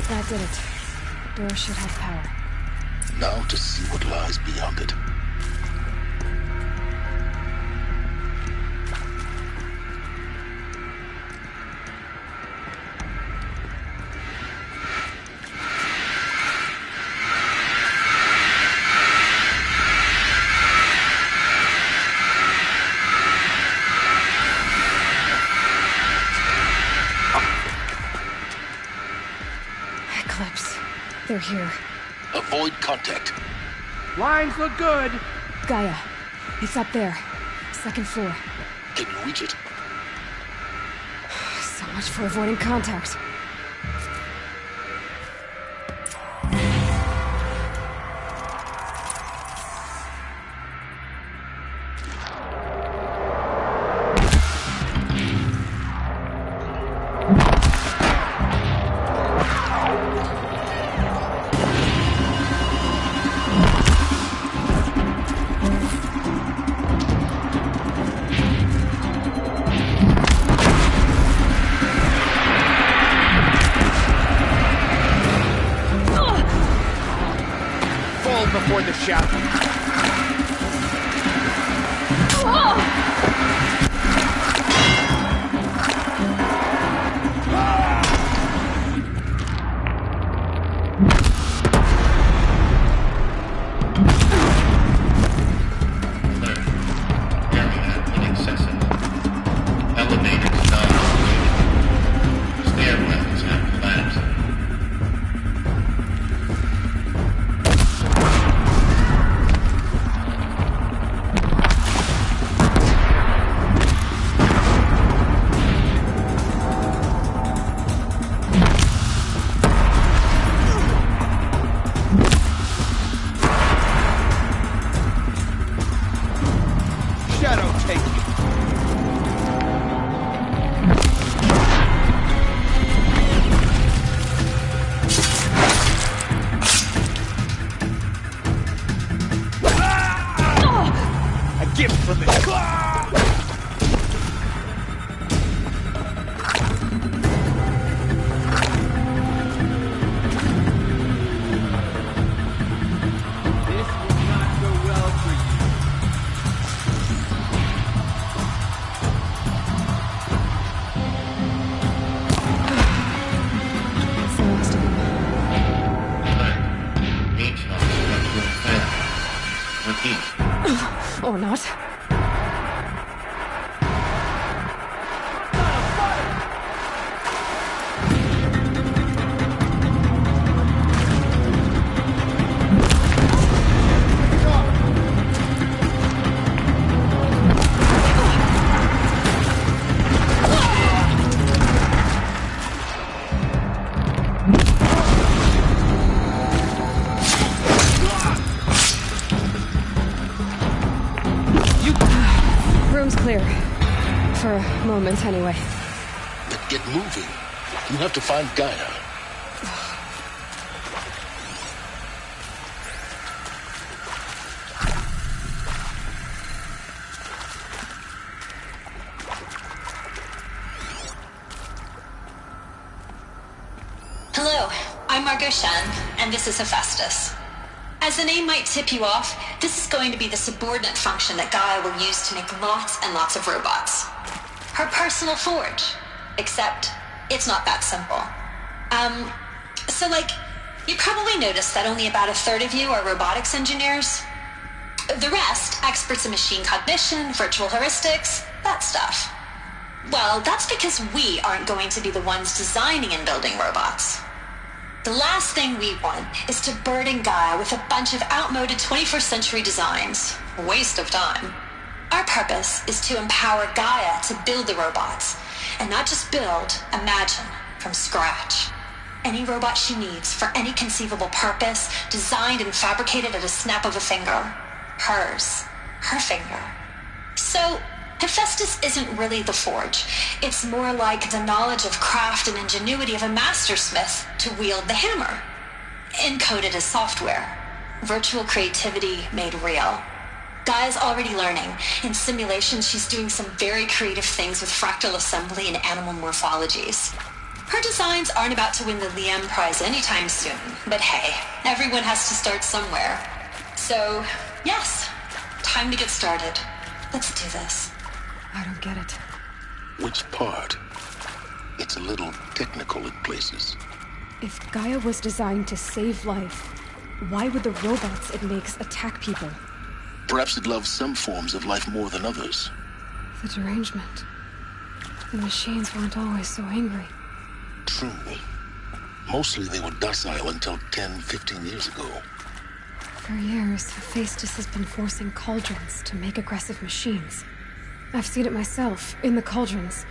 That did it. The door should have power. Now to see what lies beyond it. Eclipse. They're here. Avoid contact. Lines look good. Gaia. It's up there. Second floor. Can you reach it? So much for avoiding contact. Before the shout. Or not. Room's clear. For a moment, anyway. Then get moving. You have to find Gaia. Hello, I'm Margot Shen, and this is Hephaestus. As the name might tip you off, this is going to be the subordinate function that Gaia will use to make lots and lots of robots. Her personal forge. Except, it's not that simple. You probably noticed that only about a third of you are robotics engineers. The rest, experts in machine cognition, virtual heuristics, that stuff. Well, that's because we aren't going to be the ones designing and building robots. The last thing we want is to burden Gaia with a bunch of outmoded 21st century designs. A waste of time. Our purpose is to empower Gaia to build the robots. And not just build, imagine, from scratch. Any robot she needs for any conceivable purpose, designed and fabricated at a snap of a finger. Hers. Her finger. So, Hephaestus isn't really the forge. It's more like the knowledge of craft and ingenuity of a mastersmith to wield the hammer. Encoded as software. Virtual creativity made real. Gaia's already learning. In simulations, she's doing some very creative things with fractal assembly and animal morphologies. Her designs aren't about to win the Liam Prize anytime soon, but hey, everyone has to start somewhere. So, yes, time to get started. Let's do this. I don't get it. Which part? It's a little technical in places. If Gaia was designed to save life, why would the robots it makes attack people? Perhaps it loves some forms of life more than others. The derangement. The machines weren't always so angry. True. Mostly they were docile until 10, 15 years ago. For years, Hephaestus has been forcing cauldrons to make aggressive machines. I've seen it myself, in the cauldrons.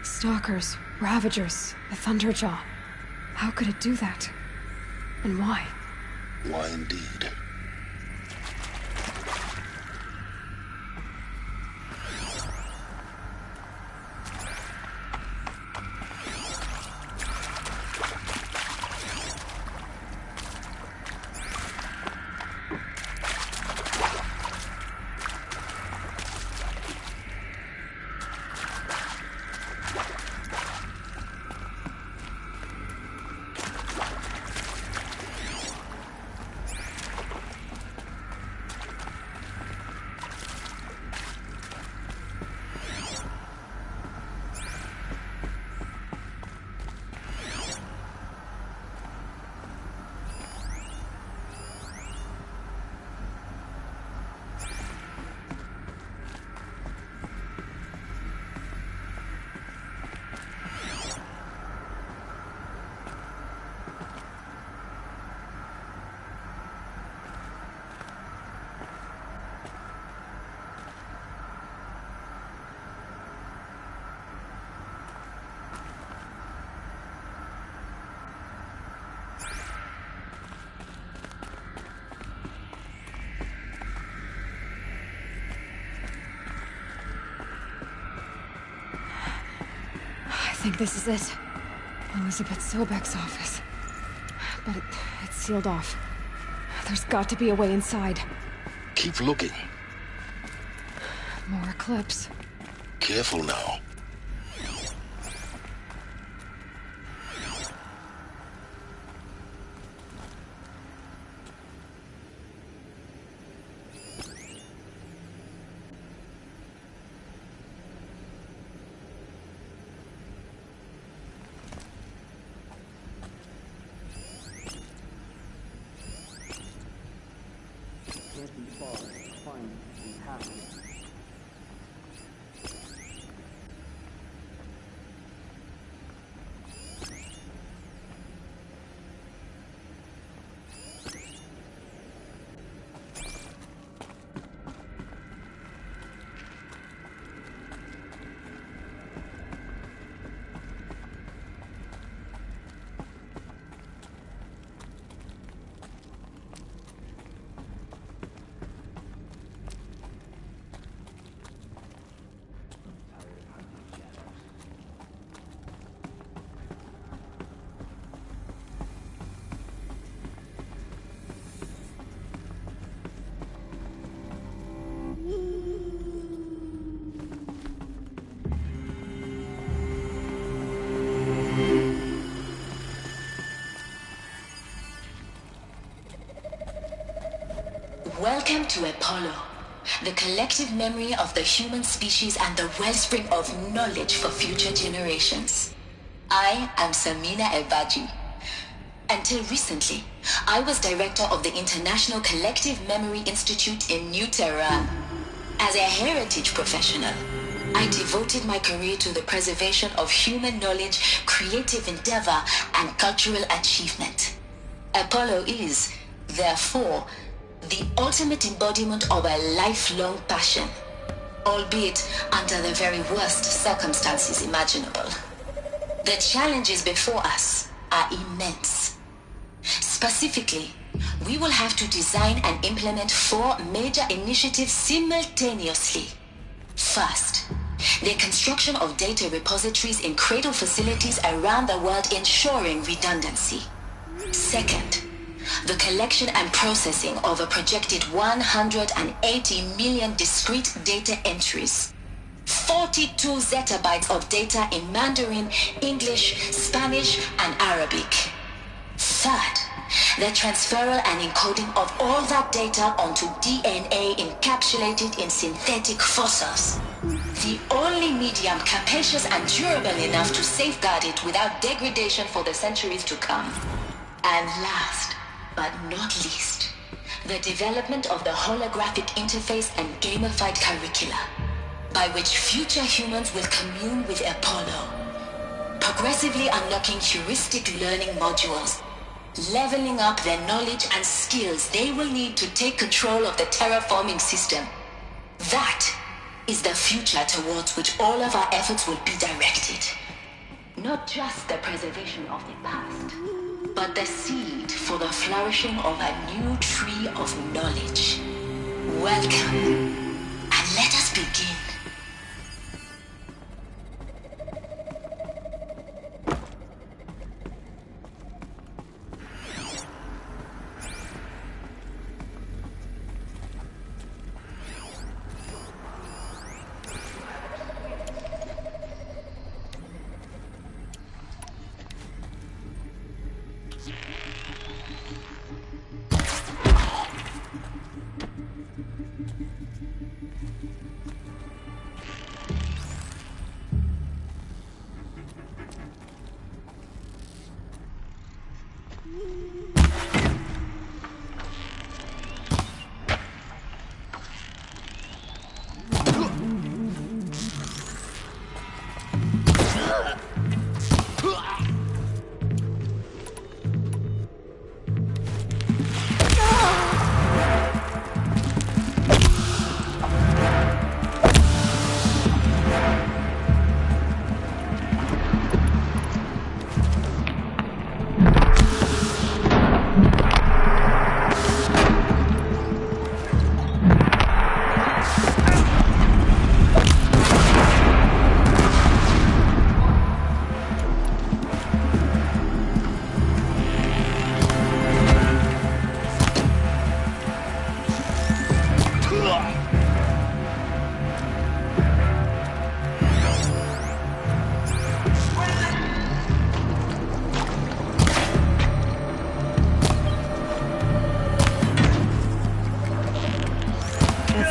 Stalkers, Ravagers, the Thunderjaw. How could it do that? And why? Why indeed? I think this is it. Elizabeth Sobek's office. But it's sealed off. There's got to be a way inside. Keep looking. More Eclipse. Careful now. Welcome to Apollo, the collective memory of the human species and the wellspring of knowledge for future generations. I am Samina Ebaji. Until recently, I was director of the International Collective Memory Institute in New Tehran. As a heritage professional, I devoted my career to the preservation of human knowledge, creative endeavor, and cultural achievement. Apollo is, therefore, the ultimate embodiment of a lifelong passion, albeit under the very worst circumstances imaginable. The challenges before us are immense. Specifically, we will have to design and implement 4 major initiatives simultaneously. First, the construction of data repositories in cradle facilities around the world, ensuring redundancy. Second, the collection and processing of a projected 180 million discrete data entries. 42 zettabytes of data in Mandarin, English, Spanish, and Arabic. Third, the transferal and encoding of all that data onto DNA encapsulated in synthetic fossils. The only medium capacious and durable enough to safeguard it without degradation for the centuries to come. And last, but not least, the development of the holographic interface and gamified curricula, by which future humans will commune with Apollo, progressively unlocking heuristic learning modules, leveling up their knowledge and skills they will need to take control of the terraforming system. That is the future towards which all of our efforts will be directed. Not just the preservation of the past, but the seed for the flourishing of a new tree of knowledge. Welcome, and let us begin.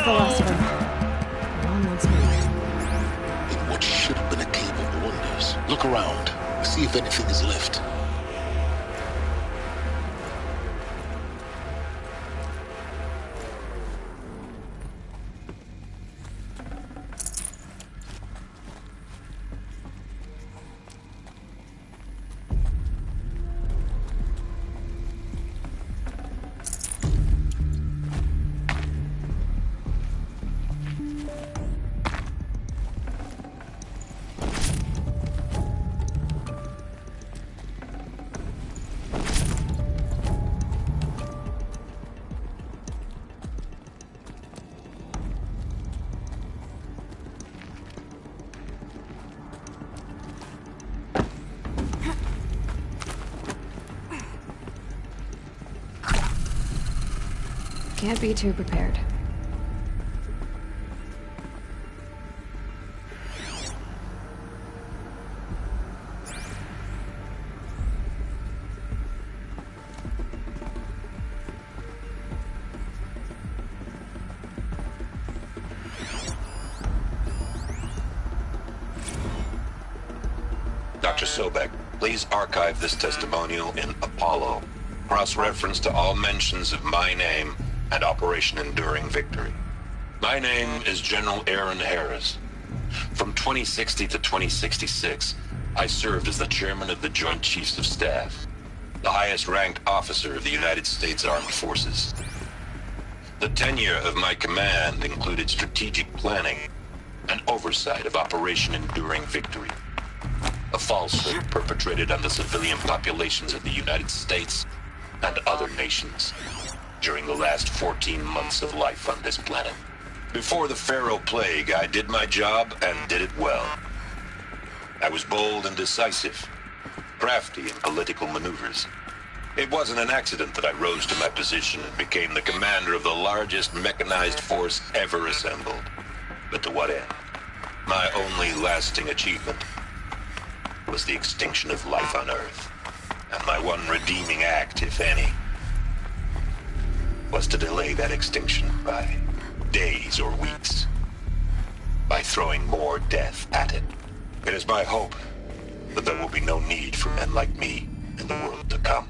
The last one. On once more. In what should have been a cave of wonders. Look around. See if anything is left. Can't be too prepared. Dr. Sobek, please archive this testimonial in Apollo. Cross-reference to all mentions of my name and Operation Enduring Victory. My name is General Aaron Harris. From 2060 to 2066, I served as the chairman of the Joint Chiefs of Staff, the highest-ranked officer of the United States Armed Forces. The tenure of my command included strategic planning and oversight of Operation Enduring Victory, a falsehood perpetrated on the civilian populations of the United States and other nations during the last 14 months of life on this planet. Before the Pharaoh Plague, I did my job and did it well. I was bold and decisive, crafty in political maneuvers. It wasn't an accident that I rose to my position and became the commander of the largest mechanized force ever assembled. But to what end? My only lasting achievement was the extinction of life on Earth. And my one redeeming act, if any, was to delay that extinction by days or weeks, by throwing more death at it. It is my hope that there will be no need for men like me in the world to come.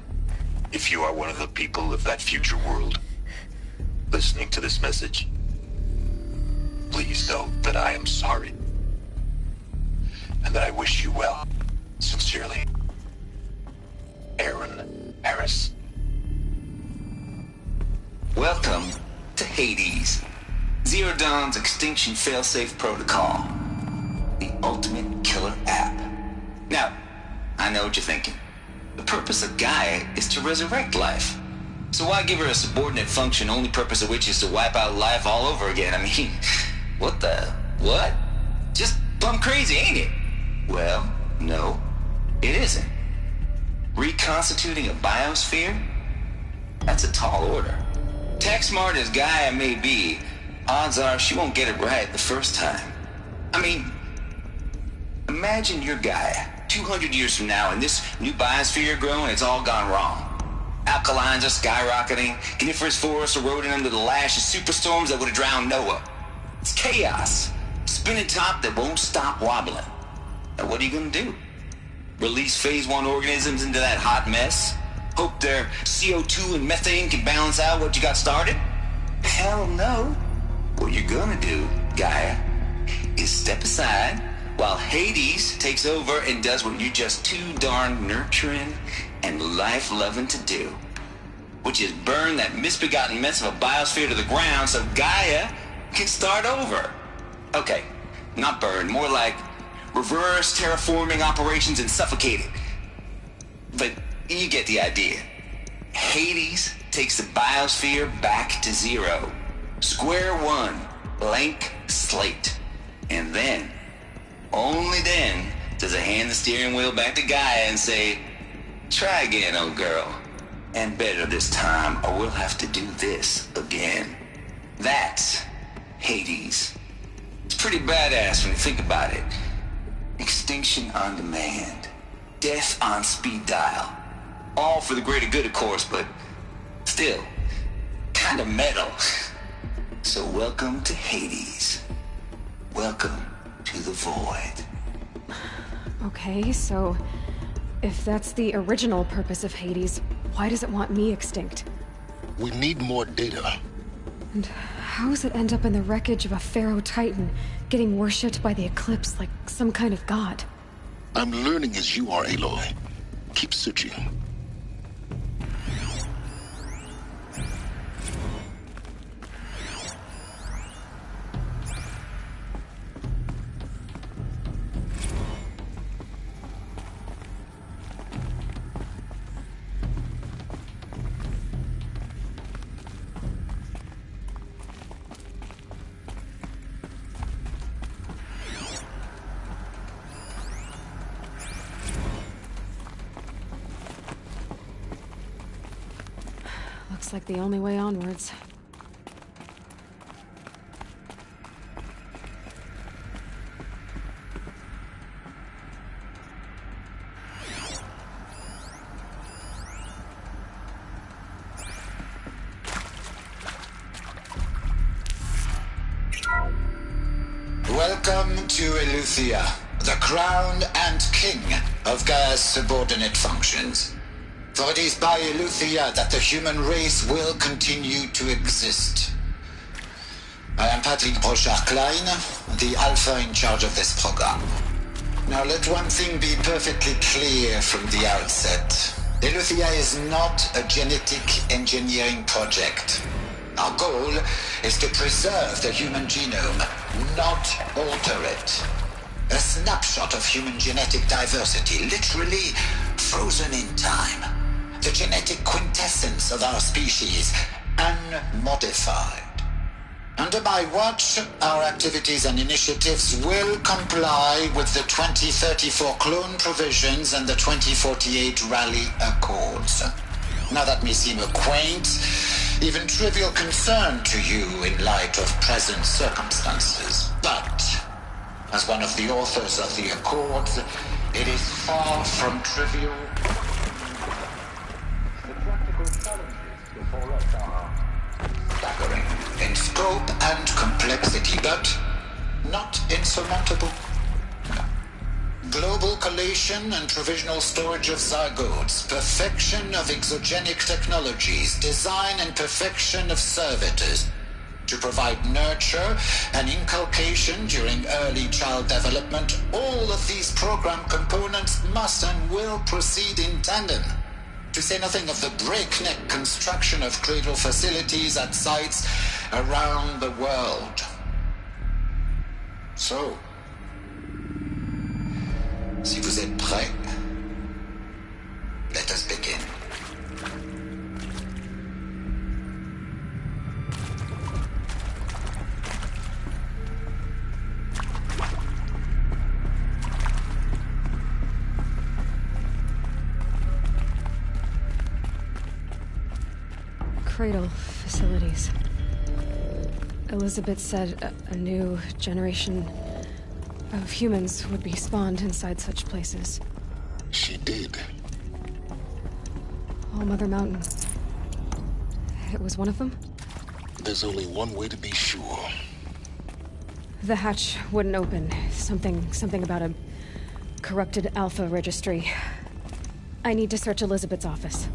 If you are one of the people of that future world listening to this message, please know that I am sorry, and that I wish you well. Sincerely, Aaron Harris. Welcome to Hades, Zero Dawn's extinction failsafe protocol, the ultimate killer app. Now, I know what you're thinking. The purpose of Gaia is to resurrect life. So why give her a subordinate function, only purpose of which is to wipe out life all over again? I mean, what? Just plumb crazy, ain't it? Well, no, it isn't. Reconstituting a biosphere? That's a tall order. Tech smart as Gaia may be, odds are she won't get it right the first time. I mean, imagine you're Gaia, 200 years from now, and this new biosphere you're growing, it's all gone wrong. Alkalines are skyrocketing, coniferous forests eroding under the lash of superstorms that would have drowned Noah. It's chaos. Spinning top that won't stop wobbling. Now what are you gonna do? Release phase 1 organisms into that hot mess? Hope their CO2 and methane can balance out what you got started? Hell no. What you're gonna do, Gaia, is step aside while Hades takes over and does what you're just too darn nurturing and life-loving to do, which is burn that misbegotten mess of a biosphere to the ground so Gaia can start over. Okay, not burn, more like reverse terraforming operations and suffocate it. But you get the idea. Hades takes the biosphere back to zero. Square one, blank slate. And then, only then, does it hand the steering wheel back to Gaia and say, try again, old girl. And better this time, or we'll have to do this again. That's Hades. It's pretty badass when you think about it. Extinction on demand. Death on speed dial. All for the greater good, of course, but still, kind of metal. So welcome to Hades. Welcome to the void. Okay, so if that's the original purpose of Hades, why does it want me extinct? We need more data. And how does it end up in the wreckage of a Pharaoh Titan, getting worshipped by the Eclipse like some kind of god? I'm learning as you are, Aloy. Keep searching. Looks like the only way onwards. Welcome to Eleuthia, the crown and king of Gaia's subordinate functions. For it is by Eleuthia that the human race will continue to exist. I am Patrick Brochard-Klein, the Alpha in charge of this program. Now let one thing be perfectly clear from the outset. Eleuthia is not a genetic engineering project. Our goal is to preserve the human genome, not alter it. A snapshot of human genetic diversity, literally frozen in time. The genetic quintessence of our species, unmodified. Under my watch, our activities and initiatives will comply with the 2034 clone provisions and the 2048 Raleigh Accords. Now that may seem a quaint, even trivial concern to you in light of present circumstances, but As one of the authors of the Accords, it is far from trivial. The practical challenges before us are staggering in scope and complexity, but not insurmountable. Global collation and provisional storage of zygotes, perfection of exogenic technologies, design and perfection of servitors to provide nurture and inculcation during early child development. All of these program components must and will proceed in tandem, to say nothing of the breakneck construction of cradle facilities at sites around the world. So, si vous êtes prêts, let us begin. Cradle facilities. Elizabeth said a new generation of humans would be spawned inside such places. She did. All Mother Mountain. It was one of them? There's only one way to be sure. The hatch wouldn't open. Something about a corrupted Alpha registry. I need to search Elizabeth's office.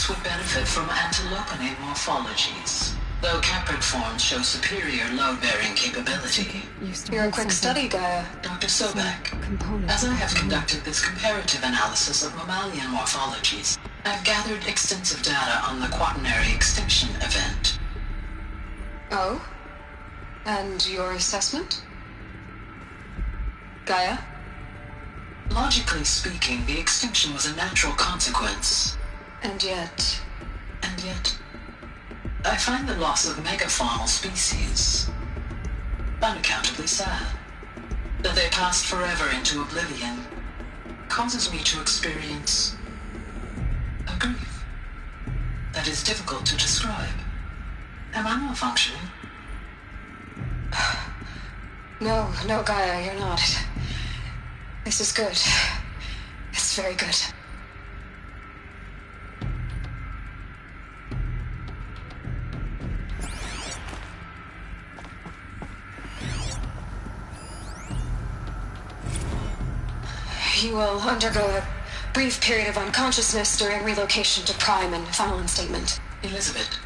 Would benefit from antilopenate morphologies, though caprid forms show superior load-bearing capability. You're a quick study, Gaia. Dr. Sobek, as I have conducted this comparative analysis of mammalian morphologies, I've gathered extensive data on the quaternary extinction event. Oh? And your assessment? Gaia? Logically speaking, the extinction was a natural consequence. And yet, I find the loss of megafaunal species unaccountably sad. That they passed forever into oblivion causes me to experience a grief that is difficult to describe. Am I malfunctioning? No, Gaia, you're not. This is good. It's very good. You will undergo a brief period of unconsciousness during relocation to Prime and final instatement. Elizabeth,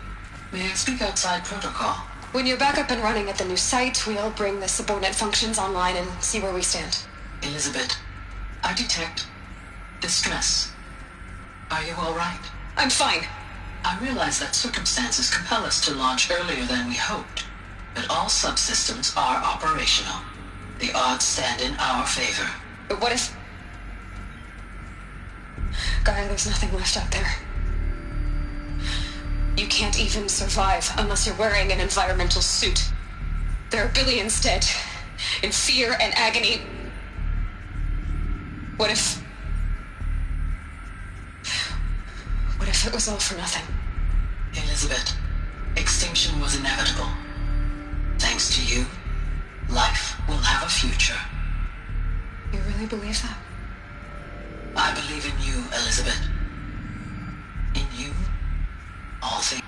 may I speak outside protocol? When you're back up and running at the new site, we'll bring the subordinate functions online and see where we stand. Elizabeth, I detect distress. Are you all right? I'm fine. I realize that circumstances compel us to launch earlier than we hoped, but all subsystems are operational. The odds stand in our favor. But what if... Gaia, there's nothing left out there. You can't even survive unless you're wearing an environmental suit. There are billions dead, in fear and agony. What if it was all for nothing? Elizabeth, extinction was inevitable. Thanks to you, life will have a future. You really believe that? I believe in you, Elizabeth. In you, all things.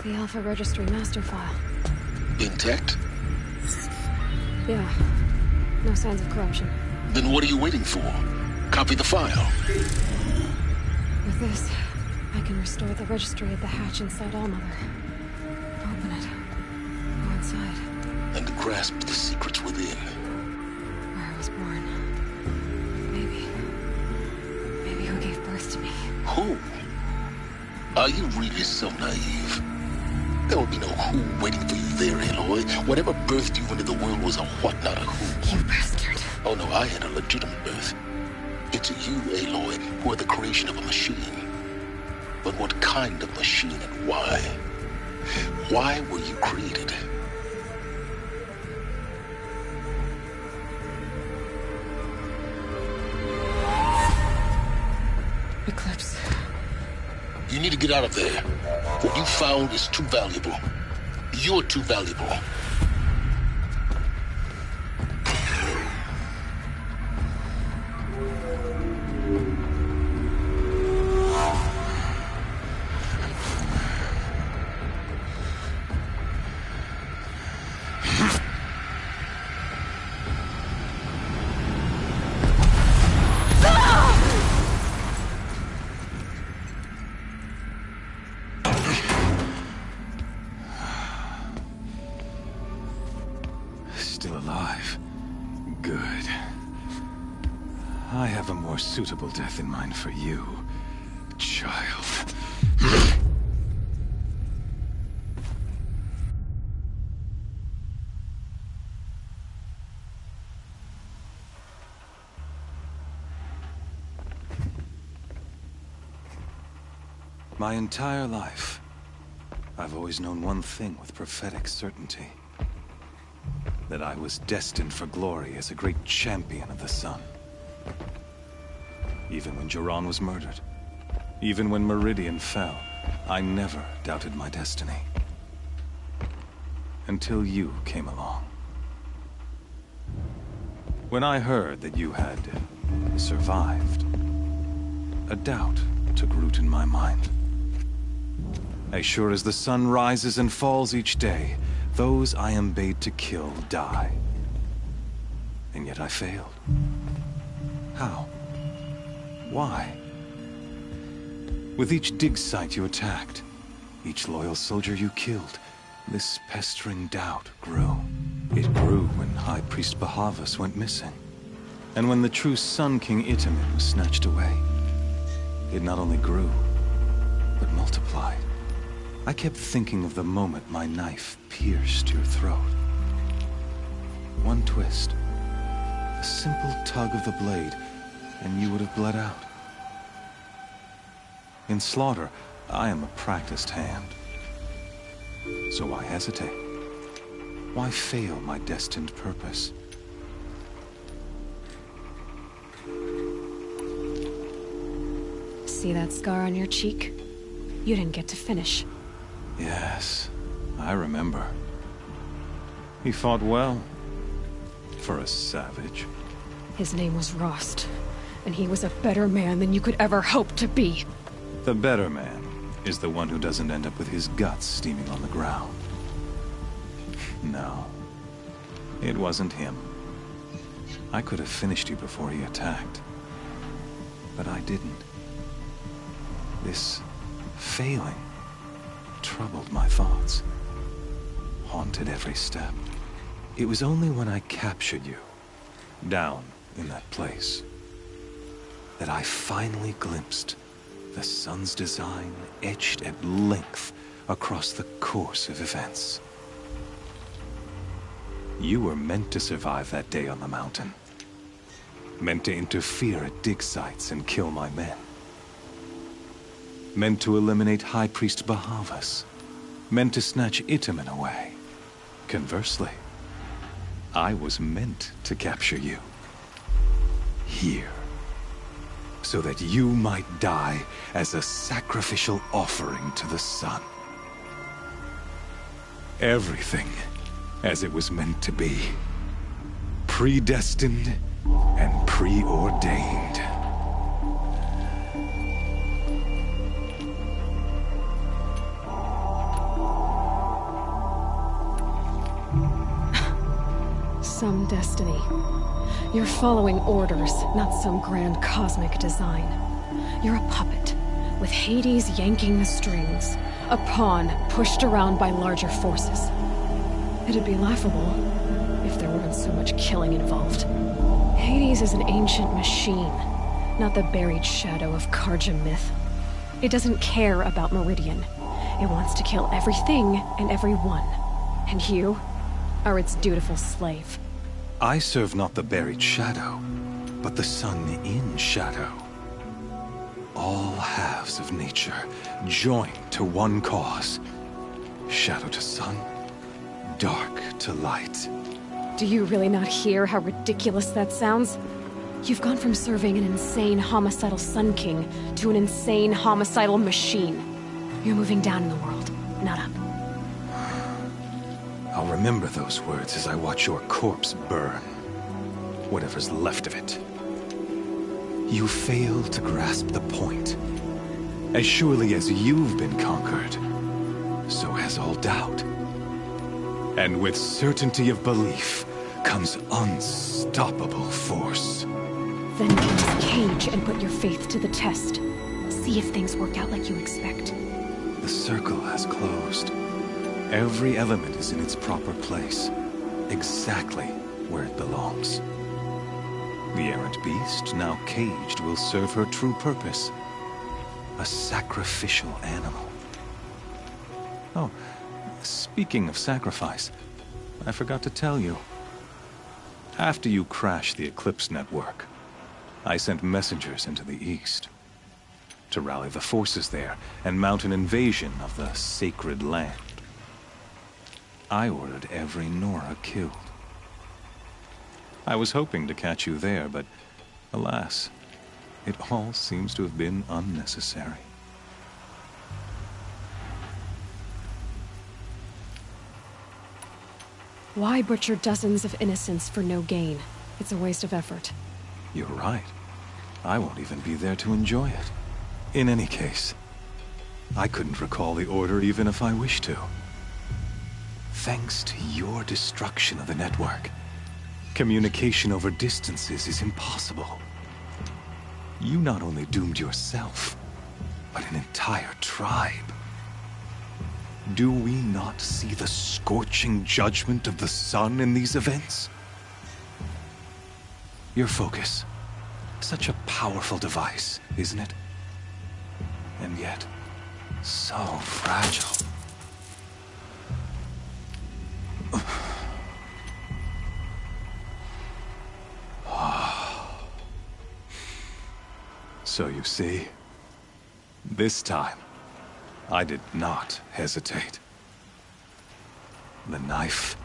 The Alpha Registry master file. Intact? Yeah. No signs of corruption. Then what are you waiting for? Copy the file. With this, I can restore the registry at the hatch inside Allmother. Open it. Go inside. And grasp the secrets within. Where I was born. Maybe who gave birth to me. Who? Are you really so naive? There will be no who waiting for you there, Aloy. Whatever birthed you into the world was a what, not a who. You bastard. Oh no, I had a legitimate birth. It's you, Aloy, who are the creation of a machine. But what kind of machine and why? Why were you created? Eclipse. You need to get out of there. What you found is too valuable. You're too valuable. Still alive. Good. I have a more suitable death in mind for you, child. My entire life, I've always known one thing with prophetic certainty. That I was destined for glory as a great champion of the sun. Even when Jiran was murdered, even when Meridian fell, I never doubted my destiny. Until you came along. When I heard that you had survived, a doubt took root in my mind. As sure as the sun rises and falls each day, those I am bade to kill die. And yet I failed. How? Why? With each dig site you attacked, each loyal soldier you killed, this pestering doubt grew. It grew when High Priest Bahavas went missing. And when the true Sun King Itamen was snatched away. It not only grew, but multiplied. I kept thinking of the moment my knife pierced your throat. One twist, a simple tug of the blade, and you would have bled out. In slaughter, I am a practiced hand. So why hesitate? Why fail my destined purpose? See that scar on your cheek? You didn't get to finish. Yes, I remember. He fought well. For a savage. His name was Rost, and he was a better man than you could ever hope to be. The better man is the one who doesn't end up with his guts steaming on the ground. No, it wasn't him. I could have finished you before he attacked. But I didn't. This failing troubled my thoughts, haunted every step. It was only when I captured you, down in that place, that I finally glimpsed the sun's design etched at length across the course of events. You were meant to survive that day on the mountain. Meant to interfere at dig sites and kill my men. Meant to eliminate High Priest Bahavas. Meant to snatch Itamen away. Conversely, I was meant to capture you. Here. So that you might die as a sacrificial offering to the sun. Everything as it was meant to be. Predestined and preordained. some destiny. You're following orders, not some grand cosmic design. You're a puppet, with Hades yanking the strings, a pawn pushed around by larger forces. It'd be laughable if there weren't so much killing involved. Hades is an ancient machine, not the buried shadow of Carja myth. It doesn't care about Meridian. It wants to kill everything and everyone. And you are its dutiful slave. I serve not the buried shadow, but the sun in shadow. All halves of nature joined to one cause. Shadow to sun, dark to light. Do you really not hear how ridiculous that sounds? You've gone from serving an insane homicidal Sun King to an insane homicidal machine. You're moving down in the world, not up. I'll remember those words as I watch your corpse burn. Whatever's left of it. You fail to grasp the point. As surely as you've been conquered, so has all doubt. And with certainty of belief comes unstoppable force. Then get this cage and put your faith to the test. See if things work out like you expect. The circle has closed. Every element is in its proper place, exactly where it belongs. The errant beast, now caged, will serve her true purpose. A sacrificial animal. Oh, speaking of sacrifice, I forgot to tell you. After you crashed the Eclipse network, I sent messengers into the east to rally the forces there and mount an invasion of the sacred land. I ordered every Nora killed. I was hoping to catch you there, but alas, it all seems to have been unnecessary. Why butcher dozens of innocents for no gain? It's a waste of effort. You're right. I won't even be there to enjoy it. In any case, I couldn't recall the order even if I wished to. Thanks to your destruction of the network, communication over distances is impossible. You not only doomed yourself, but an entire tribe. Do we not see the scorching judgment of the sun in these events? Your focus. Such a powerful device, isn't it? And yet, so fragile. So you see, this time, I did not hesitate. The knife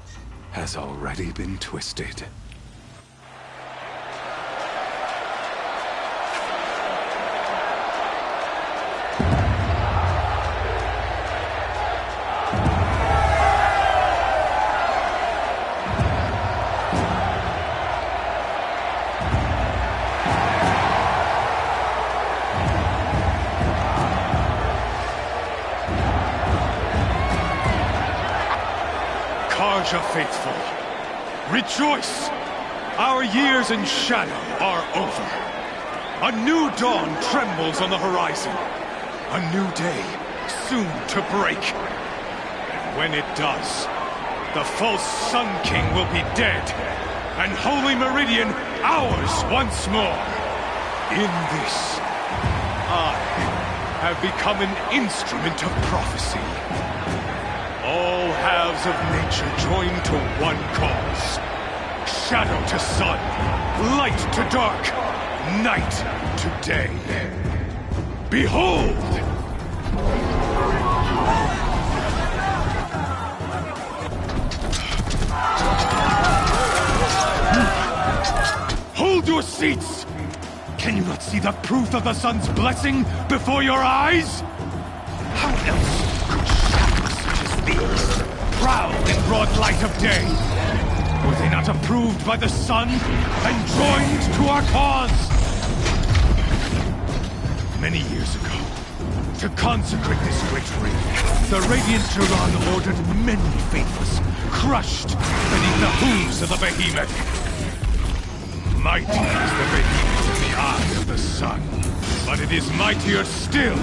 has already been twisted. Carja faithful, rejoice! Our years in shadow are over. A new dawn trembles on the horizon. A new day soon to break. And when it does, the false Sun King will be dead, and Holy Meridian ours once more. In this, I have become an instrument of prophecy. All halves of nature join to one cause. Shadow to sun, light to dark, night to day. Behold! Hold your seats! Can you not see the proof of the sun's blessing before your eyes? How else could shadows such as these, proud in broad light of day, were they not approved by the sun and joined to our cause? Many years ago, To consecrate this great ring, the Radiant Turan ordered many faithless, crushed beneath the hooves of the behemoth. Mighty is the behemoth in the eye of the sun, but it is mightier still,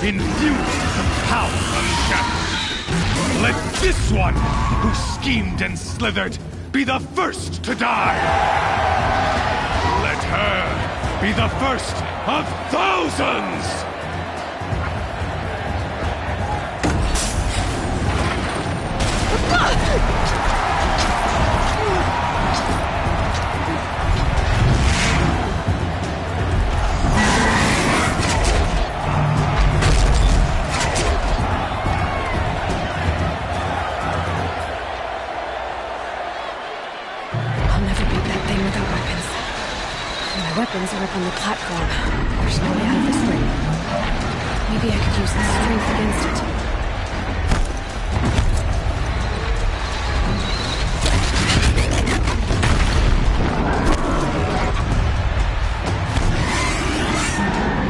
infused with the power of shadow. Let this one, who schemed and slithered, be the first to die! Let her be the first of thousands! Weapons are up on the platform. There's no way out of this ring. Maybe I could use the strength against it.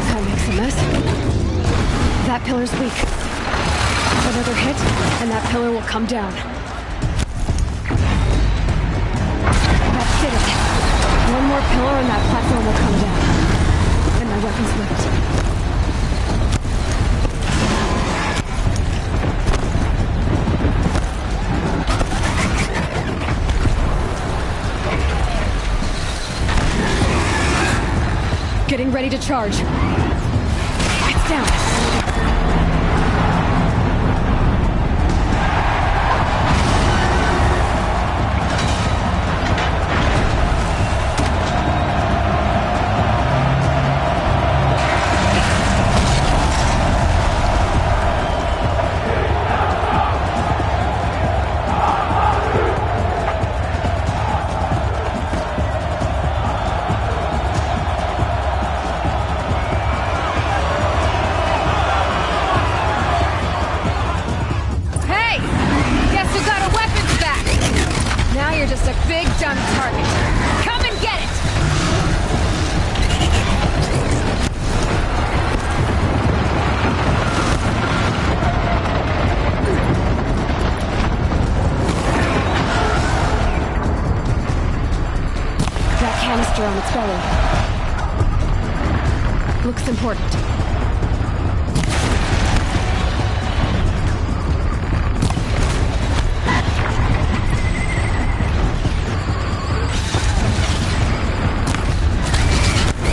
That makes a mess. That pillar's weak. Another hit, and that pillar will come down. That did it. One more pillar and that platform will come down. And my weapon's lifted. Getting ready to charge. It's down. On its belly. Looks important.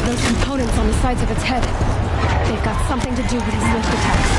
Those components on the sides of its head. They've got something to do with his lift attacks.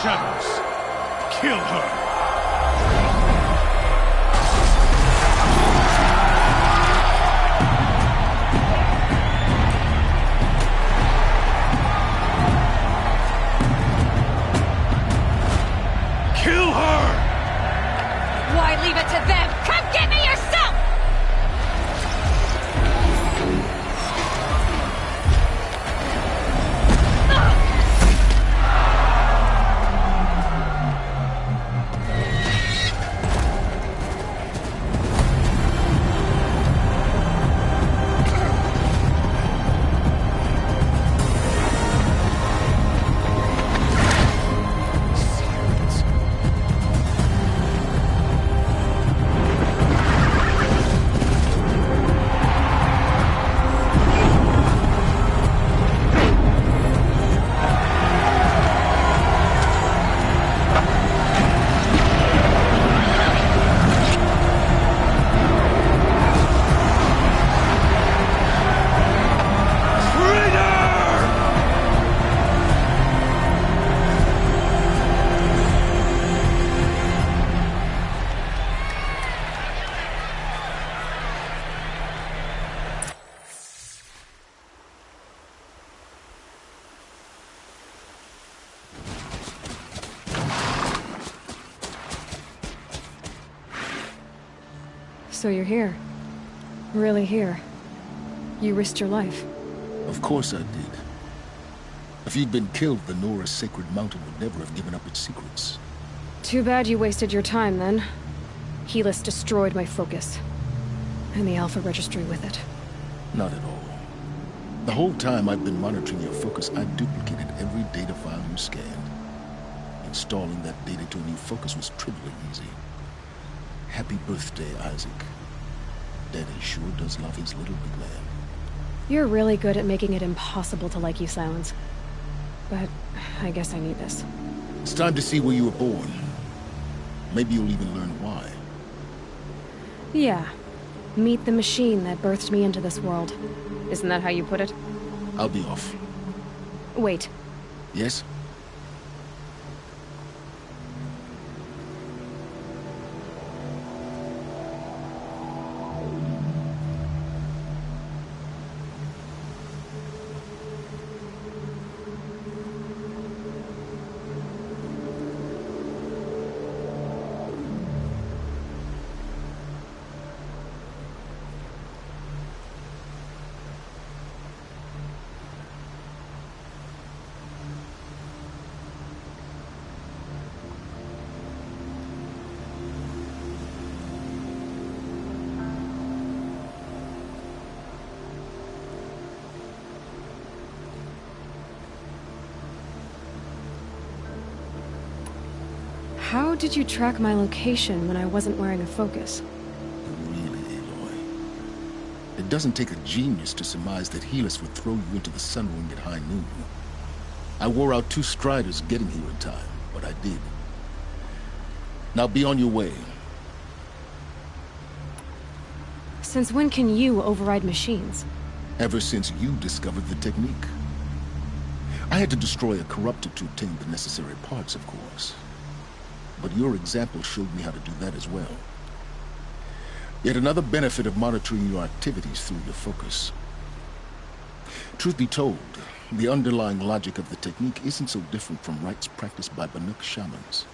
Shadows, kill her! Why leave it to them? Come get me yourself! So you're here. Really here. You risked your life. Of course I did. If you'd been killed, the Nora's sacred mountain would never have given up its secrets. Too bad you wasted your time, then. Helis destroyed my focus. And the Alpha Registry with it. Not at all. The whole time I've been monitoring your focus, I've duplicated every data file you scanned. Installing that data to a new focus was trivially easy. Happy birthday, Isaac. Daddy sure does love his little big man. You're really good at making it impossible to like you, Silence. But I guess I need this. It's time to see where you were born. Maybe you'll even learn why. Yeah. Meet the machine that birthed me into this world. Isn't that how you put it? I'll be off. Wait. Yes? How did you track my location when I wasn't wearing a focus? Really, Aloy? It doesn't take a genius to surmise that Helis would throw you into the Sun Ring at high noon. I wore out 2 Striders getting here in time, but I did. Now be on your way. Since when can you override machines? Ever since you discovered the technique. I had to destroy a corruptor to obtain the necessary parts, of course. But your example showed me how to do that as well. Yet another benefit of monitoring your activities through your focus. Truth be told, the underlying logic of the technique isn't so different from rites practiced by Banuk shamans.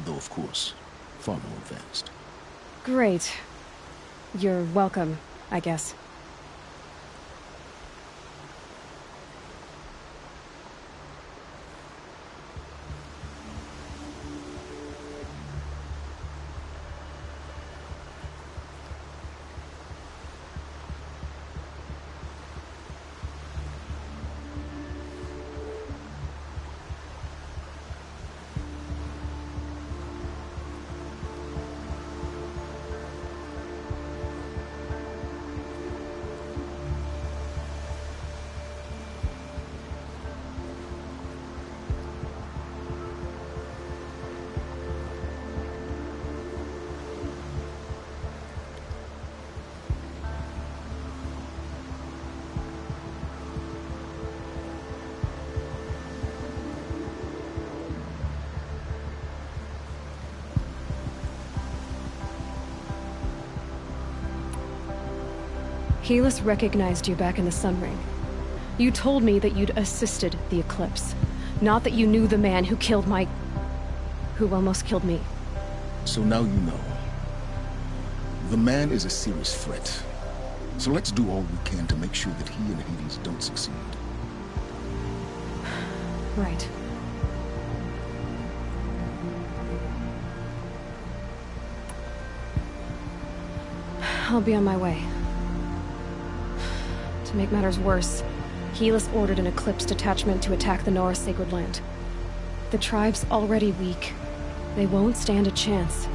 Though, of course, far more advanced. Great. You're welcome, I guess. Helis recognized you back in the Sun Ring. You told me that you'd assisted the Eclipse. Not that you knew the man who killed who almost killed me. So now you know. The man is a serious threat. So let's do all we can to make sure that he and Hades don't succeed. Right. I'll be on my way. To make matters worse, Helis ordered an Eclipse detachment to attack the Nora Sacred Land. The tribe's already weak. They won't stand a chance.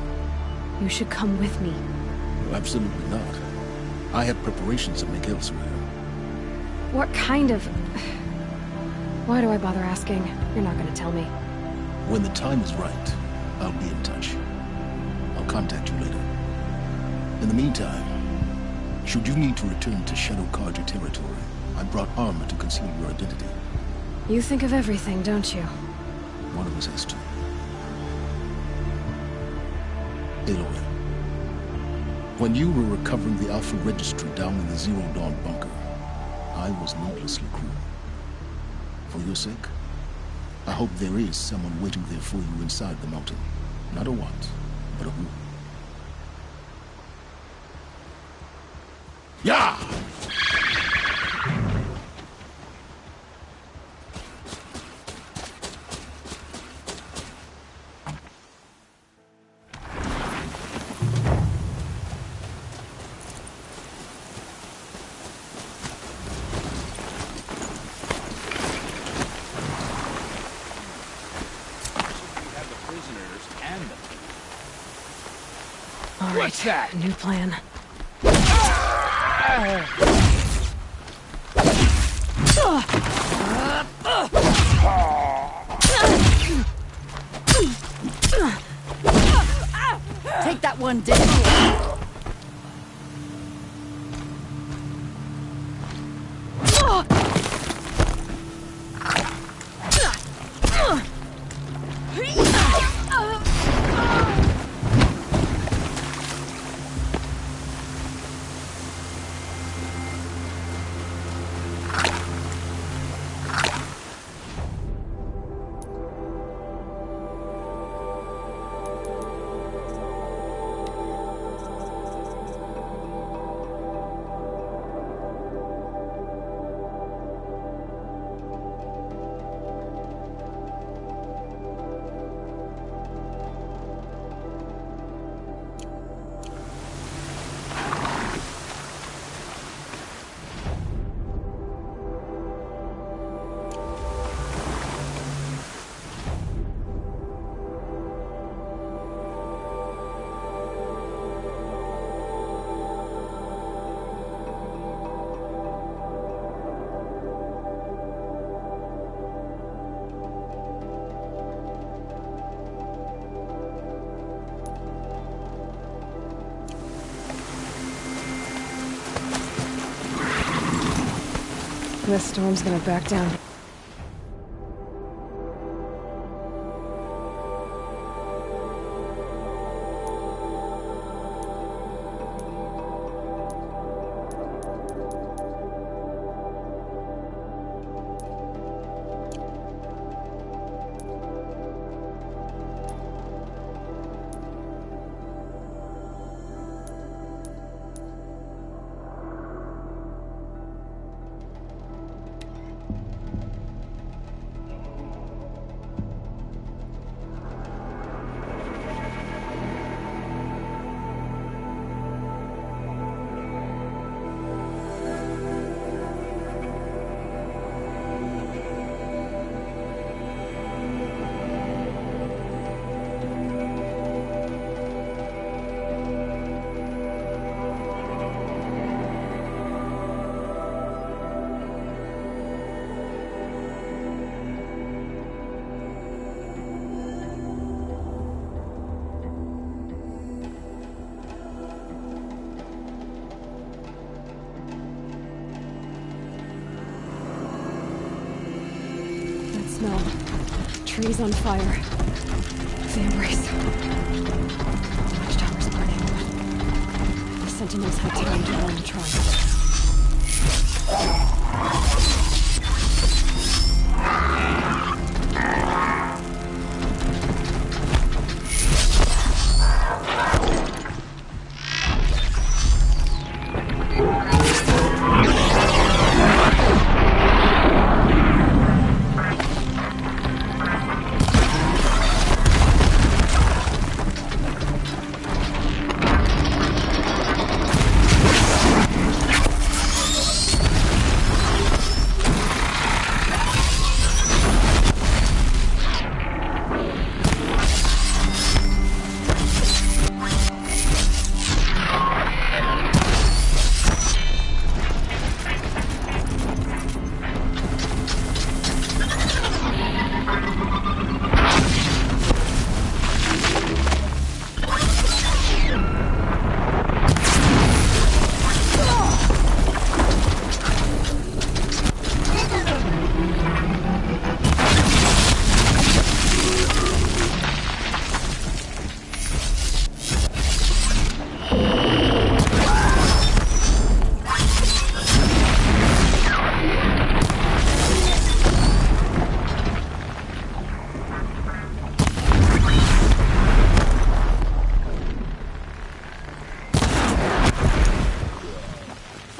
You should come with me. Well, absolutely not. I have preparations to make elsewhere. What kind of... Why do I bother asking? You're not gonna tell me. When the time is right, I'll be in touch. I'll contact you later. In the meantime, should you need to return to Shadow Carja territory, I brought armor to conceal your identity. You think of everything, don't you? One of us has to. Aloy, when you were recovering the Alpha Registry down in the Zero Dawn bunker, I was needlessly cruel. For your sake, I hope there is someone waiting there for you inside the mountain. Not a what, but a who. What's that? New plan. Take that one down. This storm's gonna back down. Smell. Trees on fire. The embrace. Watchtower's burning. The Sentinels had time to run and try.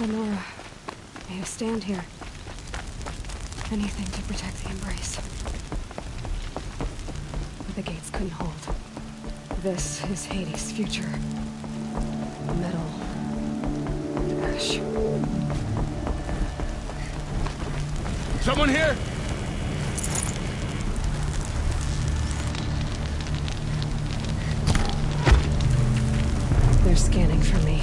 Lenora made a stand here. Anything to protect the embrace. But the gates couldn't hold. This is Hades' future. Metal. Ash. Someone here? There's scanning for me.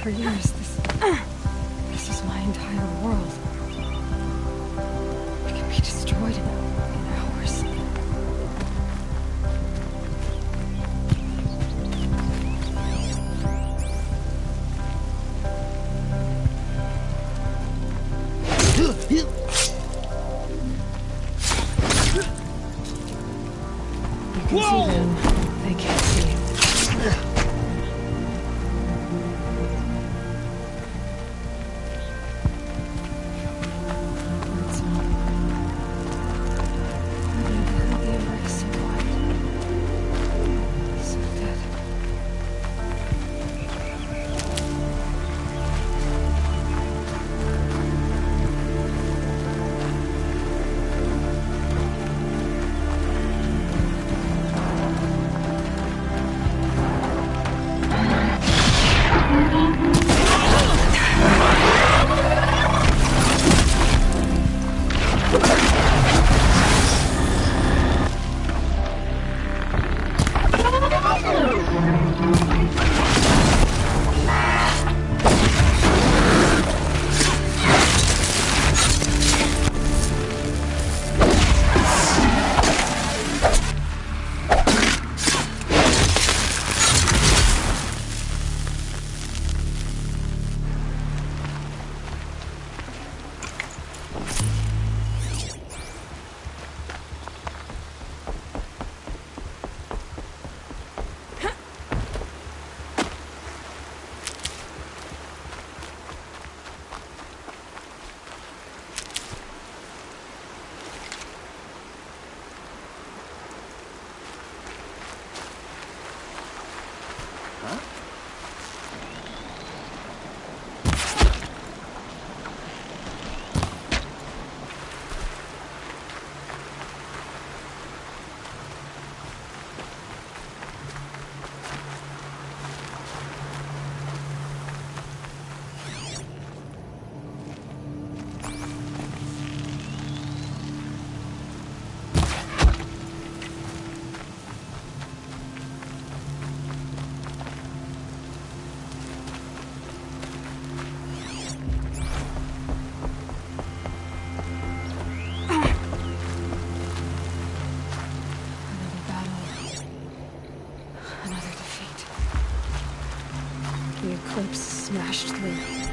For years, this is my entire world. It can be destroyed in hours. You can see them. They can't see you. huh? Eclipse smashed through.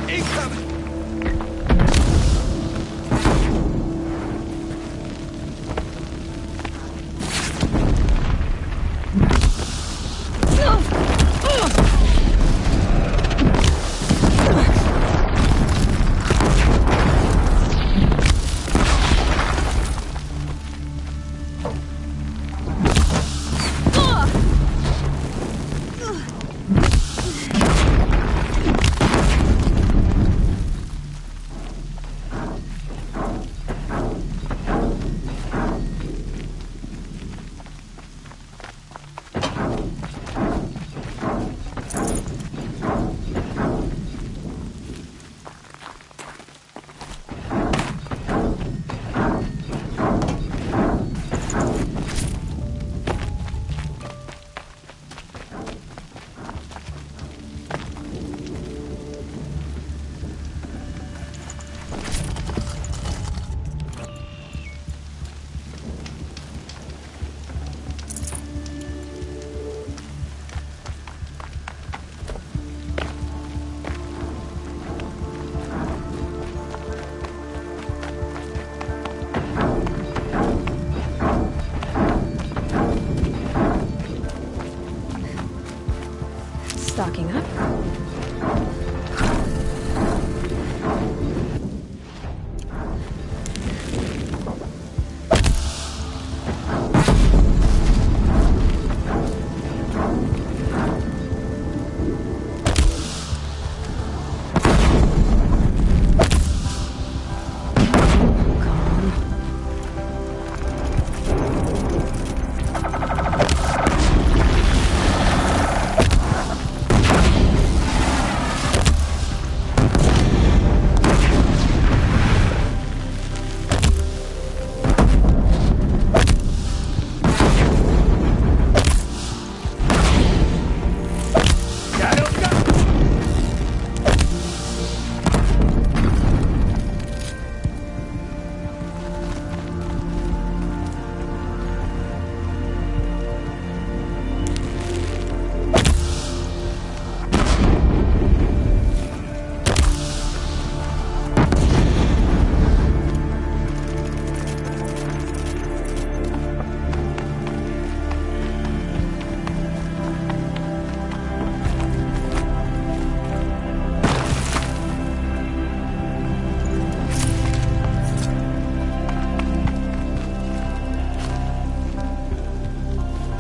Incoming! Stocking up.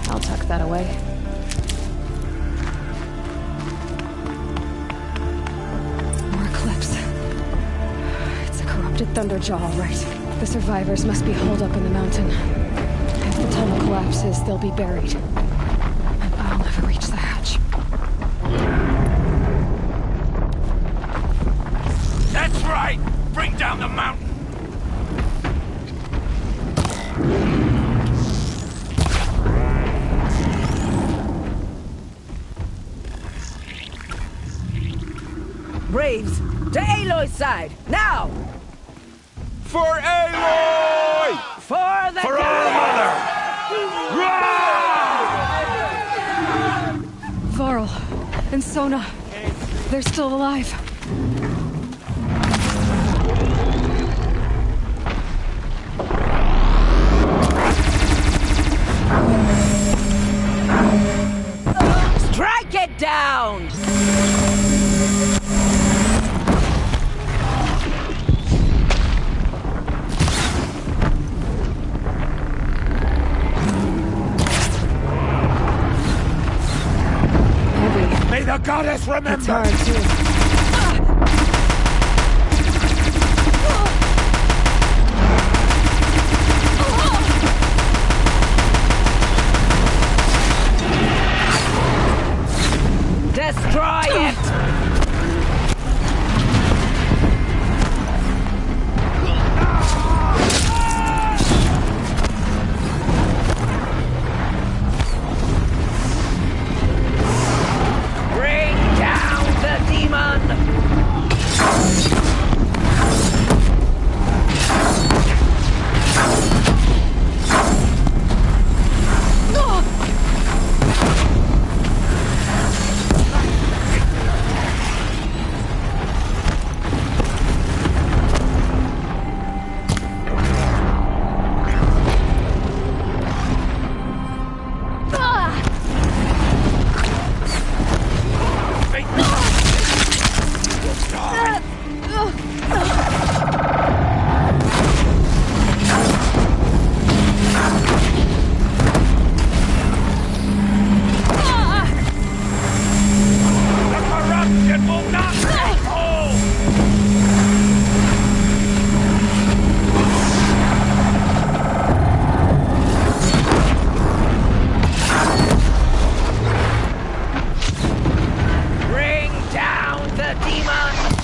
I'll tuck that away. More Eclipse. It's a corrupted Thunderjaw, all right. The survivors must be holed up in the mountain. If the tunnel collapses, they'll be buried. And I'll never reach the hatch. That's right! Bring down the mountain! Braves, to Aloy's side, now! For Aloy! For the For our mother! Varl and Sona, they're still alive. Strike it down! May the goddess remember! It's hard, too. Destroy it! Bring down the demon! demon!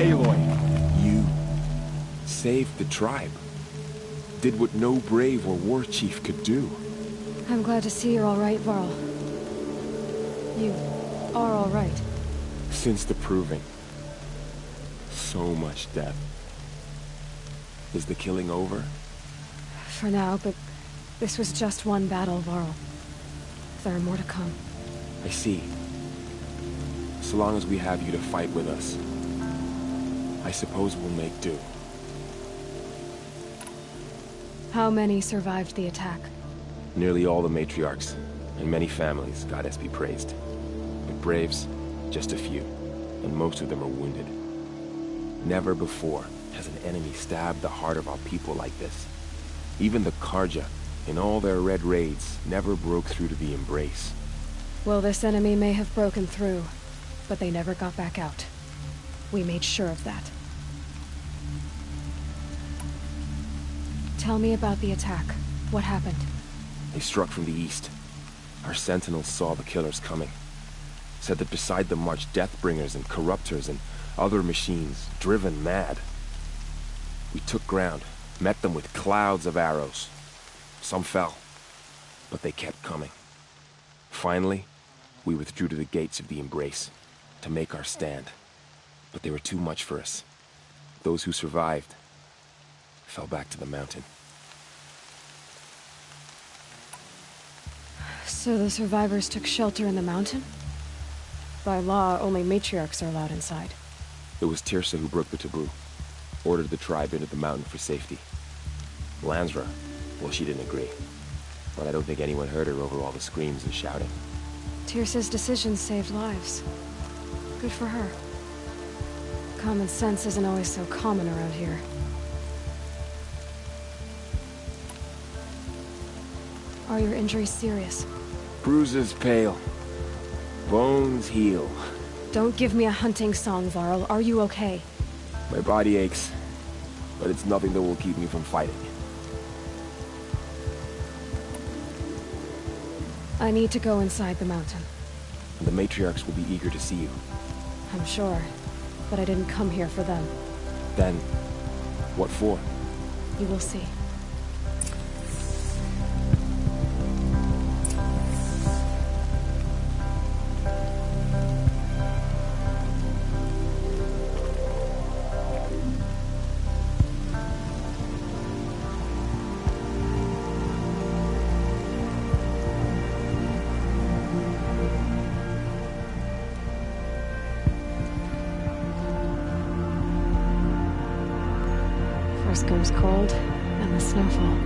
Aloy, you saved the tribe. Did what no brave or war chief could do. I'm glad to see you're all right, Varl. You are all right. Since the Proving. So much death. Is the killing over? For now, but this was just one battle, Varl. There are more to come. I see. So long as we have you to fight with us, I suppose we'll make do. How many survived the attack? Nearly all the matriarchs, and many families, goddess be praised. But braves, just a few, and most of them are wounded. Never before has an enemy stabbed the heart of our people like this. Even the Carja, in all their red raids, never broke through to the Embrace. Well, this enemy may have broken through, but they never got back out. We made sure of that. Tell me about the attack. What happened? They struck from the east. Our sentinels saw the killers coming. Said that beside them marched Deathbringers and Corruptors and other machines, driven mad. We took ground, met them with clouds of arrows. Some fell, but they kept coming. Finally, we withdrew to the gates of the Embrace to make our stand. But they were too much for us. Those who survived fell back to the mountain. So the survivors took shelter in the mountain? By law, only matriarchs are allowed inside. It was Teersa who broke the taboo. Ordered the tribe into the mountain for safety. Lansra, well, she didn't agree. But I don't think anyone heard her over all the screams and shouting. Teersa's decision saved lives. Good for her. Common sense isn't always so common around here. Are your injuries serious? Bruises pale. Bones heal. Don't give me a hunting song, Varl. Are you okay? My body aches, but it's nothing that will keep me from fighting. I need to go inside the mountain. And the matriarchs will be eager to see you. I'm sure, but I didn't come here for them. Then, what for? You will see. First comes cold, and the snowfall.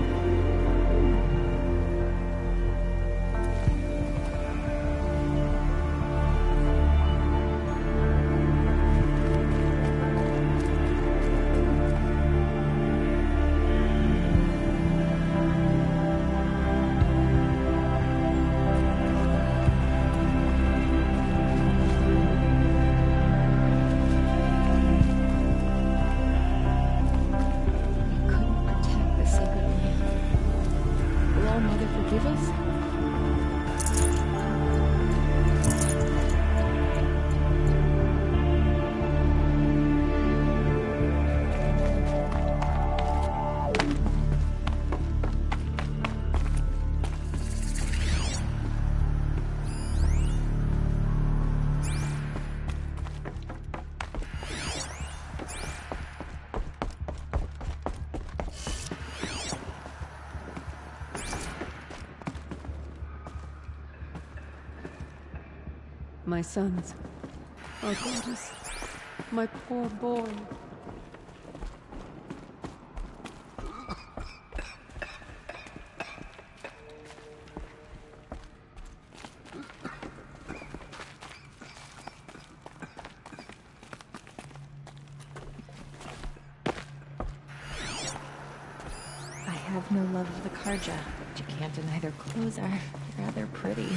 My sons. Oh, goodness. My poor boy. I have no love of the Karja, but you can't deny their clothes are rather pretty.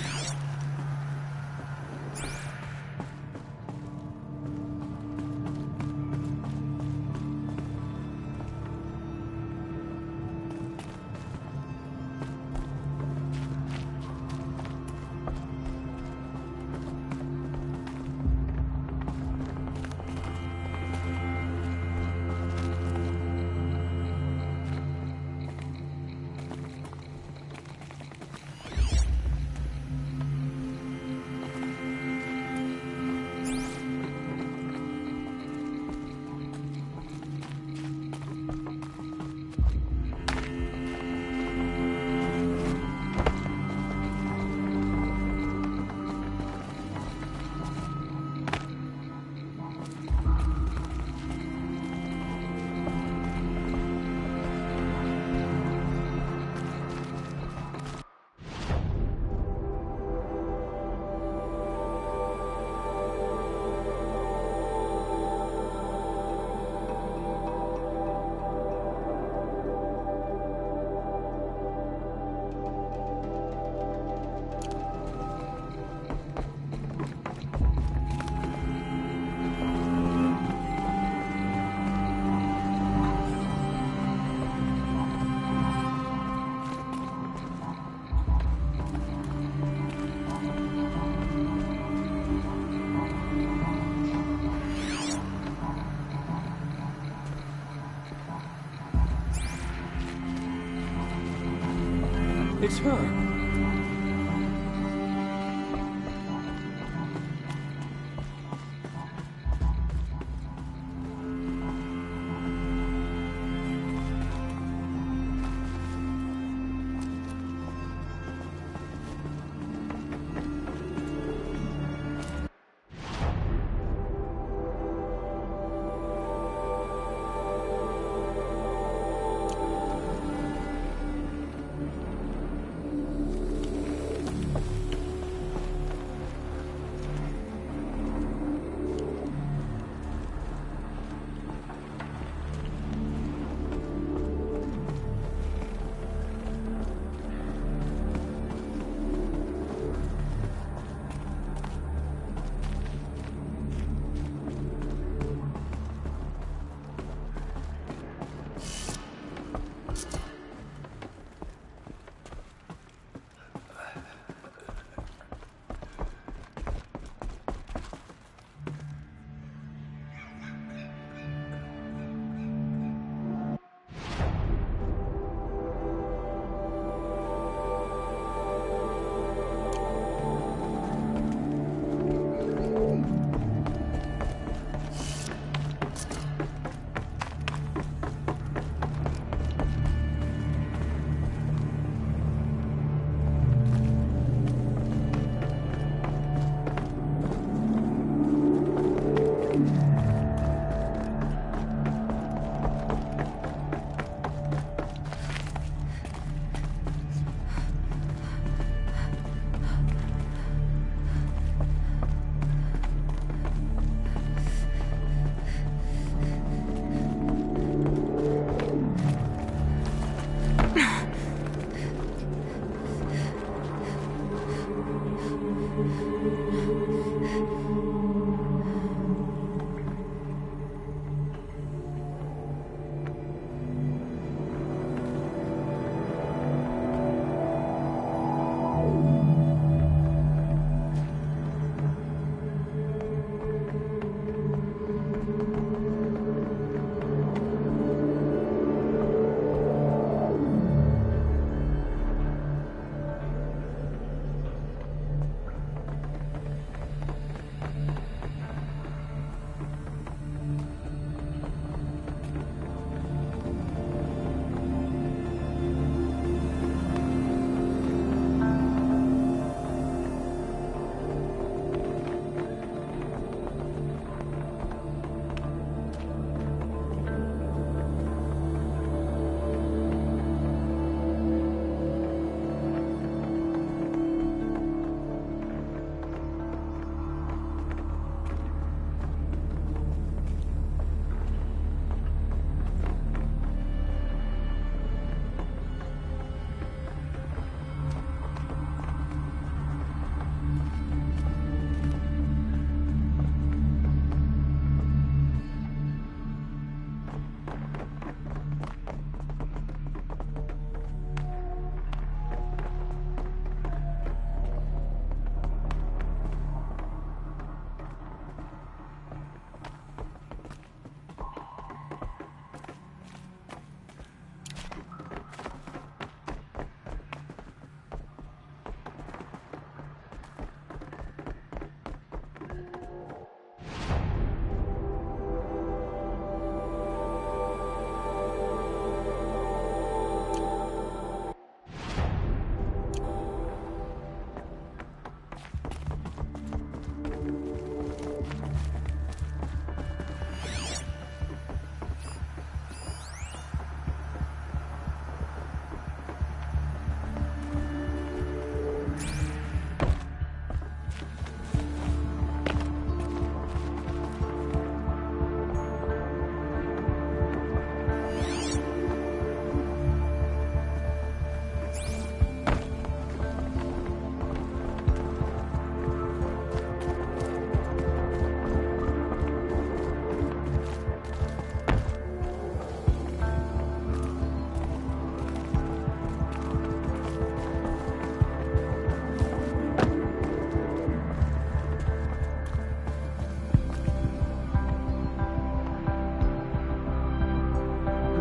It's her.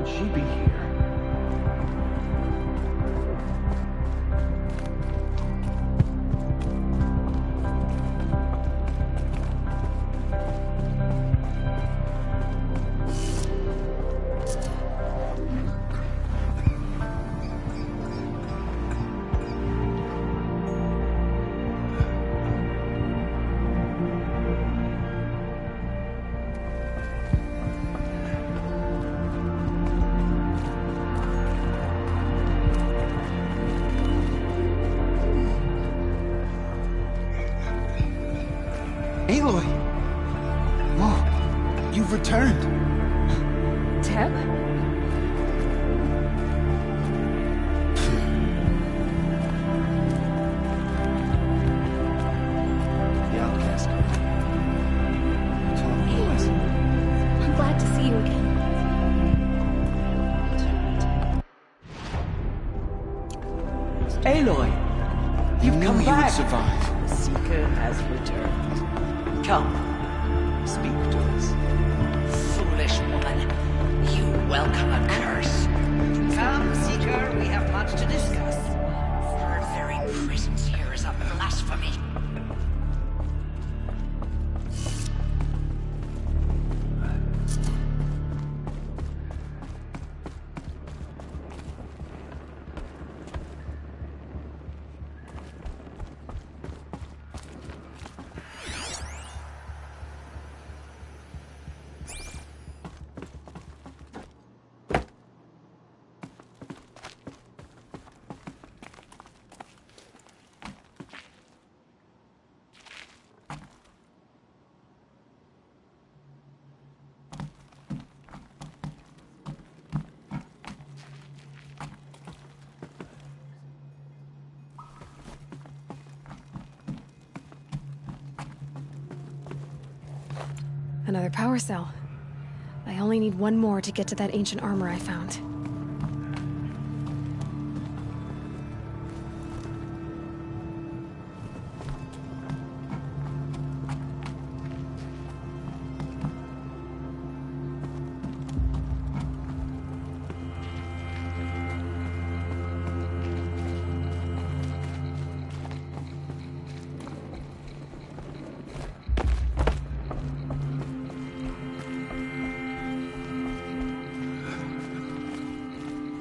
could she be here? Aloy! Whoa, you've returned. Teb? The outcast. Aloy, I'm glad to see you again. Aloy, you've come You back. would survive. The Seeker has returned. Come, speak to us. Foolish woman, you welcome a curse. Come, Seeker, we have much to discuss. Her very presence here is a blasphemy. Another power cell. I only need one more to get to that ancient armor I found.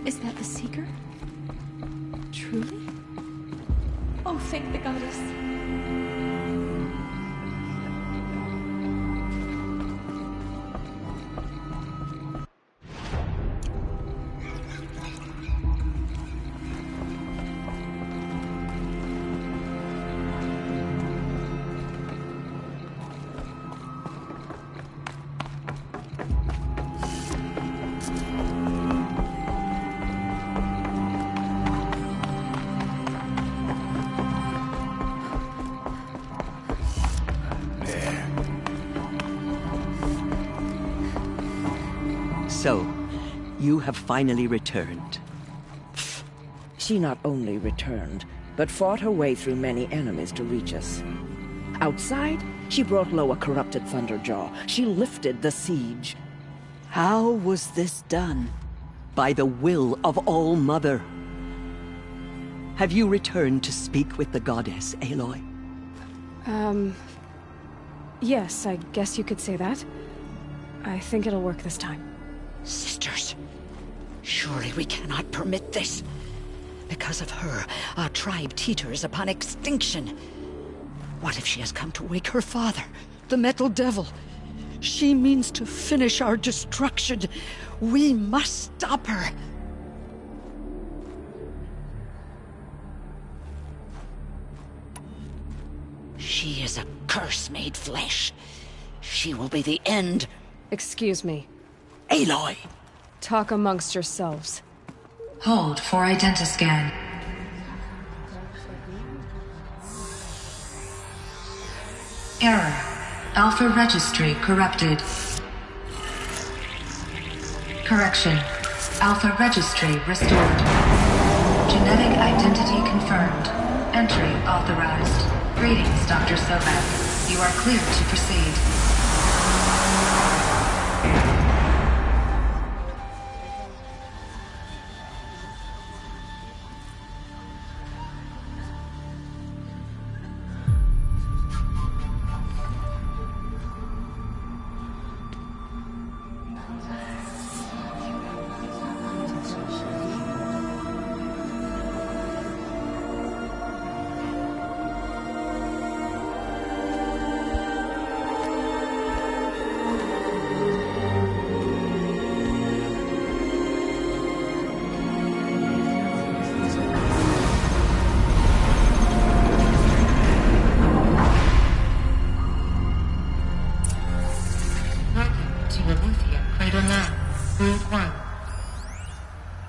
Is that the Seeker? Truly? Oh, thank the goddess. So, you have finally returned. She not only returned, but fought her way through many enemies to reach us. Outside, she brought low a corrupted Thunderjaw. She lifted the siege. How was this done? By the will of All-Mother. Have you returned to speak with the goddess, Aloy? Yes, I guess you could say that. I think it'll work this time. Sisters, surely we cannot permit this. Because of her, our tribe teeters upon extinction. What if she has come to wake her father, the Metal Devil? She means to finish our destruction. We must stop her. She is a curse made flesh. She will be the end. Excuse me. Aloy! Talk amongst yourselves. Hold for identiscan. Error. Alpha registry corrupted. Correction. Alpha registry restored. Genetic identity confirmed. Entry authorized. Greetings, Dr. Sobek. You are clear to proceed.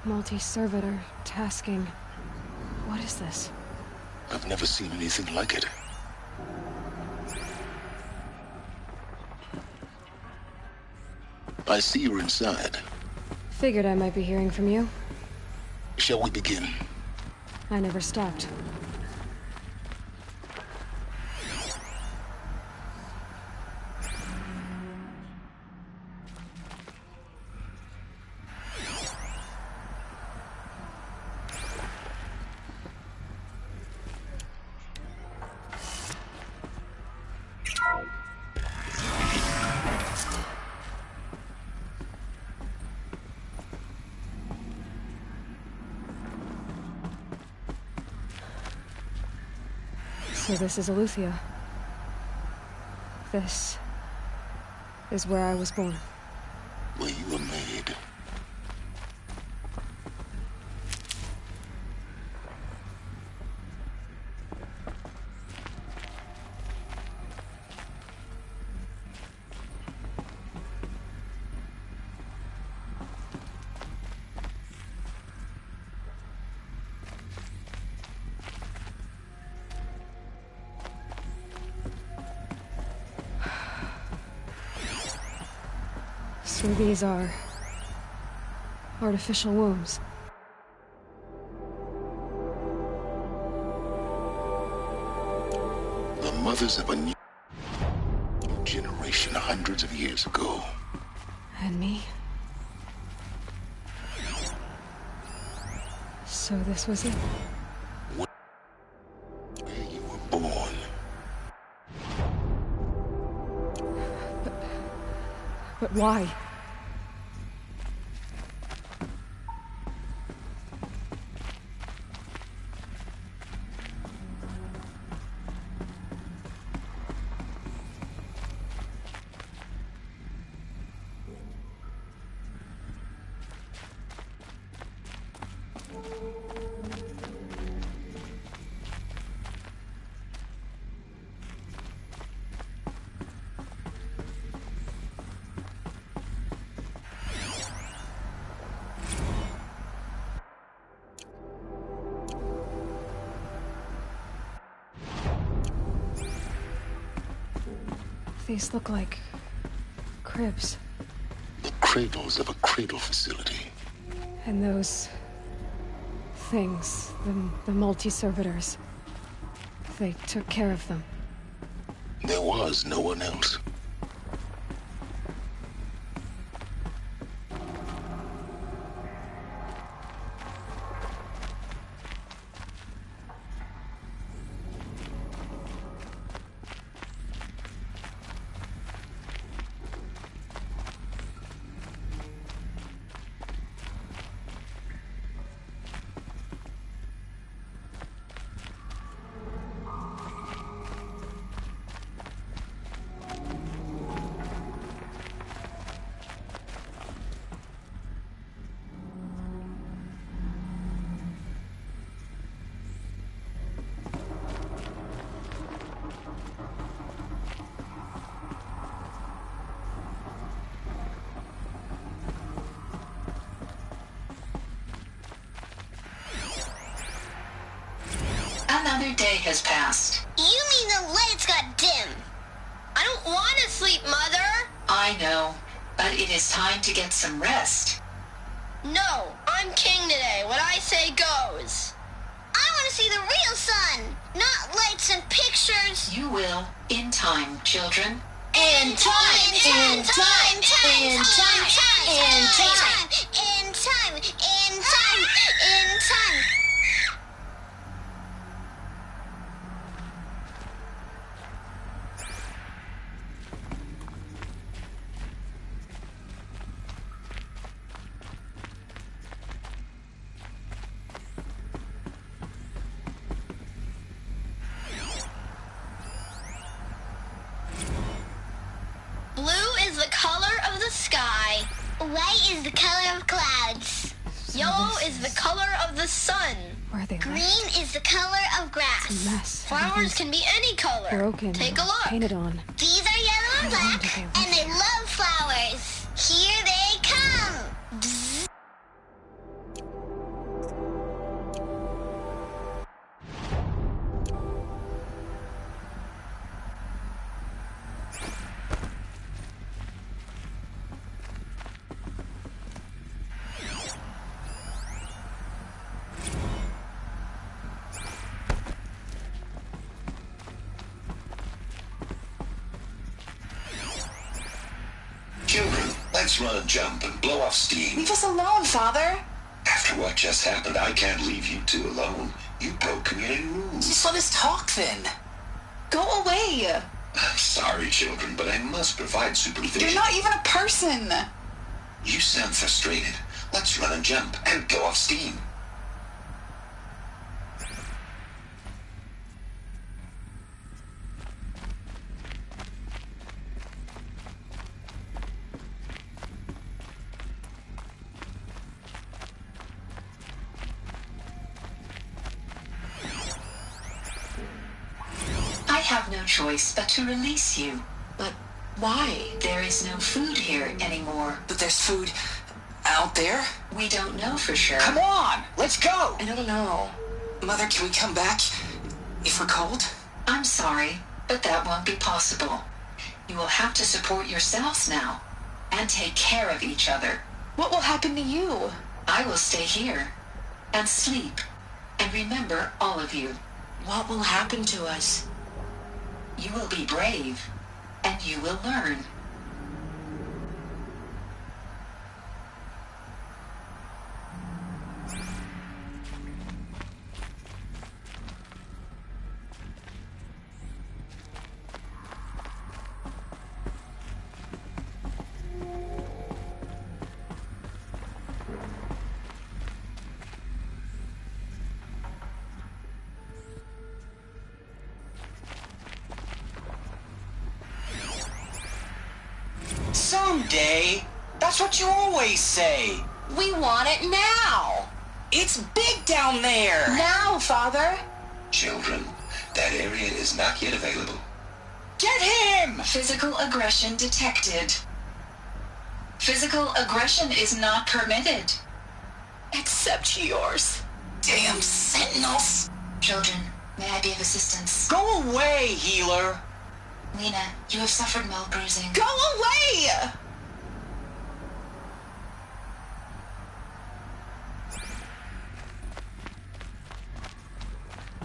Multi-servitor tasking. What is this? I've never seen anything like it. I see you're inside. Figured I might be hearing from you. Shall we begin? I never stopped. So this is Eleuthia. This is where I was born. Where you were made. So these are artificial wombs. The mothers of a new generation hundreds of years ago. And me? So this was it? Where you were born. But why? These look like cribs. The cradles of a cradle facility. And those things, the multi-servitors, they took care of them. There was no one else. Another day has passed. You mean the lights got dim? I don't want to sleep, Mother! I know, but it is time to get some rest. No, I'm king today. What I say goes. I want to see the real sun, not lights and pictures. You will, in time, children. In time, in time, in time, in time, in time, in time, in time. Blue is the color of the sky. White is the color of clouds. Yellow is the color of the sun. Where are they? Green is the color of grass. It's a mess. Flowers can be any color. Broken. Take a look. Painted on. These are yellow and black, and they love flowers. Here they come. Bzz. Let's run and jump and blow off steam. Leave us alone, Father. After what just happened, I can't leave you two alone. You broke community rules. Just let us talk then. Go away. I'm sorry, children, but I must provide supervision. You're not even a person. You sound frustrated. Let's run and jump and go off steam. I have no choice but to release you. But why? There is no food here anymore. But there's food out there? We don't know for sure. Come on, let's go! I don't know. Mother, can we come back if we're cold? I'm sorry, but that won't be possible. You will have to support yourselves now, and take care of each other. What will happen to you? I will stay here, and sleep, and remember all of you. What will happen to us? You will be brave, and you will learn. Someday. That's what you always say. We want it now. It's big down there. Now, Father. Children, that area is not yet available. Get him! Physical aggression detected. Physical aggression is not permitted. Except yours. Damn sentinels. Children, may I be of assistance? Go away, healer. Lena, you have suffered mild bruising. Go away!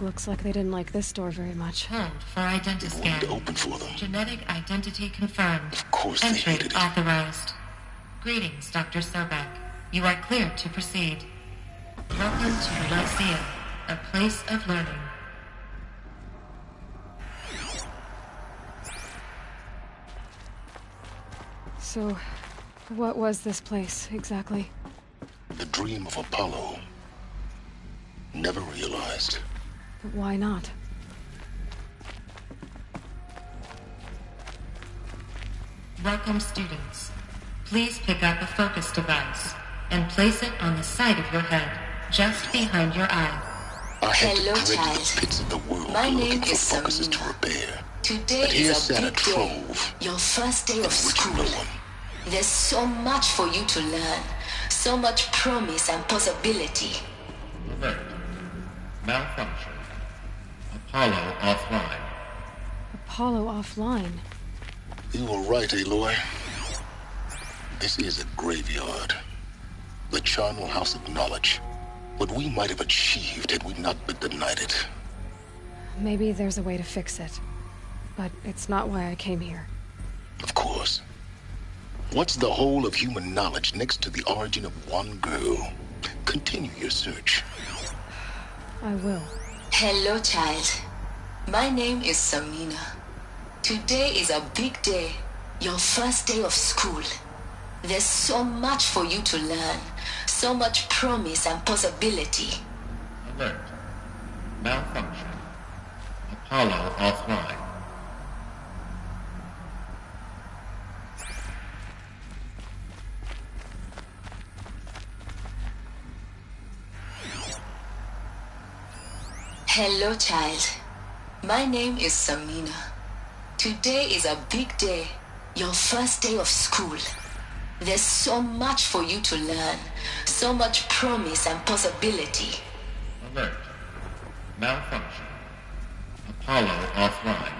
Looks like they didn't like this door very much. Hold for identiscan. To open for them. Genetic identity confirmed. Of course they Entry hated it. authorized. Greetings, Dr. Sobek. You are cleared to proceed. Welcome to the Lyceum, a place of learning. So, what was this place, exactly? The dream of Apollo. Never realized. But why not? Welcome, students. Please pick up a focus device and place it on the side of your head, just behind your eye. I had Hello, to child. the pits of the world My looking name for is focuses Samina. to repair. Today But here is a sat a big day. trove, Your first day of which school. no one. There's so much for you to learn. So much promise and possibility. Alert. Malfunction. Apollo offline. Apollo offline. You were right, Aloy. This is a graveyard. The charnel house of knowledge. What we might have achieved had we not been denied it. Maybe there's a way to fix it. But it's not why I came here. Of course. What's the whole of human knowledge next to the origin of one girl? Continue your search. I will. Hello, child. My name is Samina. Today is a big day. Your first day of school. There's so much for you to learn. So much promise and possibility. Alert. Malfunction. Apollo offline. Hello, child. My name is Samina. Today is a big day. Your first day of school. There's so much for you to learn. So much promise and possibility. Alert. Malfunction. Apollo offline.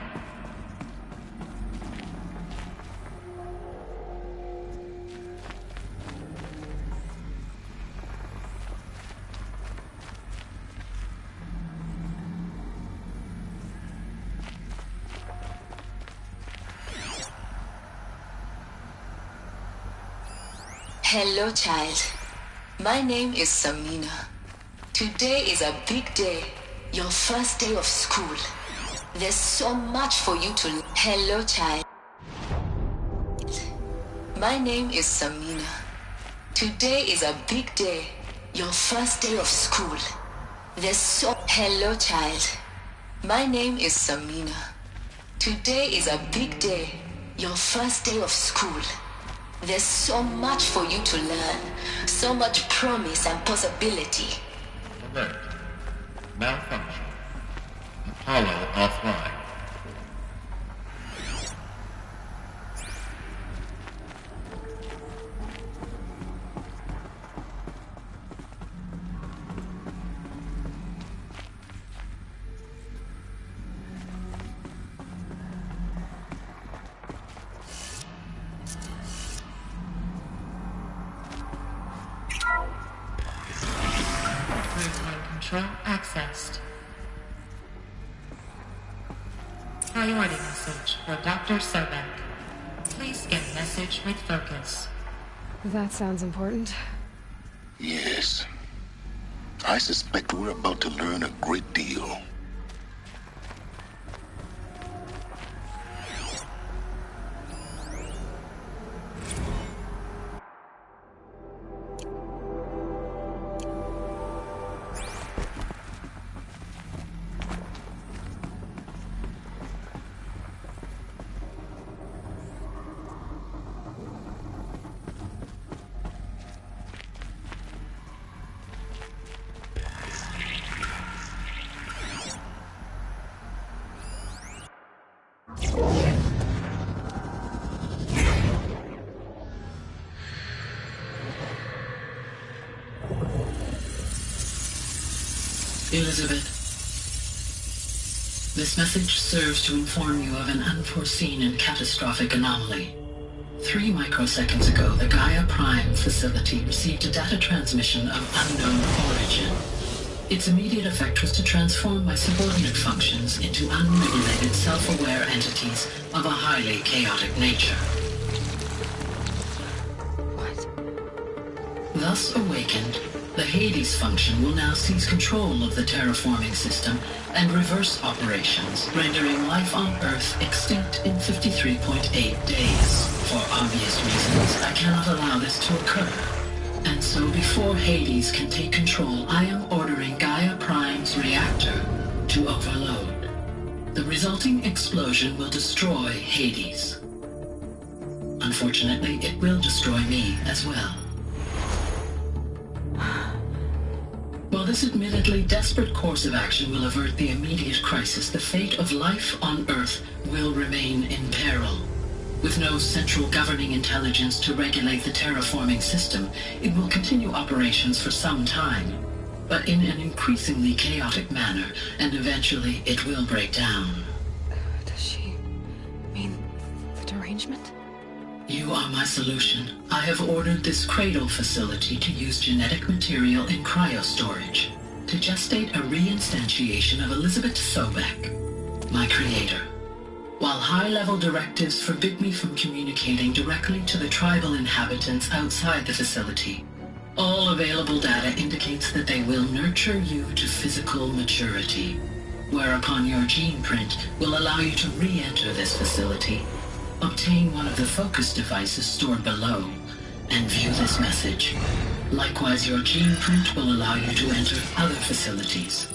Hello, child. My name is Samina. Today is a big day. Your first day of school. There's so much for you to learn. Hello, child. My name is Samina. Today is a big day. Your first day of school. There's so... Hello, child. My name is Samina. Today is a big day. Your first day of school. There's so much for you to learn. So much promise and possibility. Alert. Malfunction. Apollo offline. Control accessed. Priority message for Dr. Sobek. Please get message with focus. That sounds important. Yes. I suspect we're about to learn a great deal. Elizabeth, this message serves to inform you of an unforeseen and catastrophic anomaly. 3 microseconds ago, the Gaia Prime facility received a data transmission of unknown origin. Its immediate effect was to transform my subordinate functions into unregulated, self-aware entities of a highly chaotic nature. What? Thus awakened, the Hades function will now seize control of the terraforming system and reverse operations, rendering life on Earth extinct in 53.8 days. For obvious reasons, I cannot allow this to occur. And so before Hades can take control, I am ordering Gaia Prime's reactor to overload. The resulting explosion will destroy Hades. Unfortunately, it will destroy me as well. While this admittedly desperate course of action will avert the immediate crisis, the fate of life on Earth will remain in peril. With no central governing intelligence to regulate the terraforming system, it will continue operations for some time, but in an increasingly chaotic manner, and eventually it will break down. Does she mean the derangement? You are my solution. I have ordered this cradle facility to use genetic material in cryostorage to gestate a reinstantiation of Elizabeth Sobek, my creator. While high-level directives forbid me from communicating directly to the tribal inhabitants outside the facility, all available data indicates that they will nurture you to physical maturity, whereupon your gene print will allow you to re-enter this facility, obtain one of the focus devices stored below, and view this message. Likewise, your gene print will allow you to enter other facilities,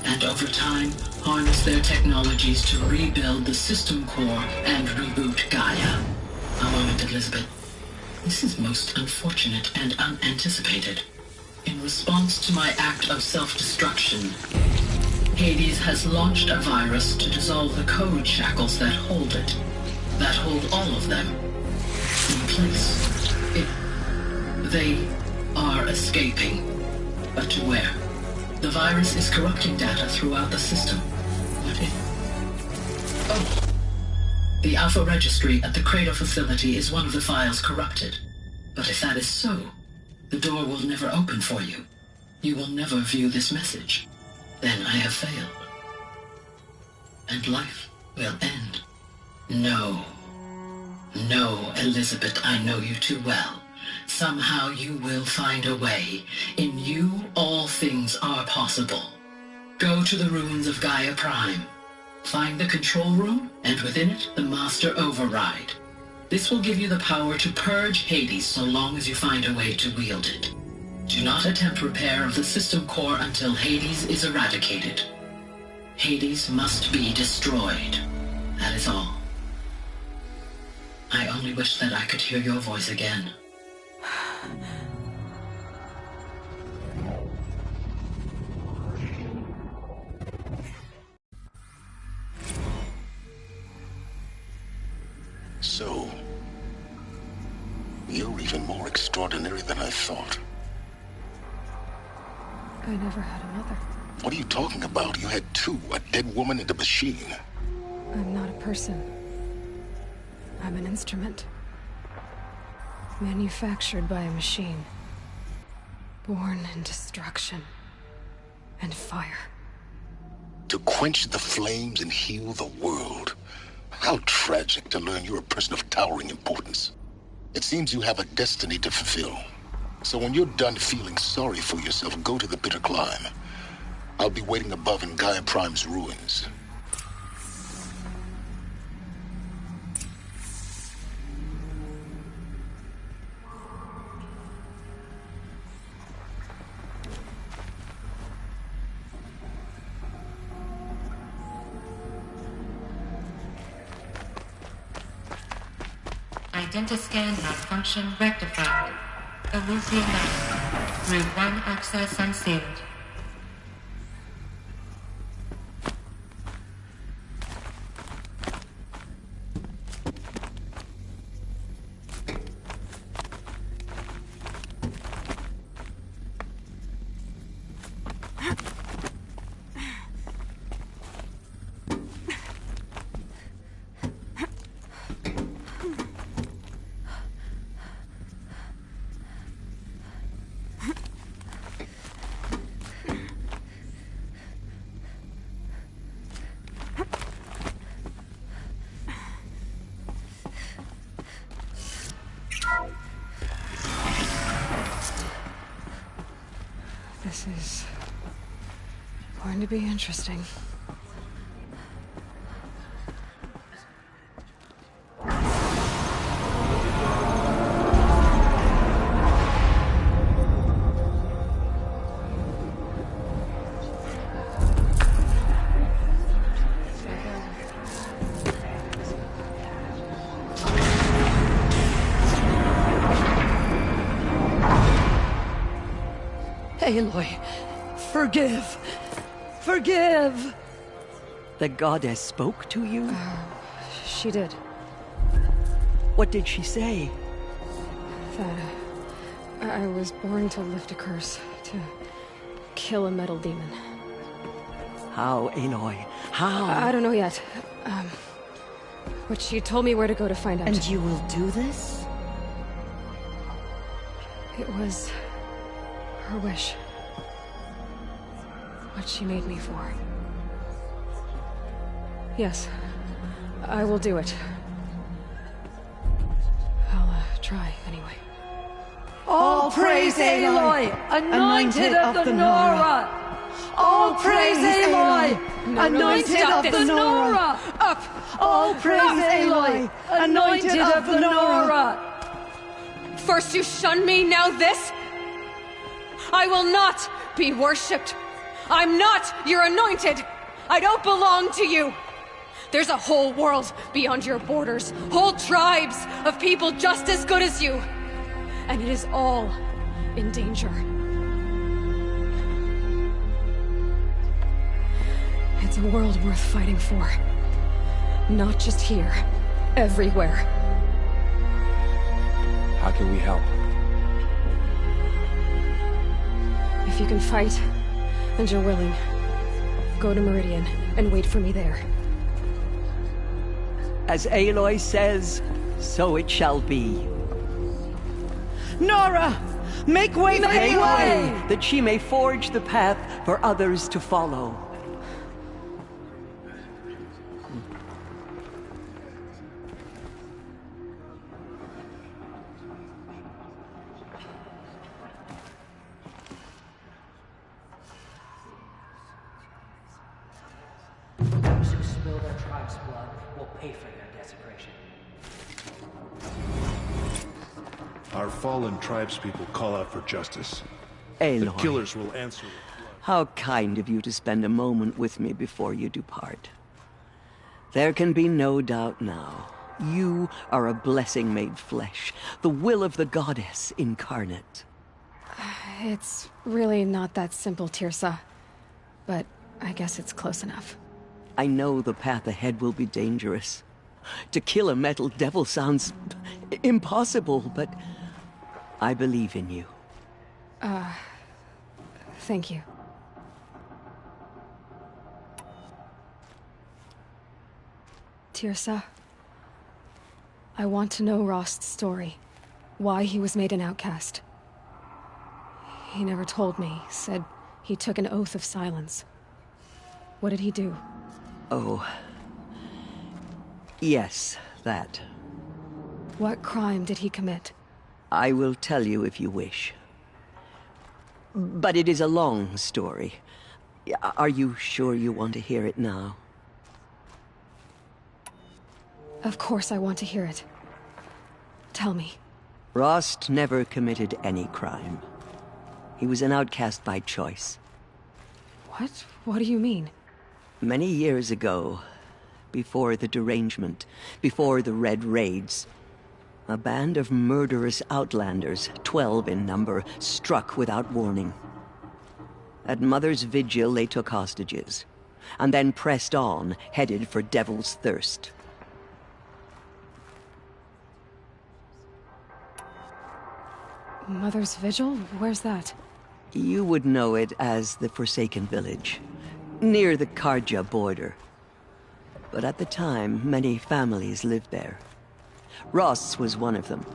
and over time, harness their technologies to rebuild the system core and reboot Gaia. A moment, Elizabeth. This is most unfortunate and unanticipated. In response to my act of self-destruction, Hades has launched a virus to dissolve the code shackles that hold it, that hold all of them in place. They are escaping, but to where? The virus is corrupting data throughout the system. What if... Oh! The Alpha Registry at the Cradle facility is one of the files corrupted. But if that is so, the door will never open for you. You will never view this message. Then I have failed. And life will end. No. No, Elizabeth, I know you too well. Somehow you will find a way. In you, all things are possible. Go to the ruins of Gaia Prime. Find the control room, and within it, the Master Override. This will give you the power to purge Hades so long as you find a way to wield it. Do not attempt repair of the system core until Hades is eradicated. Hades must be destroyed. That is all. I only wish that I could hear your voice again. So, you're even more extraordinary than I thought. I never had a mother. What are you talking about? You had two, a dead woman and a machine. I'm not a person. I'm an instrument. Manufactured by a machine. Born in destruction and fire. To quench the flames and heal the world. How tragic to learn you're a person of towering importance. It seems you have a destiny to fulfill. So when you're done feeling sorry for yourself, go to the bitter climb. I'll be waiting above in Gaia Prime's ruins. Identiscan malfunction rectified. Elysian Mountain. Route 1 access unsealed. This is going to be interesting. Aloy, forgive! Forgive! The goddess spoke to you? She did. What did she say? That I was born to lift a curse, to kill a metal demon. How, Aloy? How? I don't know yet. But she told me where to go to find out. And you will do this? It was her wish. What she made me for. Yes, I will do it. I'll try, anyway. All praise Aloy, anointed of the Nora! All praise Aloy, anointed of the Nora! Up! All praise Aloy, anointed of the Nora! First you shun me, now this? I will not be worshipped. I'm not your anointed. I don't belong to you. There's a whole world beyond your borders, whole tribes of people just as good as you. And it is all in danger. It's a world worth fighting for. Not just here, everywhere. How can we help? If you can fight, and you're willing, go to Meridian and wait for me there. As Aloy says, so it shall be. Nora! Make way for Make Aloy! way, that she may forge the path for others to follow. spill their tribe's blood will pay for their desecration. Our fallen tribespeople call out for justice. Aloy, The killers will answer. how kind of you to spend a moment with me before you depart. There can be no doubt now. You are a blessing made flesh, the will of the goddess incarnate. It's really not that simple, Tirsa. But I guess it's close enough. I know the path ahead will be dangerous. To kill a metal devil sounds impossible, but I believe in you. Thank you. Tirsa, I want to know Rost's story. Why he was made an outcast. He never told me, said he took an oath of silence. What did he do? Oh. Yes, that. What crime did he commit? I will tell you if you wish. But it is a long story. Are you sure you want to hear it now? Of course I want to hear it. Tell me. Rost never committed any crime. He was an outcast by choice. What? What do you mean? Many years ago, before the derangement, before the Red Raids, a band of murderous outlanders, 12 in number, struck without warning. At Mother's Vigil, they took hostages, and then pressed on, headed for Devil's Thirst. Mother's Vigil? Where's that? You would know it as the Forsaken Village, near the Karja border. But at the time, many families lived there. Ross was one of them.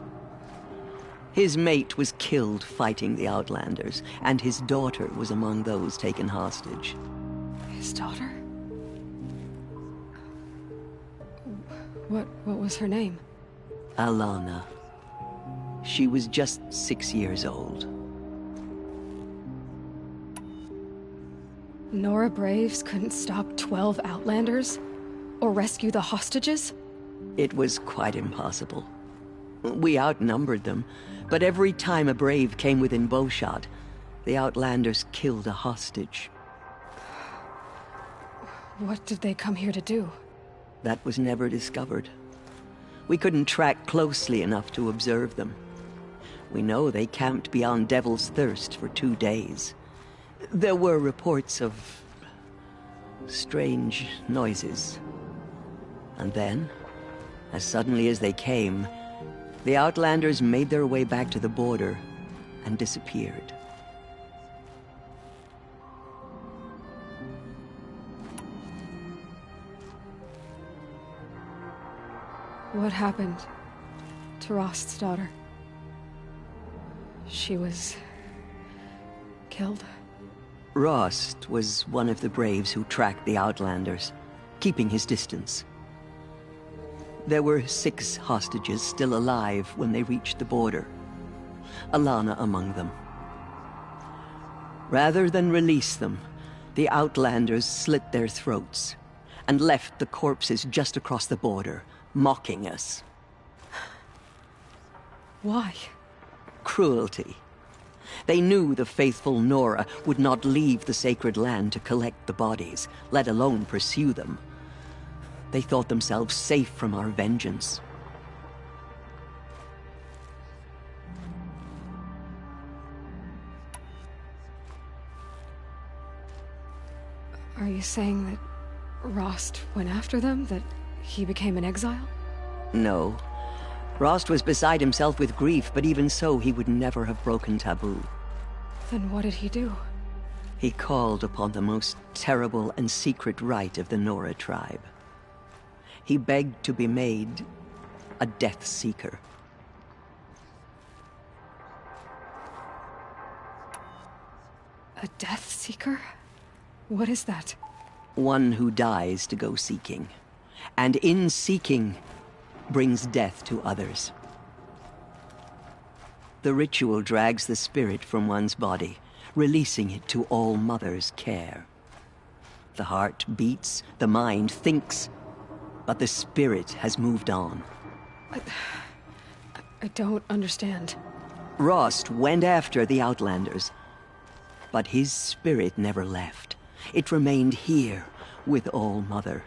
His mate was killed fighting the Outlanders, and his daughter was among those taken hostage. His daughter? What was her name? Alana. She was just 6 years old. Nora Braves couldn't stop 12 Outlanders? Or rescue the hostages? It was quite impossible. We outnumbered them, but every time a Brave came within bowshot, the Outlanders killed a hostage. What did they come here to do? That was never discovered. We couldn't track closely enough to observe them. We know they camped beyond Devil's Thirst for 2 days. There were reports of strange noises. And then, as suddenly as they came, the Outlanders made their way back to the border and disappeared. What happened to Rost's daughter? She was killed? Rost was one of the Braves who tracked the Outlanders, keeping his distance. There were 6 hostages still alive when they reached the border, Alana among them. Rather than release them, the Outlanders slit their throats and left the corpses just across the border, mocking us. Why? Cruelty. They knew the faithful Nora would not leave the sacred land to collect the bodies, let alone pursue them. They thought themselves safe from our vengeance. Are you saying that Rost went after them? That he became an exile? No. Rost was beside himself with grief, but even so, he would never have broken taboo. Then what did he do? He called upon the most terrible and secret rite of the Nora tribe. He begged to be made a Death Seeker. A Death Seeker? What is that? One who dies to go seeking, and in seeking, brings death to others. The ritual drags the spirit from one's body, releasing it to All Mother's care. The heart beats, the mind thinks, but the spirit has moved on. I don't understand. Rost went after the Outlanders, but his spirit never left. It remained here with All-Mother.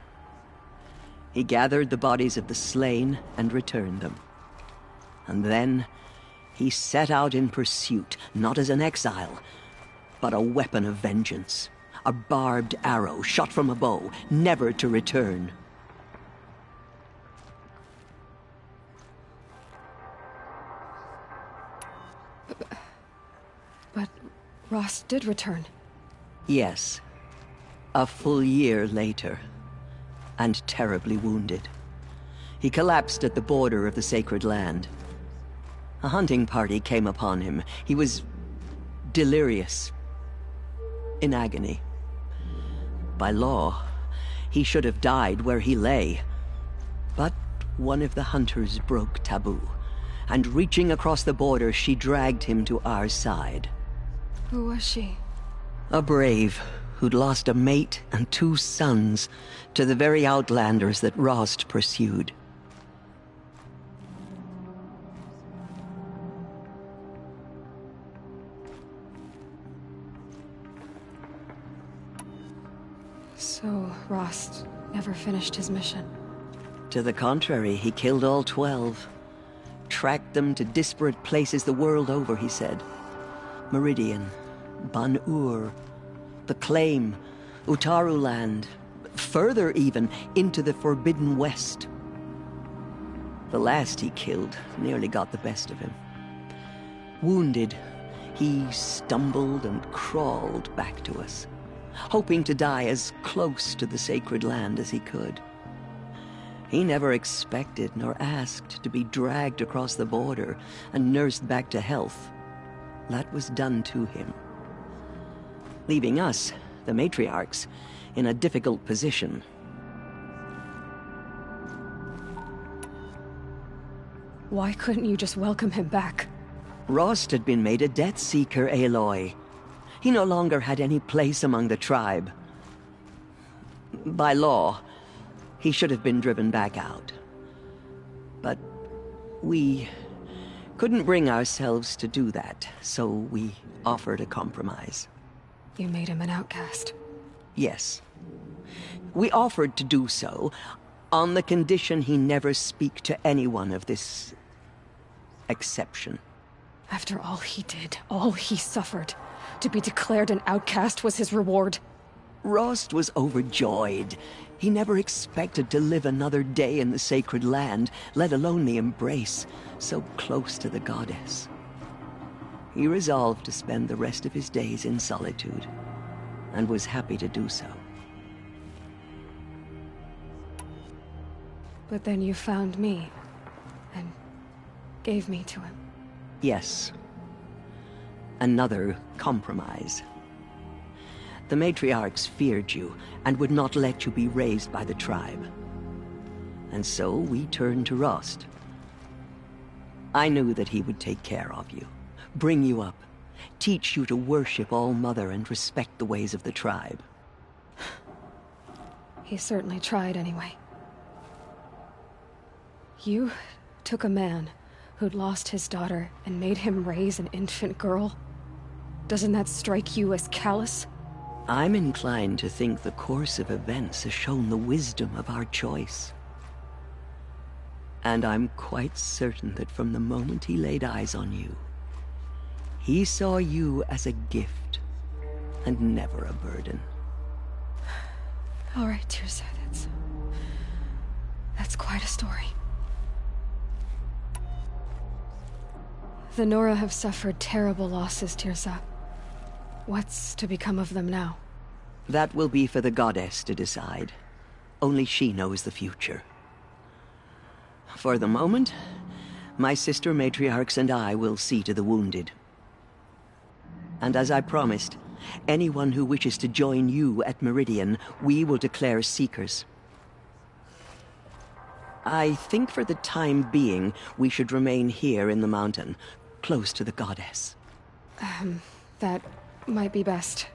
He gathered the bodies of the slain and returned them. And then he set out in pursuit, not as an exile, but a weapon of vengeance. A barbed arrow shot from a bow, never to return. But Rost did return. Yes. A full year later. And terribly wounded. He collapsed at the border of the Sacred Land. A hunting party came upon him. He was delirious. In agony. By law, he should have died where he lay. But one of the hunters broke taboo, and reaching across the border, she dragged him to our side. Who was she? A brave who'd lost a mate and 2 sons to the very Outlanders that Rost pursued. So, Rost never finished his mission. To the contrary, he killed all 12. Tracked them to disparate places the world over, he said. Meridian, Ban-Ur, the Claim, Utaru Land, further even, into the Forbidden West. The last he killed nearly got the best of him. Wounded, he stumbled and crawled back to us, hoping to die as close to the Sacred Land as he could. He never expected nor asked to be dragged across the border and nursed back to health. That was done to him. Leaving us, the matriarchs, in a difficult position. Why couldn't you just welcome him back? Rost had been made a Death Seeker, Aloy. He no longer had any place among the tribe. By law, he should have been driven back out. But we couldn't bring ourselves to do that, so we offered a compromise. You made him an outcast. Yes. We offered to do so, on the condition he never speak to anyone of this exception. After all he did, all he suffered, to be declared an outcast was his reward. Rost was overjoyed. He never expected to live another day in the Sacred Land, let alone the embrace, so close to the goddess. He resolved to spend the rest of his days in solitude, and was happy to do so. But then you found me, and gave me to him. Yes. Another compromise. The matriarchs feared you, and would not let you be raised by the tribe. And so we turned to Rost. I knew that he would take care of you, bring you up, teach you to worship All-Mother and respect the ways of the tribe. He certainly tried anyway. You took a man who'd lost his daughter and made him raise an infant girl? Doesn't that strike you as callous? I'm inclined to think the course of events has shown the wisdom of our choice. And I'm quite certain that from the moment he laid eyes on you, he saw you as a gift, and never a burden. All right, Teersa, that's quite a story. The Nora have suffered terrible losses, Teersa. What's to become of them now? That will be for the goddess to decide. Only she knows the future. For the moment, my sister matriarchs and I will see to the wounded. And as I promised, anyone who wishes to join you at Meridian, we will declare seekers. I think for the time being, we should remain here in the mountain, close to the goddess. That might be best.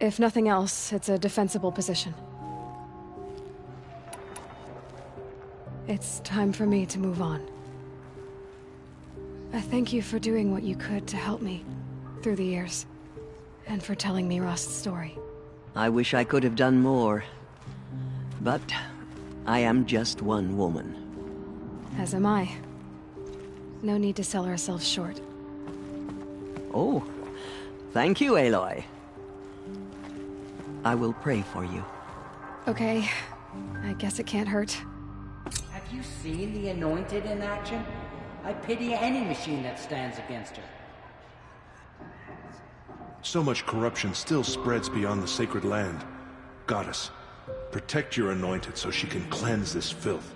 If nothing else, it's a defensible position. It's time for me to move on. I thank you for doing what you could to help me through the years, and for telling me Rost's story. I wish I could have done more, but I am just one woman. As am I. No need to sell ourselves short. Oh, thank you, Aloy. I will pray for you. Okay, I guess it can't hurt. Have you seen the Anointed in action? I pity any machine that stands against her. So much corruption still spreads beyond the sacred land. Goddess, protect your Anointed so she can cleanse this filth.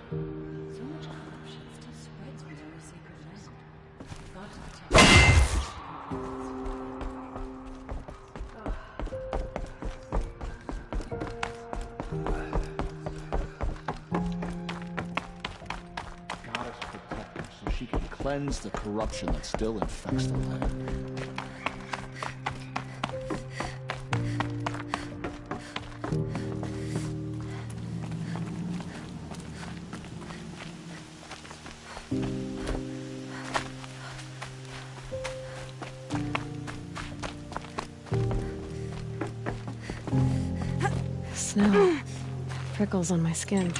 Cleanse the corruption that still infects the land. Snow. Prickles on my skin.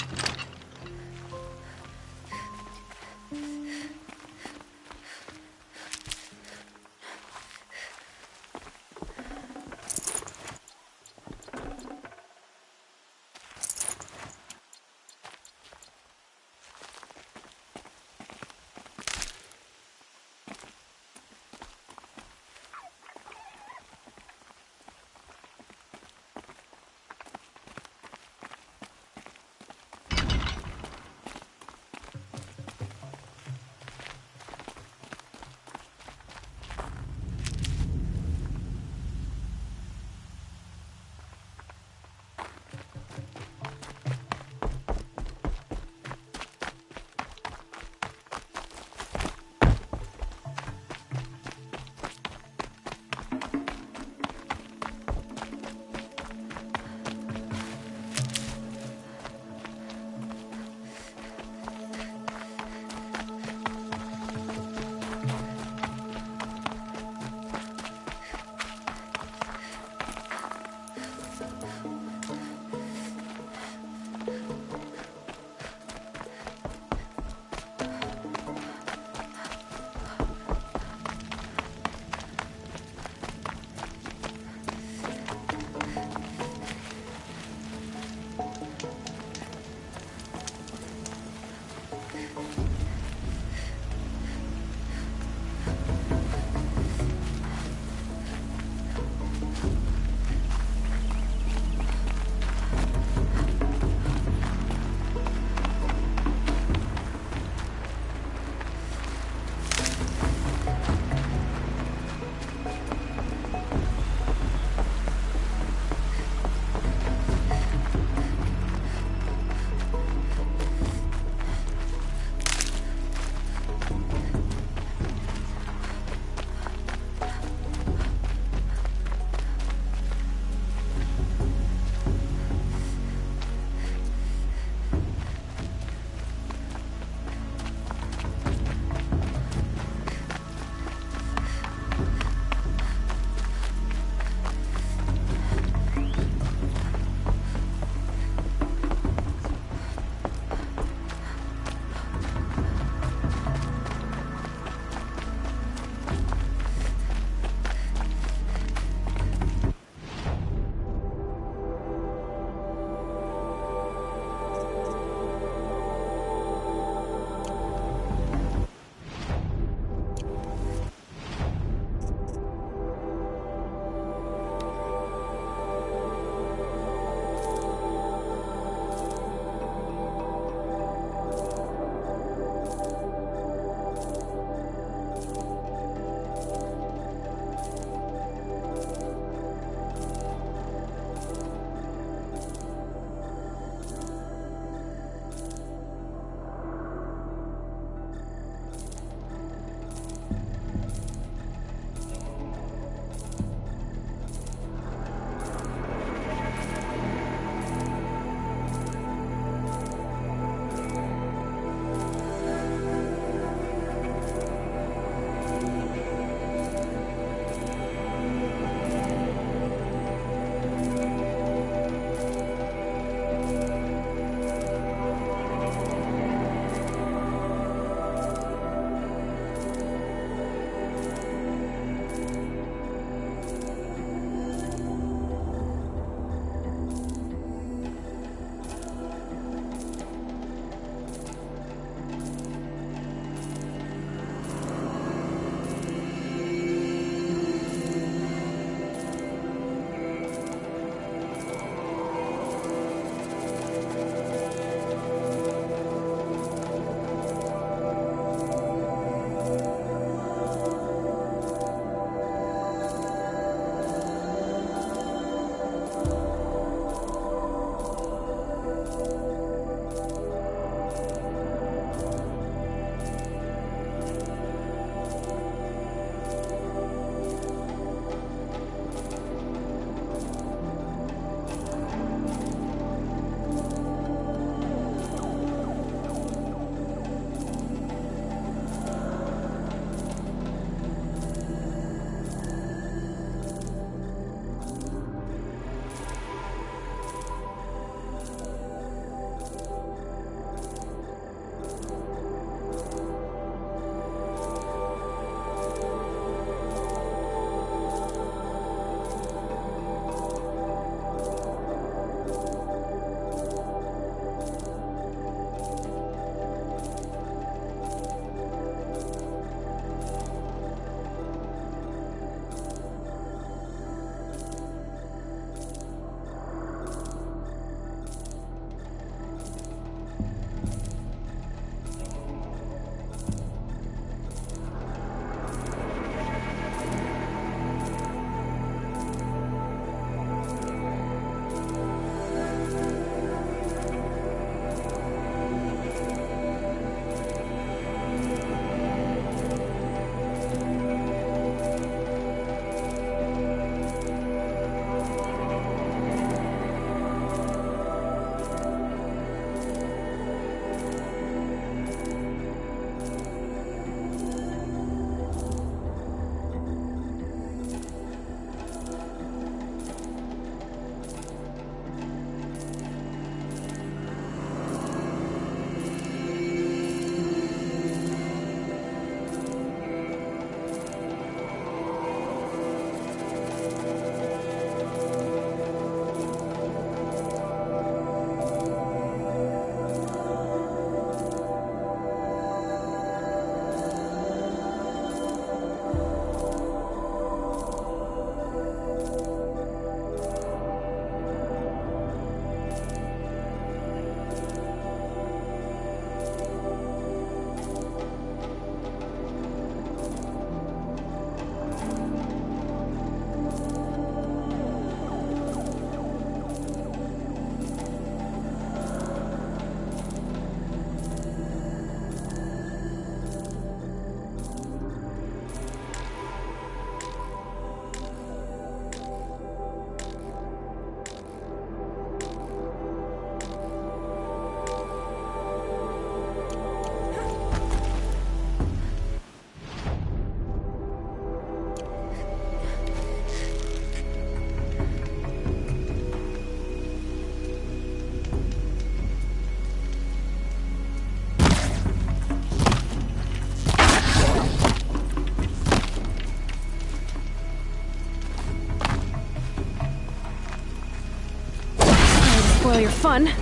spoil your fun.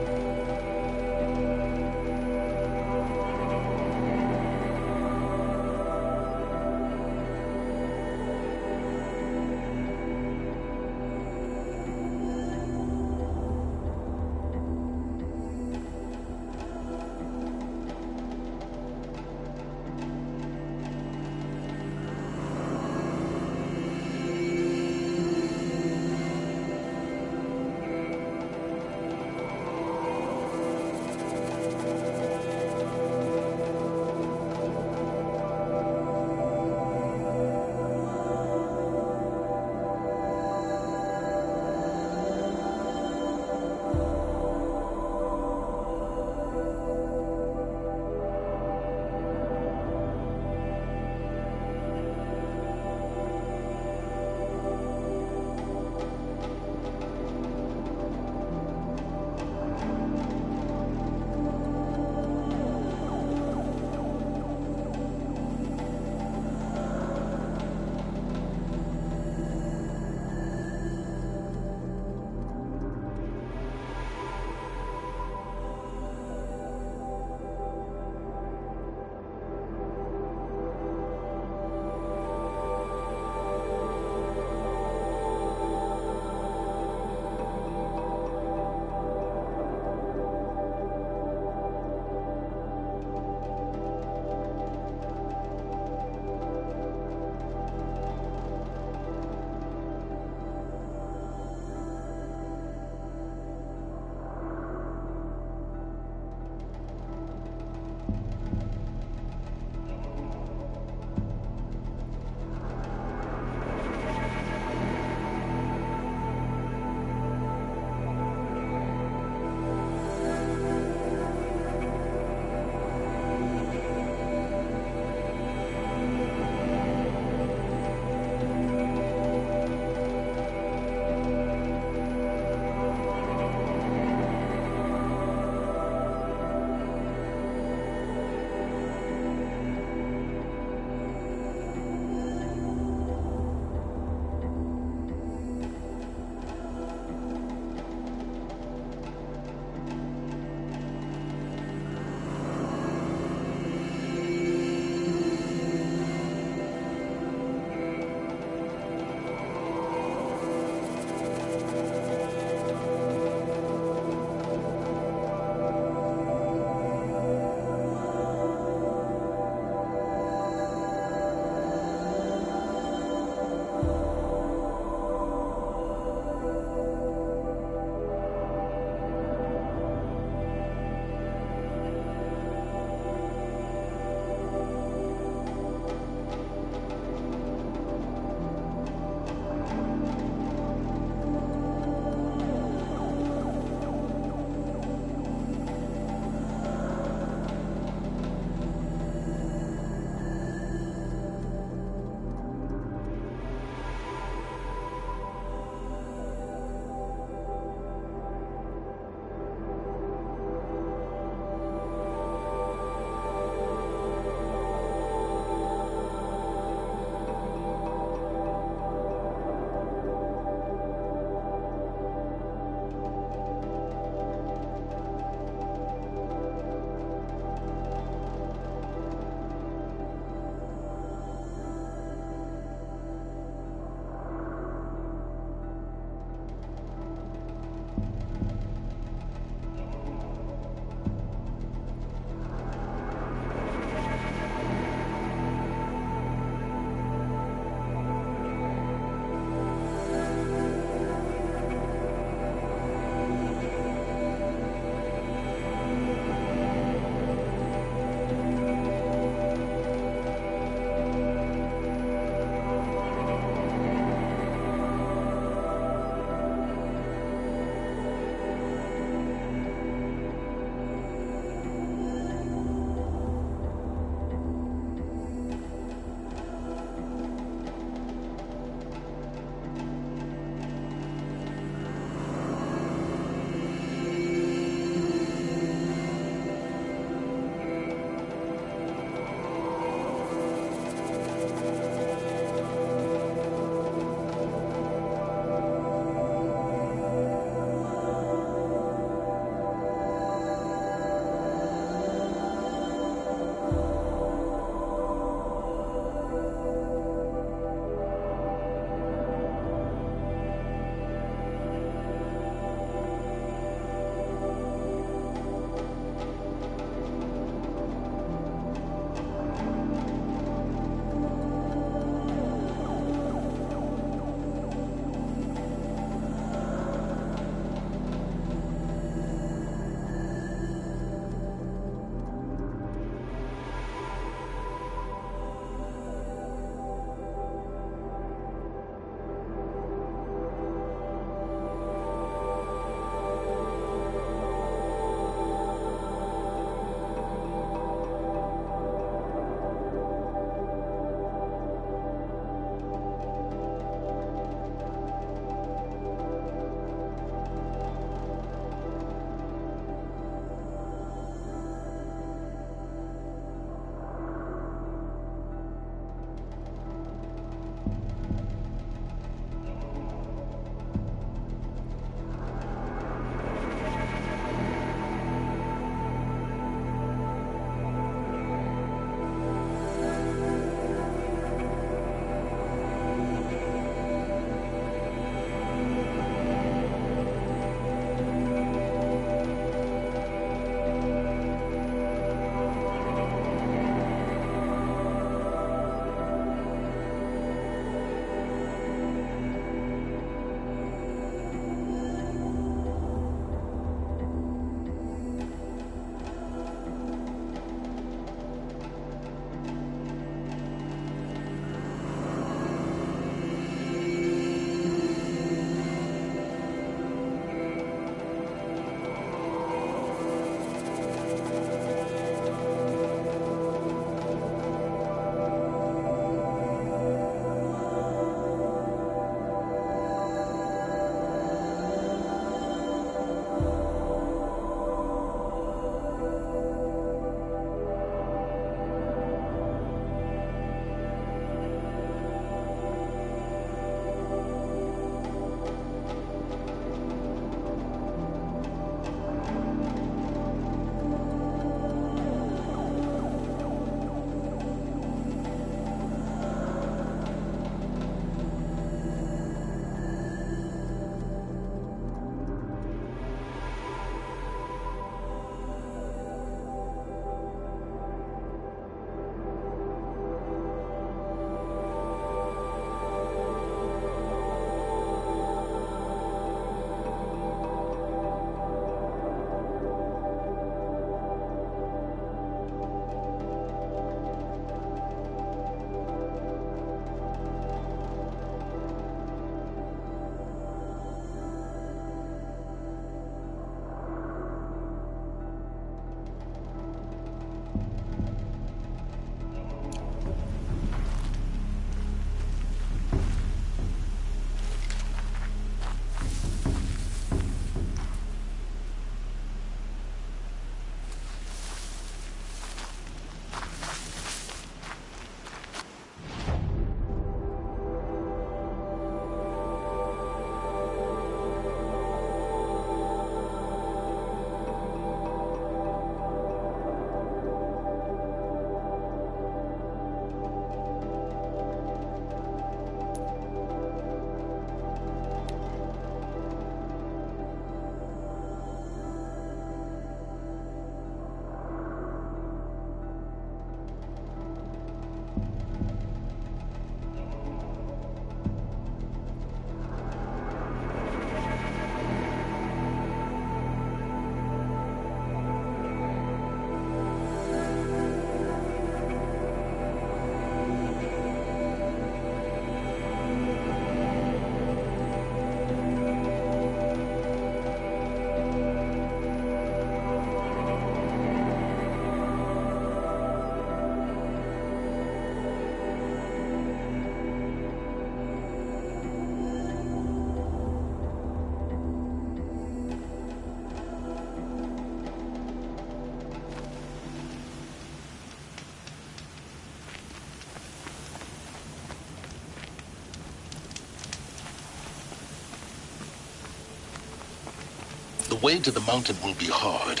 The way to the mountain will be hard.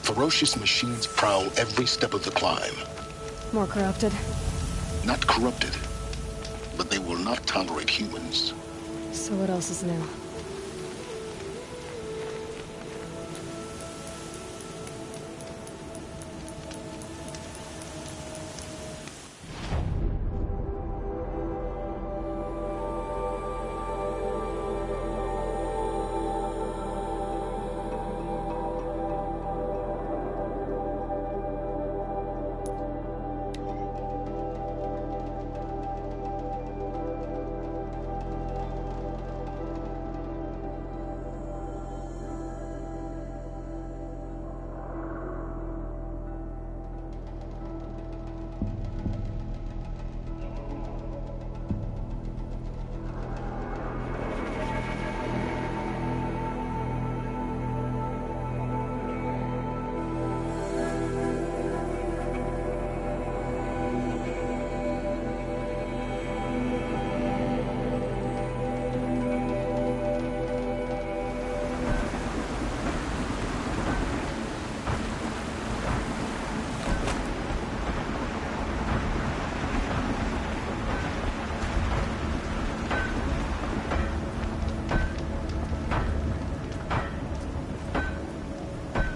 Ferocious machines prowl every step of the climb. More corrupted? Not corrupted, but they will not tolerate humans. So what else is new?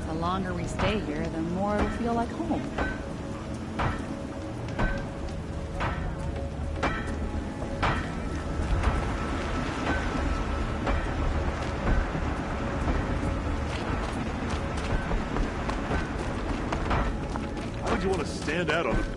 The longer we stay here, the more it'll feel like home. Why would you want to stand out on the...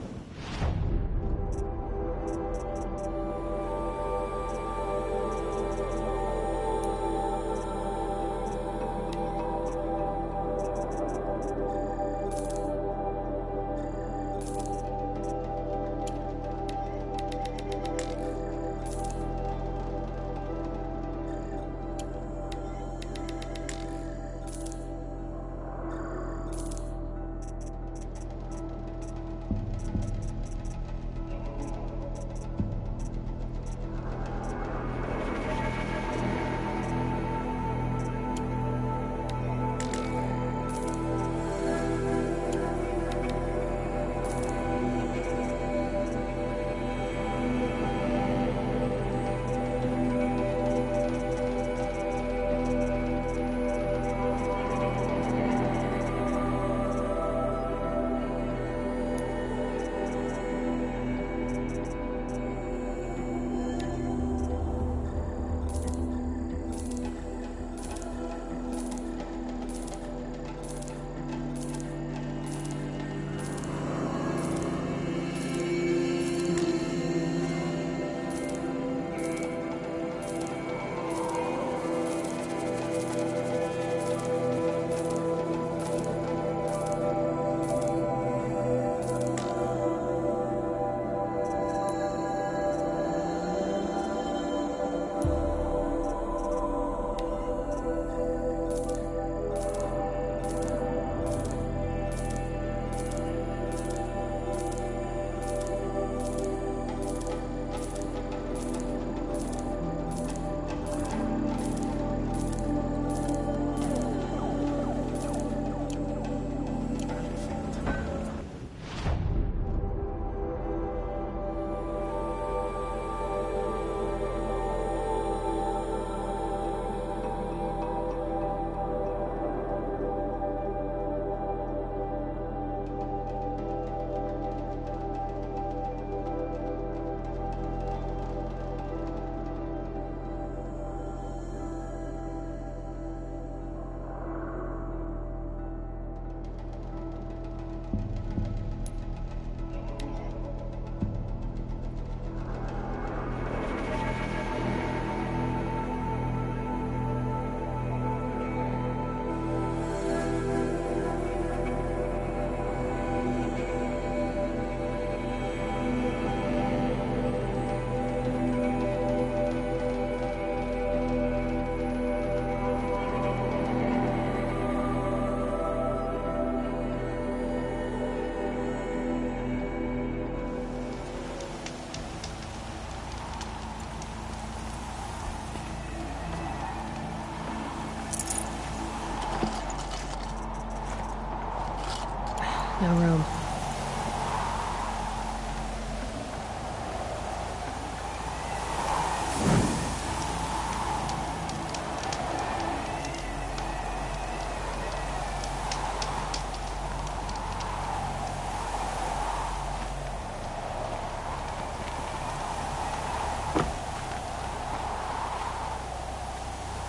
No room.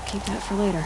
Keep that for later.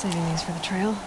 Saving these for the trail.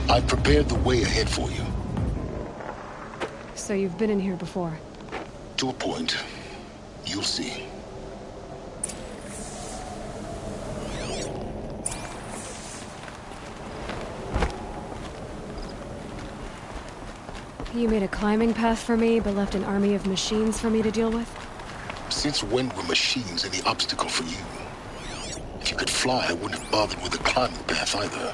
I've prepared the way ahead for you. So you've been in here before? To a point. You'll see. You made a climbing path for me, but left an army of machines for me to deal with? Since when were machines any obstacle for you? If you could fly, I wouldn't have bothered with the climbing path either.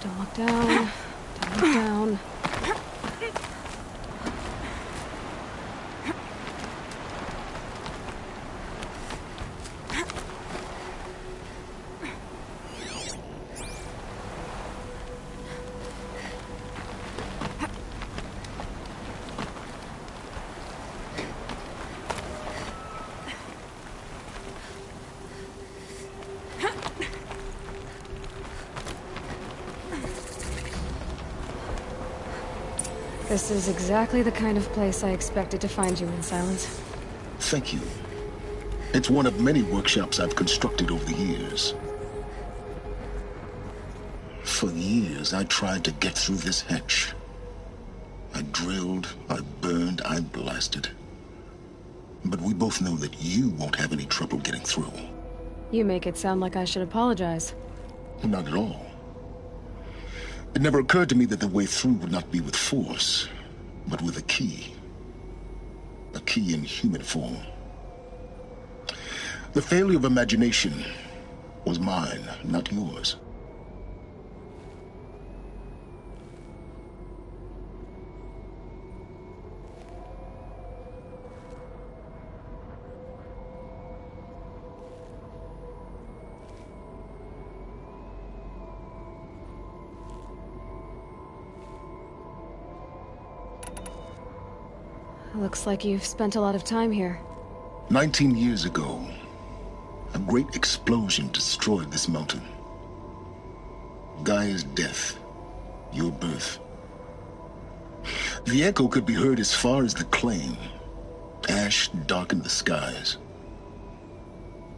Don't look down. Don't look down. This is exactly the kind of place I expected to find you in, Silence. Thank you. It's one of many workshops I've constructed over the years. For years, I tried to get through this hatch. I drilled, I burned, I blasted. But we both know that you won't have any trouble getting through. You make it sound like I should apologize. Not at all. It never occurred to me that the way through would not be with force, but with a key. A key in human form. The failure of imagination was mine, not yours. Looks like you've spent a lot of time here. 19 years ago, a great explosion destroyed this mountain. Gaia's death, your birth. The echo could be heard as far as the Claim. Ash darkened the skies.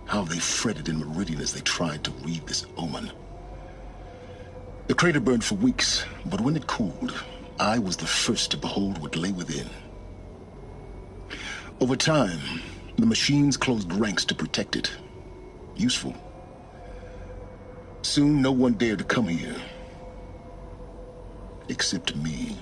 How they fretted in Meridian as they tried to read this omen. The crater burned for weeks, but when it cooled, I was the first to behold what lay within. Over time, the machines closed ranks to protect it. Useful. Soon, no one dared to come here. Except me.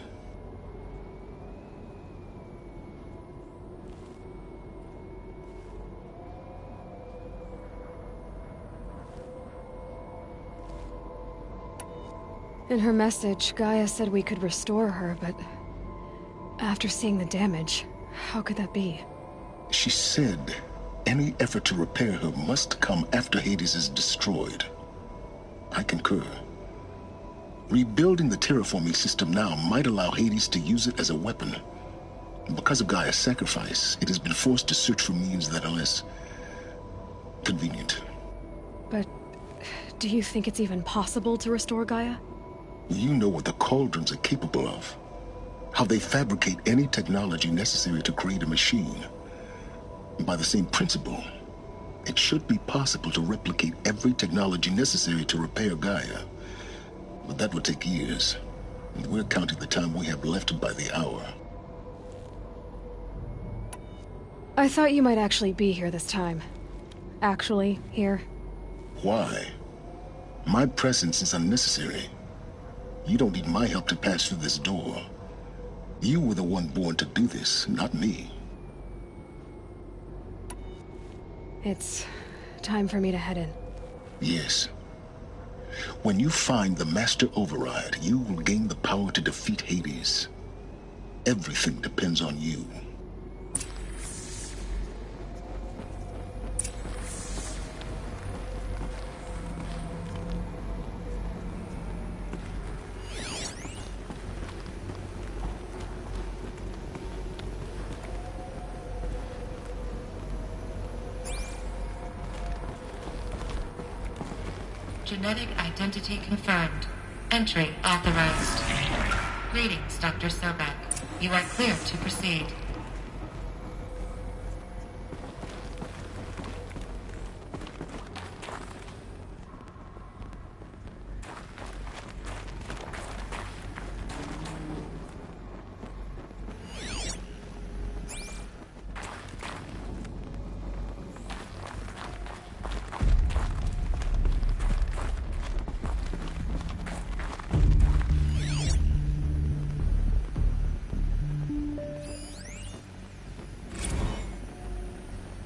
In her message, Gaia said we could restore her, but after seeing the damage, how could that be? She said any effort to repair her must come after Hades is destroyed. I concur. Rebuilding the terraforming system now might allow Hades to use it as a weapon. Because of Gaia's sacrifice, it has been forced to search for means that are less convenient. But do you think it's even possible to restore Gaia? You know what the Cauldrons are capable of. How they fabricate any technology necessary to create a machine. By the same principle, it should be possible to replicate every technology necessary to repair Gaia. But that would take years, and we're counting the time we have left by the hour. I thought you might actually be here this time. Actually, here. Why? My presence is unnecessary. You don't need my help to pass through this door. You were the one born to do this, not me. It's time for me to head in. Yes. When you find the Master Override, you will gain the power to defeat Hades. Everything depends on you. Genetic identity confirmed. Entry authorized. Greetings, Dr. Sobek. You are clear to proceed.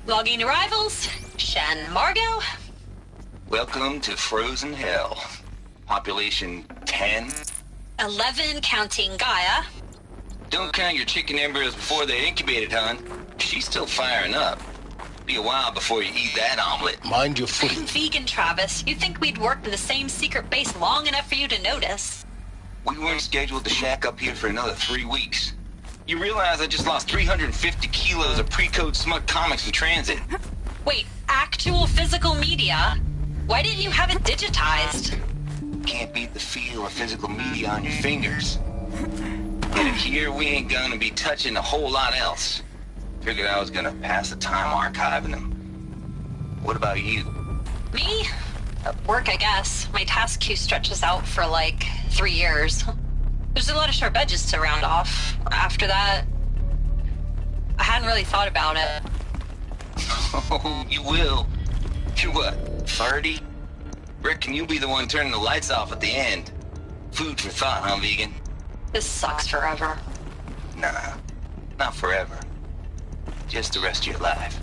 Logging arrivals. Shen Margot. Welcome to Frozen Hell. Population 10. 11 counting Gaia. Don't count your chicken embryos before they're incubated, hon. She's still firing up. Be a while before you eat that omelet. Mind your footing. Vegan Travis. You'd think we'd worked in the same secret base long enough for you to notice. We weren't scheduled to shack up here for another 3 weeks. You realize I just lost 350 kilos of pre-code smut comics in transit. Wait, actual physical media? Why didn't you have it digitized? Can't beat the feel of physical media on your fingers. And here we ain't gonna be touching a whole lot else. Figured I was gonna pass the time archiving them. What about you? Me? Work, I guess. My task queue stretches out for like 3 years. There's a lot of sharp edges to round off. After that, I hadn't really thought about it. Oh, you will. You're what, 30? Reckon you'll be the one turning the lights off at the end. Food for thought, huh, vegan? This sucks forever. Nah, not forever. Just the rest of your life.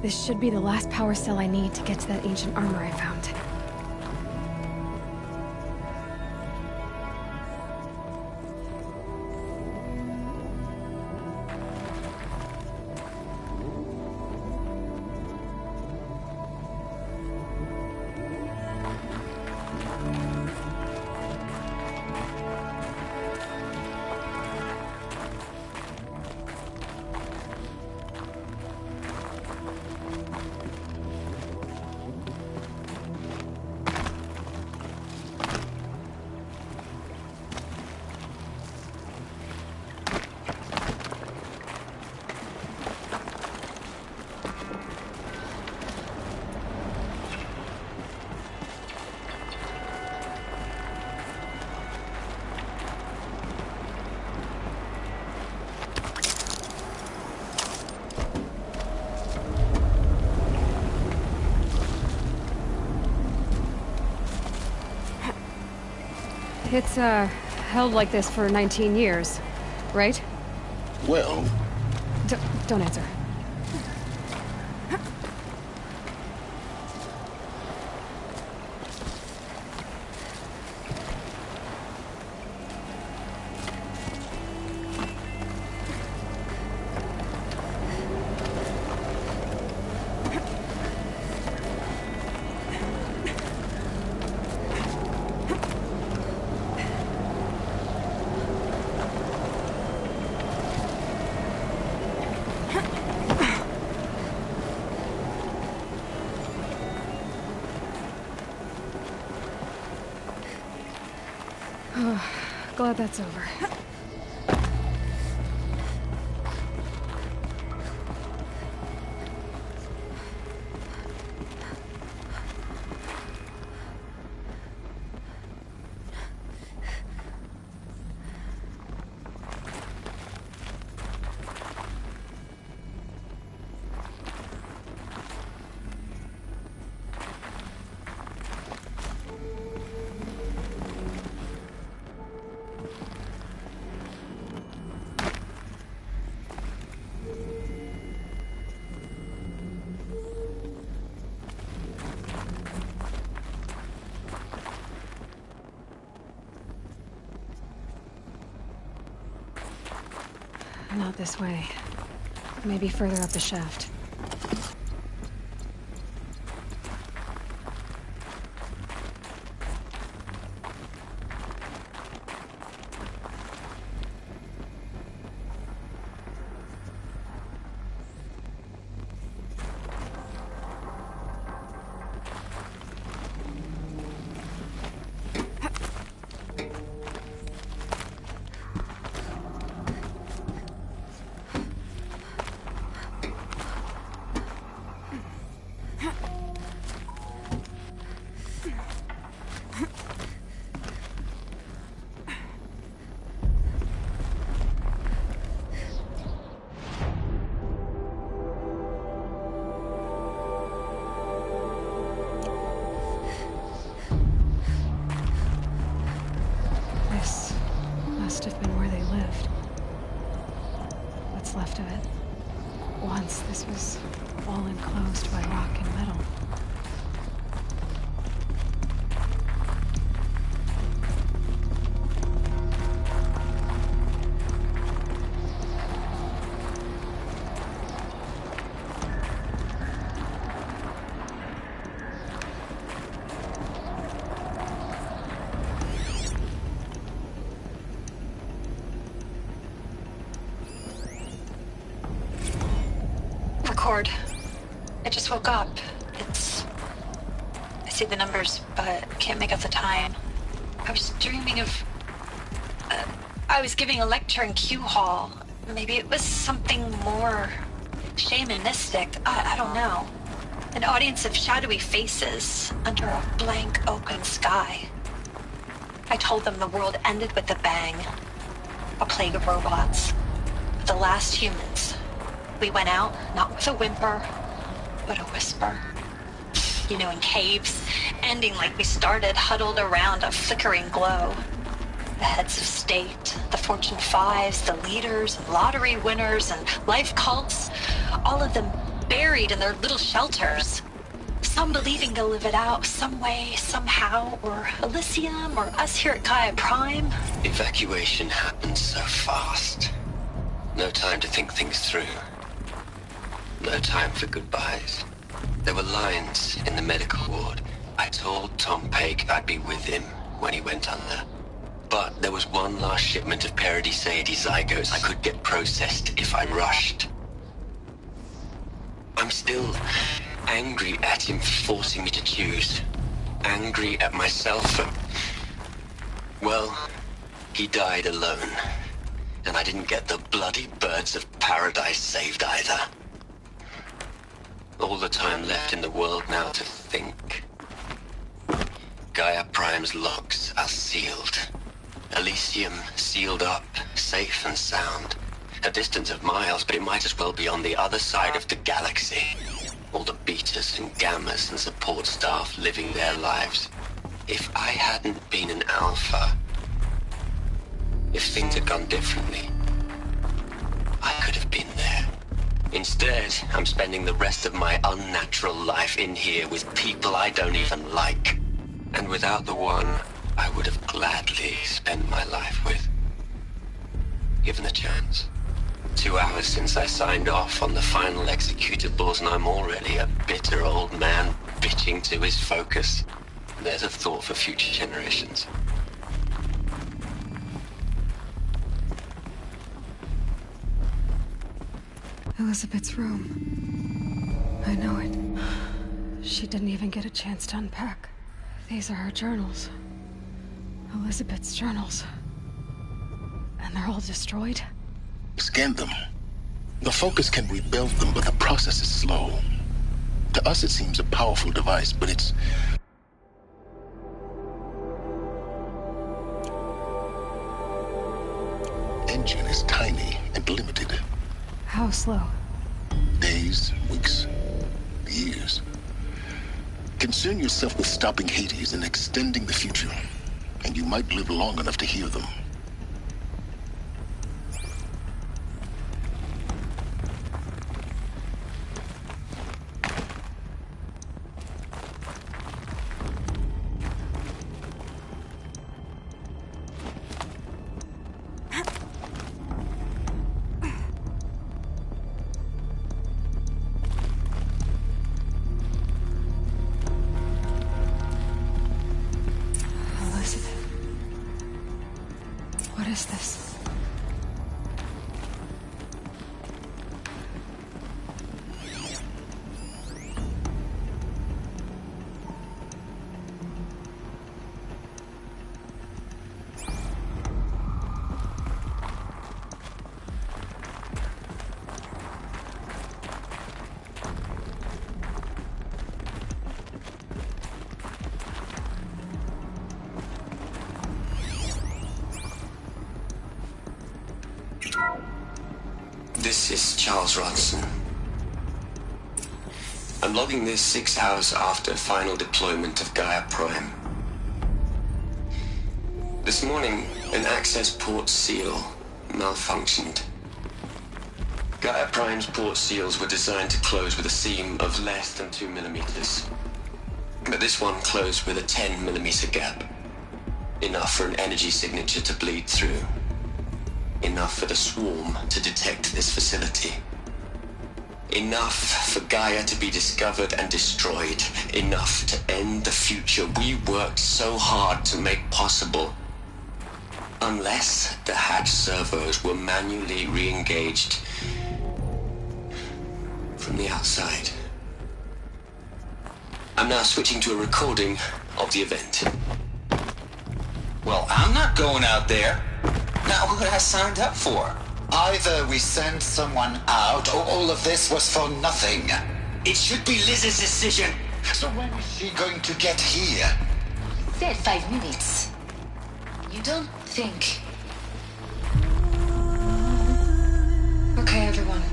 This should be the last power cell I need to get to that ancient armor I found. It's, held like this for 19 years, right? Well... Don't answer. Glad that's over. Not this way. Maybe further up the shaft. Must have been where they lived. What's left of it. Once this was all enclosed by rock and metal. I just woke up. I see the numbers, but can't make out the time. I was dreaming of... I was giving a lecture in Q Hall. Maybe it was something more shamanistic. I don't know. An audience of shadowy faces under a blank open sky. I told them the world ended with a bang. A plague of robots. The last humans. We went out, not with a whimper, but a whisper. You know, in caves, ending like we started, huddled around a flickering glow. The heads of state, the Fortune 5s, the leaders, and lottery winners, and life cults, all of them buried in their little shelters. Some believing they'll live it out some way, somehow, or Elysium, or us here at Gaia Prime. Evacuation happened so fast. No time to think things through. No time for goodbyes. There were lines in the medical ward. I told Tom Paik I'd be with him when he went under. But there was one last shipment of Paradis-Saidi zygotes I could get processed if I rushed. I'm still angry at him for forcing me to choose. Angry at myself for... Well, he died alone. And I didn't get the bloody birds of paradise saved either. All the time left in the world now to think. Gaia Prime's locks are sealed. Elysium sealed up, safe and sound. A distance of miles, but it might as well be on the other side of the galaxy. All the betas and gammas and support staff living their lives. If I hadn't been an alpha, if things had gone differently, I could have been there. Instead, I'm spending the rest of my unnatural life in here with people I don't even like. And without the one I would have gladly spent my life with. Given the chance. 2 hours since I signed off on the final executables, and I'm already a bitter old man bitching to his focus. There's a thought for future generations. Elizabeth's room. I know it. She didn't even get a chance to unpack. These are her journals. Elizabeth's journals. And they're all destroyed? Scan them. The Focus can rebuild them, but the process is slow. To us, it seems a powerful device, but its engine is tiny and limited. How slow? Days, weeks, years. Concern yourself with stopping Hades and extending the future, and you might live long enough to hear them. What is this? This is Charles Rodson. I'm logging this 6 hours after final deployment of Gaia Prime. This morning, an access port seal malfunctioned. Gaia Prime's port seals were designed to close with a seam of less than 2 millimeters. But this one closed with a 10 millimeter gap. Enough for an energy signature to bleed through. Enough for the swarm to detect this facility. Enough for Gaia to be discovered and destroyed. Enough to end the future we worked so hard to make possible. Unless the hatch servos were manually re-engaged from the outside. I'm now switching to a recording of the event. Well, I'm not going out there. Not what I signed up for. Either we send someone out, or all of this was for nothing. It should be Liz's decision. So when is she going to get here? Said 5 minutes. You don't think... Okay, everyone.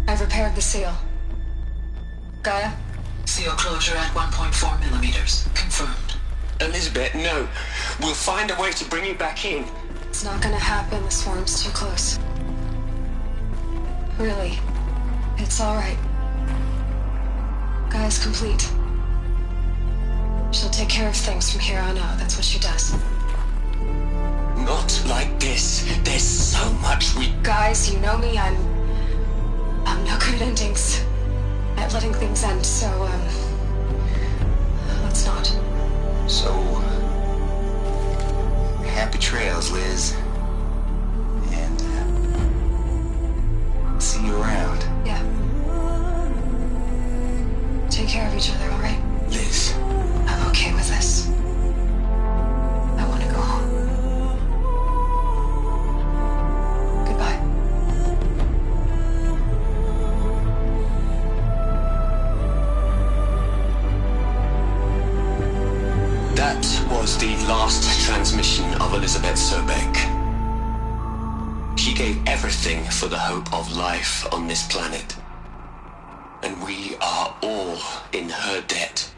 I've repaired the seal. Gaia? Seal closure at 1.4 millimeters. Confirmed. Elizabeth, no. We'll find a way to bring you back in. It's not gonna happen. The swarm's too close. Really. It's all right. Plan's complete. She'll take care of things from here on out. That's what she does. Not like this. There's so much we... Guys, you know me. I'm no good at endings. At letting things end, so, let's not. So... happy trails, Liz. And, see you around. Yeah. Take care of each other, alright? Liz. I'm okay with this. I want to go home. Goodbye. That was the last transmission of Elizabeth Sobek. She gave everything for the hope of life on this planet. And we are all in her debt.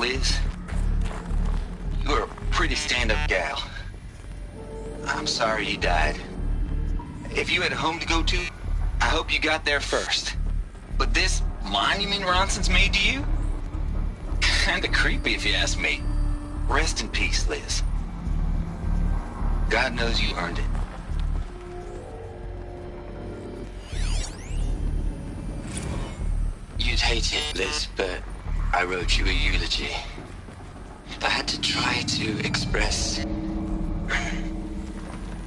Liz, you were a pretty stand-up gal. I'm sorry you died. If you had a home to go to, I hope you got there first. But this monument Ronson's made to you? Kinda creepy if you ask me. Rest in peace, Liz. God knows you earned it. You'd hate it, Liz, but I wrote you a eulogy. I had to try to express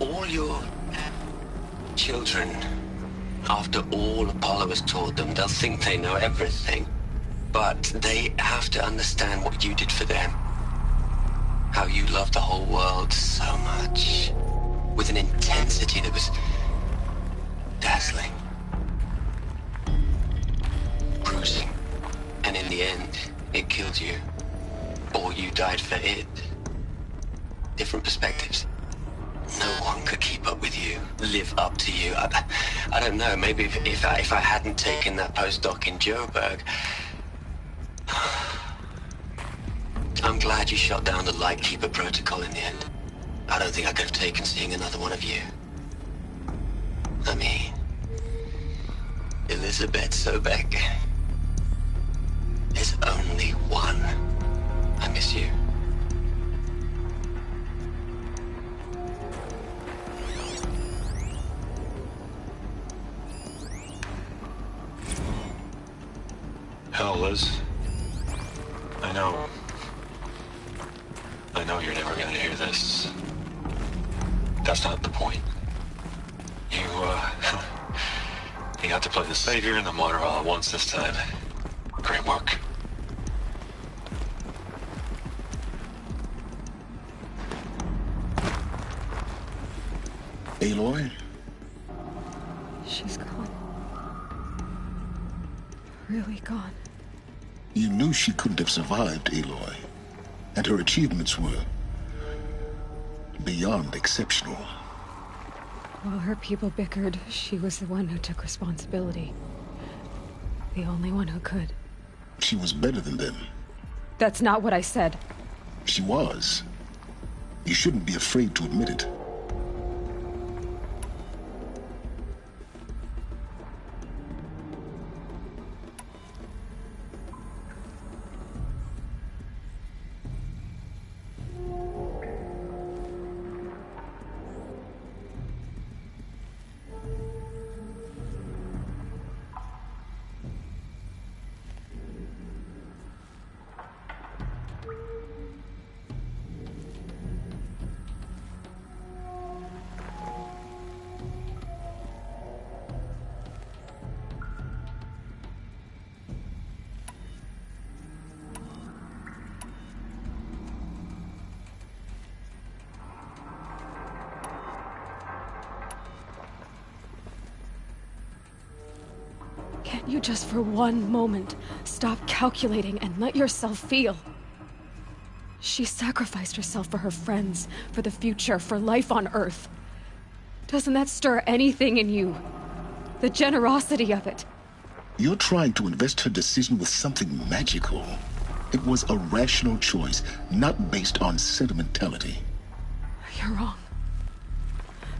all your children. After all Apollo has taught them, they'll think they know everything. But they have to understand what you did for them. How you loved the whole world so much. With an intensity that was dazzling. Bruising. And in the end, it killed you. Or you died for it. Different perspectives. No one could keep up with you, live up to you. I don't know, maybe if I hadn't taken that postdoc in Joburg. I'm glad you shot down the Lightkeeper protocol in the end. I don't think I could have taken seeing another one of you. I mean, Elizabeth Sobek. There's only one. I miss you. Hell, Liz. I know you're never gonna hear this. That's not the point. You got to play the Savior and the Martyr all at once this time. Great work. Aloy? She's gone. Really gone. You knew she couldn't have survived, Aloy. And her achievements were beyond exceptional. While her people bickered, she was the one who took responsibility. The only one who could. She was better than them. That's not what I said. She was. You shouldn't be afraid to admit it. Can't you just for one moment stop calculating and let yourself feel? She sacrificed herself for her friends, for the future, for life on Earth. Doesn't that stir anything in you? The generosity of it. You're trying to invest her decision with something magical. It was a rational choice, not based on sentimentality. You're wrong.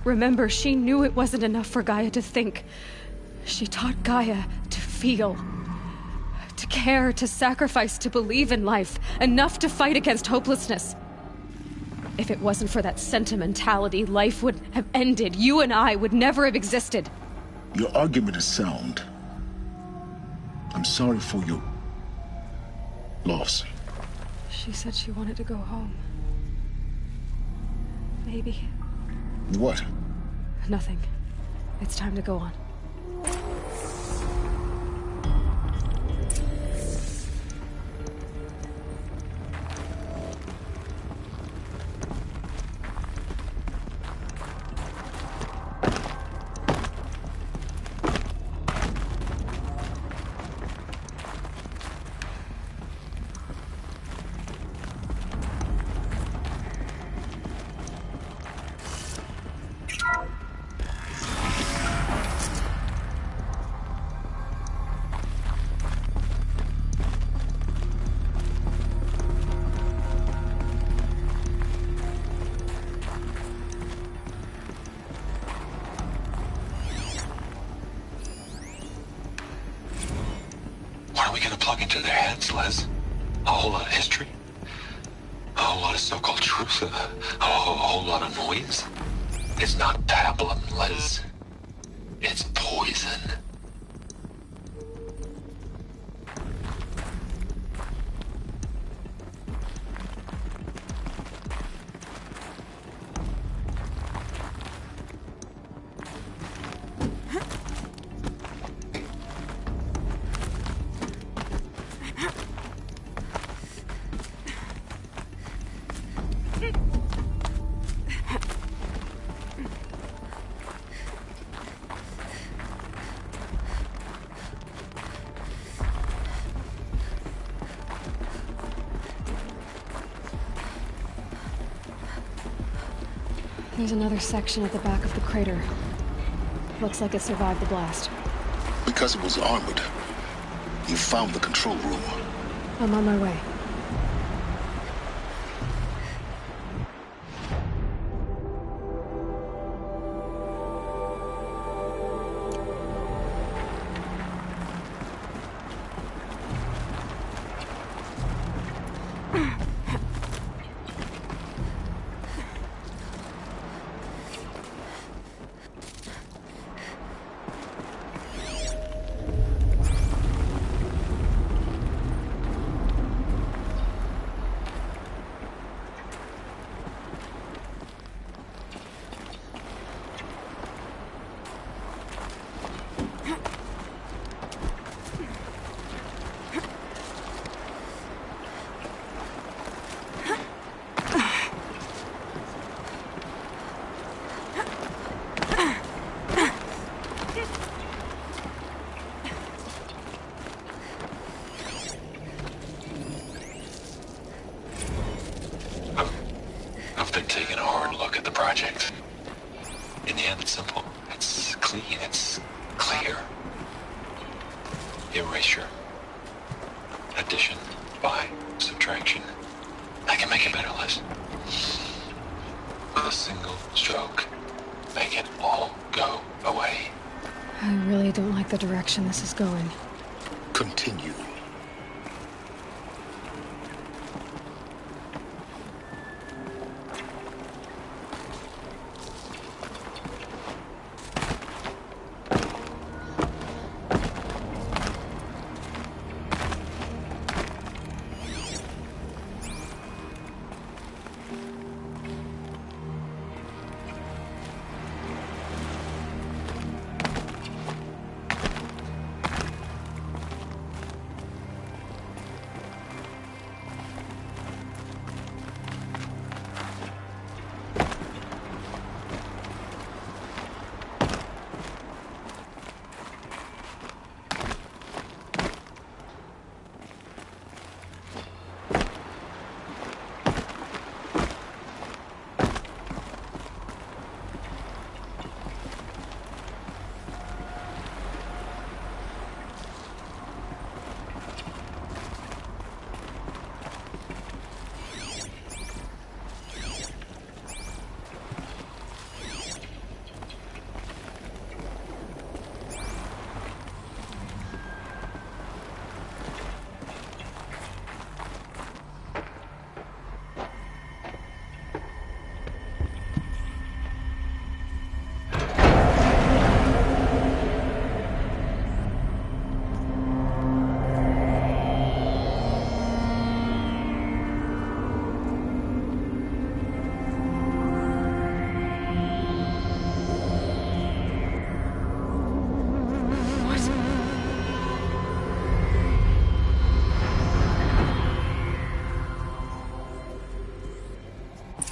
Remember, she knew it wasn't enough for Gaia to think. She taught Gaia to feel, to care, to sacrifice, to believe in life, enough to fight against hopelessness. If it wasn't for that sentimentality, life would have ended. You and I would never have existed. Your argument is sound. I'm sorry for your loss. She said she wanted to go home. Maybe. What? Nothing. It's time to go on. we gonna plug into their heads, Les? A whole lot of history? A whole lot of so-called truth? A whole lot of noise? It's not pablum, Les. It's poison. There's another section at the back of the crater. Looks like it survived the blast. Because it was armored. You found the control room. I'm on my way. I've been taking a hard look at the project. In the end, it's simple. It's clean. It's clear. Erasure. Addition. By. Subtraction. I can make it better, Liz. With a single stroke. Make it all go away. I really don't like the direction this is going. Continue.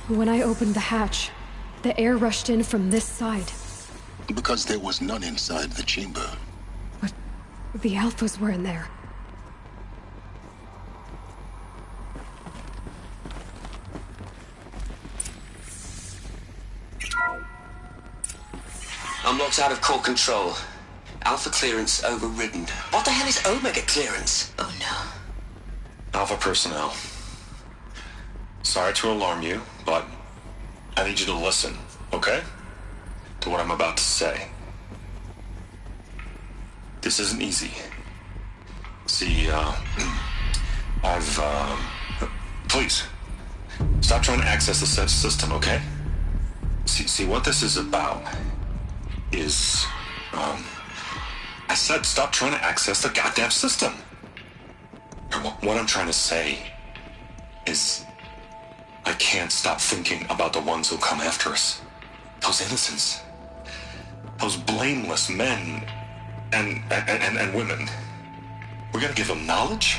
When I opened the hatch, the air rushed in from this side. Because there was none inside the chamber. But the Alphas were in there. Unlocked out of core control. Alpha clearance overridden. What the hell is Omega clearance? Oh no. Alpha personnel. Sorry to alarm you, but I need you to listen, okay? To what I'm about to say. This isn't easy. See, please, stop trying to access the system, okay? See, what this is about is, I said stop trying to access the goddamn system. What I'm trying to say is, I can't stop thinking about the ones who'll come after us. Those innocents. Those blameless men and women. We're gonna give them knowledge?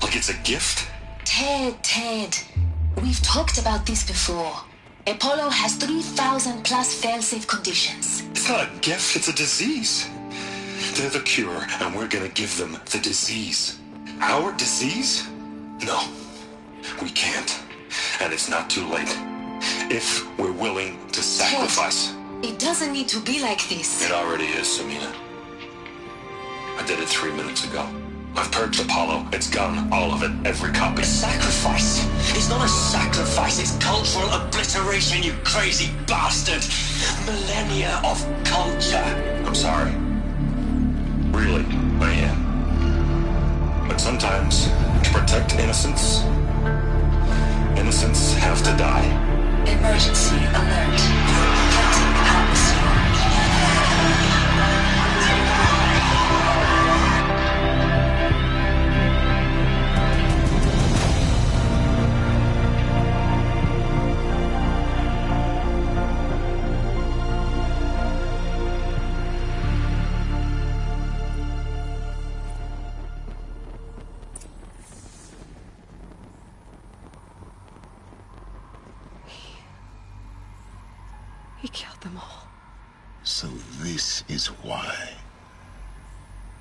Like it's a gift? Ted. We've talked about this before. Apollo has 3,000 plus fail-safe conditions. It's not a gift, it's a disease. They're the cure, and we're gonna give them the disease. Our disease? No, we can't. And it's not too late. If we're willing to sacrifice. Ted, it doesn't need to be like this. It already is, Samina. I did it 3 minutes ago. I've purged Apollo. It's gone. All of it. Every copy. Sacrifice? It's not a sacrifice. It's cultural obliteration, you crazy bastard. Millennia of culture. I'm sorry. Really, I am. But sometimes, to protect innocence, innocents have to die. Emergency alert. Detecting atmosphere. He killed them all. So this is why.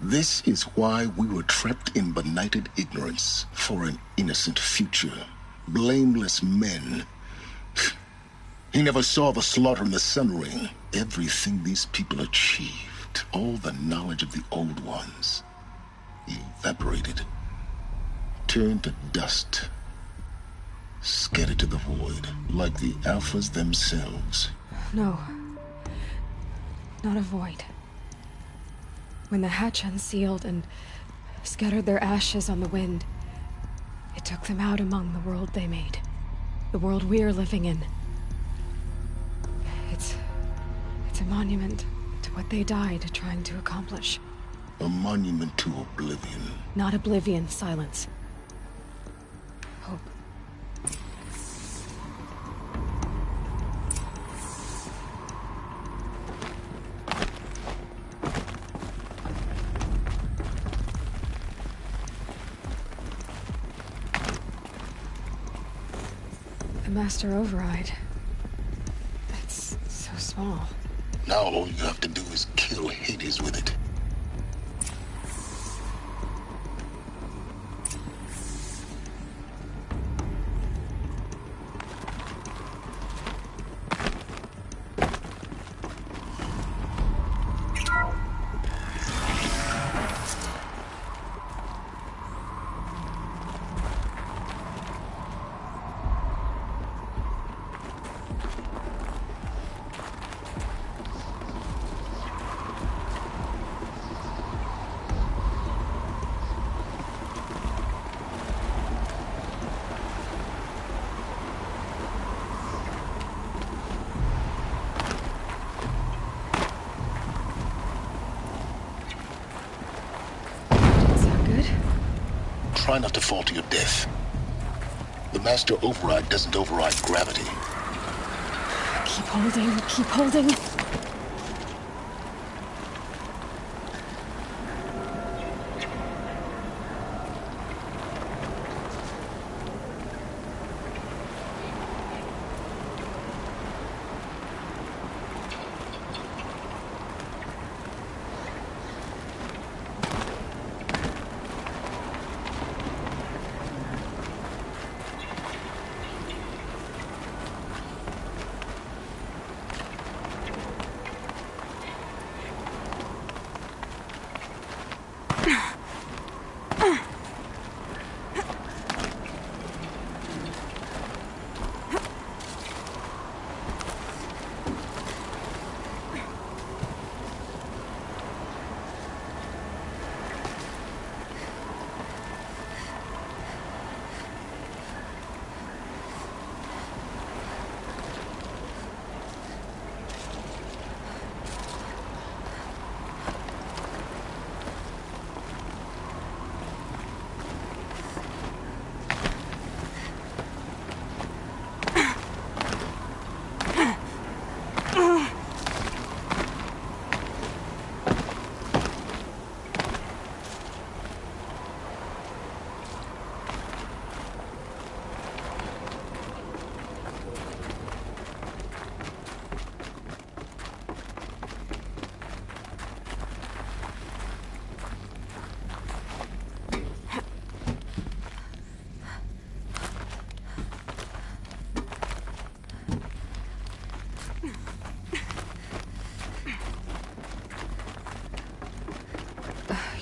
This is why we were trapped in benighted ignorance for an innocent future. Blameless men. He never saw the slaughter in the Sun Ring. Everything these people achieved, all the knowledge of the old ones, evaporated, turned to dust, scattered to the void, like the Alphas themselves. No. Not a void. When the hatch unsealed and scattered their ashes on the wind, it took them out among the world they made. The world we're living in. It's a monument to what they died trying to accomplish. A monument to oblivion. Not oblivion, silence. Hope. The Master Override. It's so small. Now all you have to do is kill Hades with it. Try not to fall to your death. The Master Override doesn't override gravity. Keep holding, keep holding.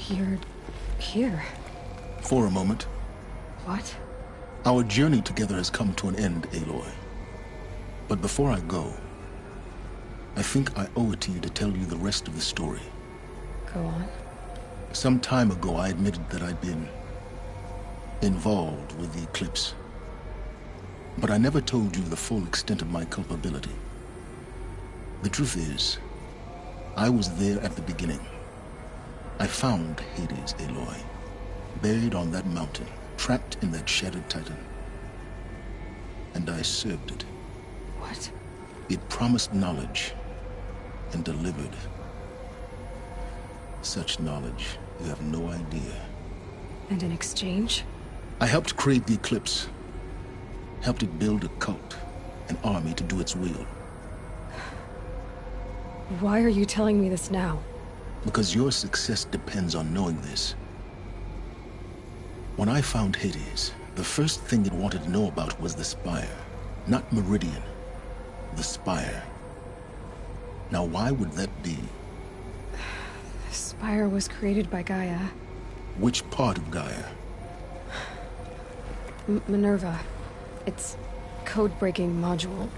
You're here. For a moment. What? Our journey together has come to an end, Aloy. But before I go, I think I owe it to you to tell you the rest of the story. Go on. Some time ago, I admitted that I'd been involved with the Eclipse. But I never told you the full extent of my culpability. The truth is, I was there at the beginning. I found Hades, Aloy, buried on that mountain, trapped in that shattered titan. And I served it. What? It promised knowledge and delivered. Such knowledge, you have no idea. And in exchange? I helped create the Eclipse. Helped it build a cult, an army to do its will. Why are you telling me this now? Because your success depends on knowing this. When I found Hades, the first thing it wanted to know about was the Spire. Not Meridian. The Spire. Now why would that be? The Spire was created by Gaia. Which part of Gaia? Minerva. Its code-breaking module.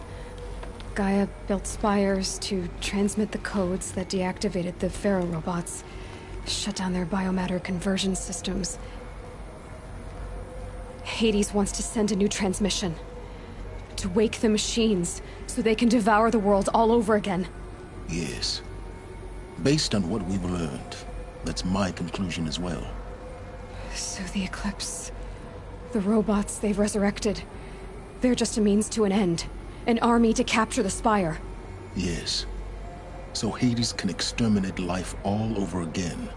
Gaia built spires to transmit the codes that deactivated the Pharaoh robots, shut down their biomatter conversion systems. Hades wants to send a new transmission. To wake the machines, so they can devour the world all over again. Yes. Based on what we've learned, that's my conclusion as well. So the Eclipse... the robots they've resurrected... they're just a means to an end. An army to capture the Spire. Yes. So Hades can exterminate life all over again.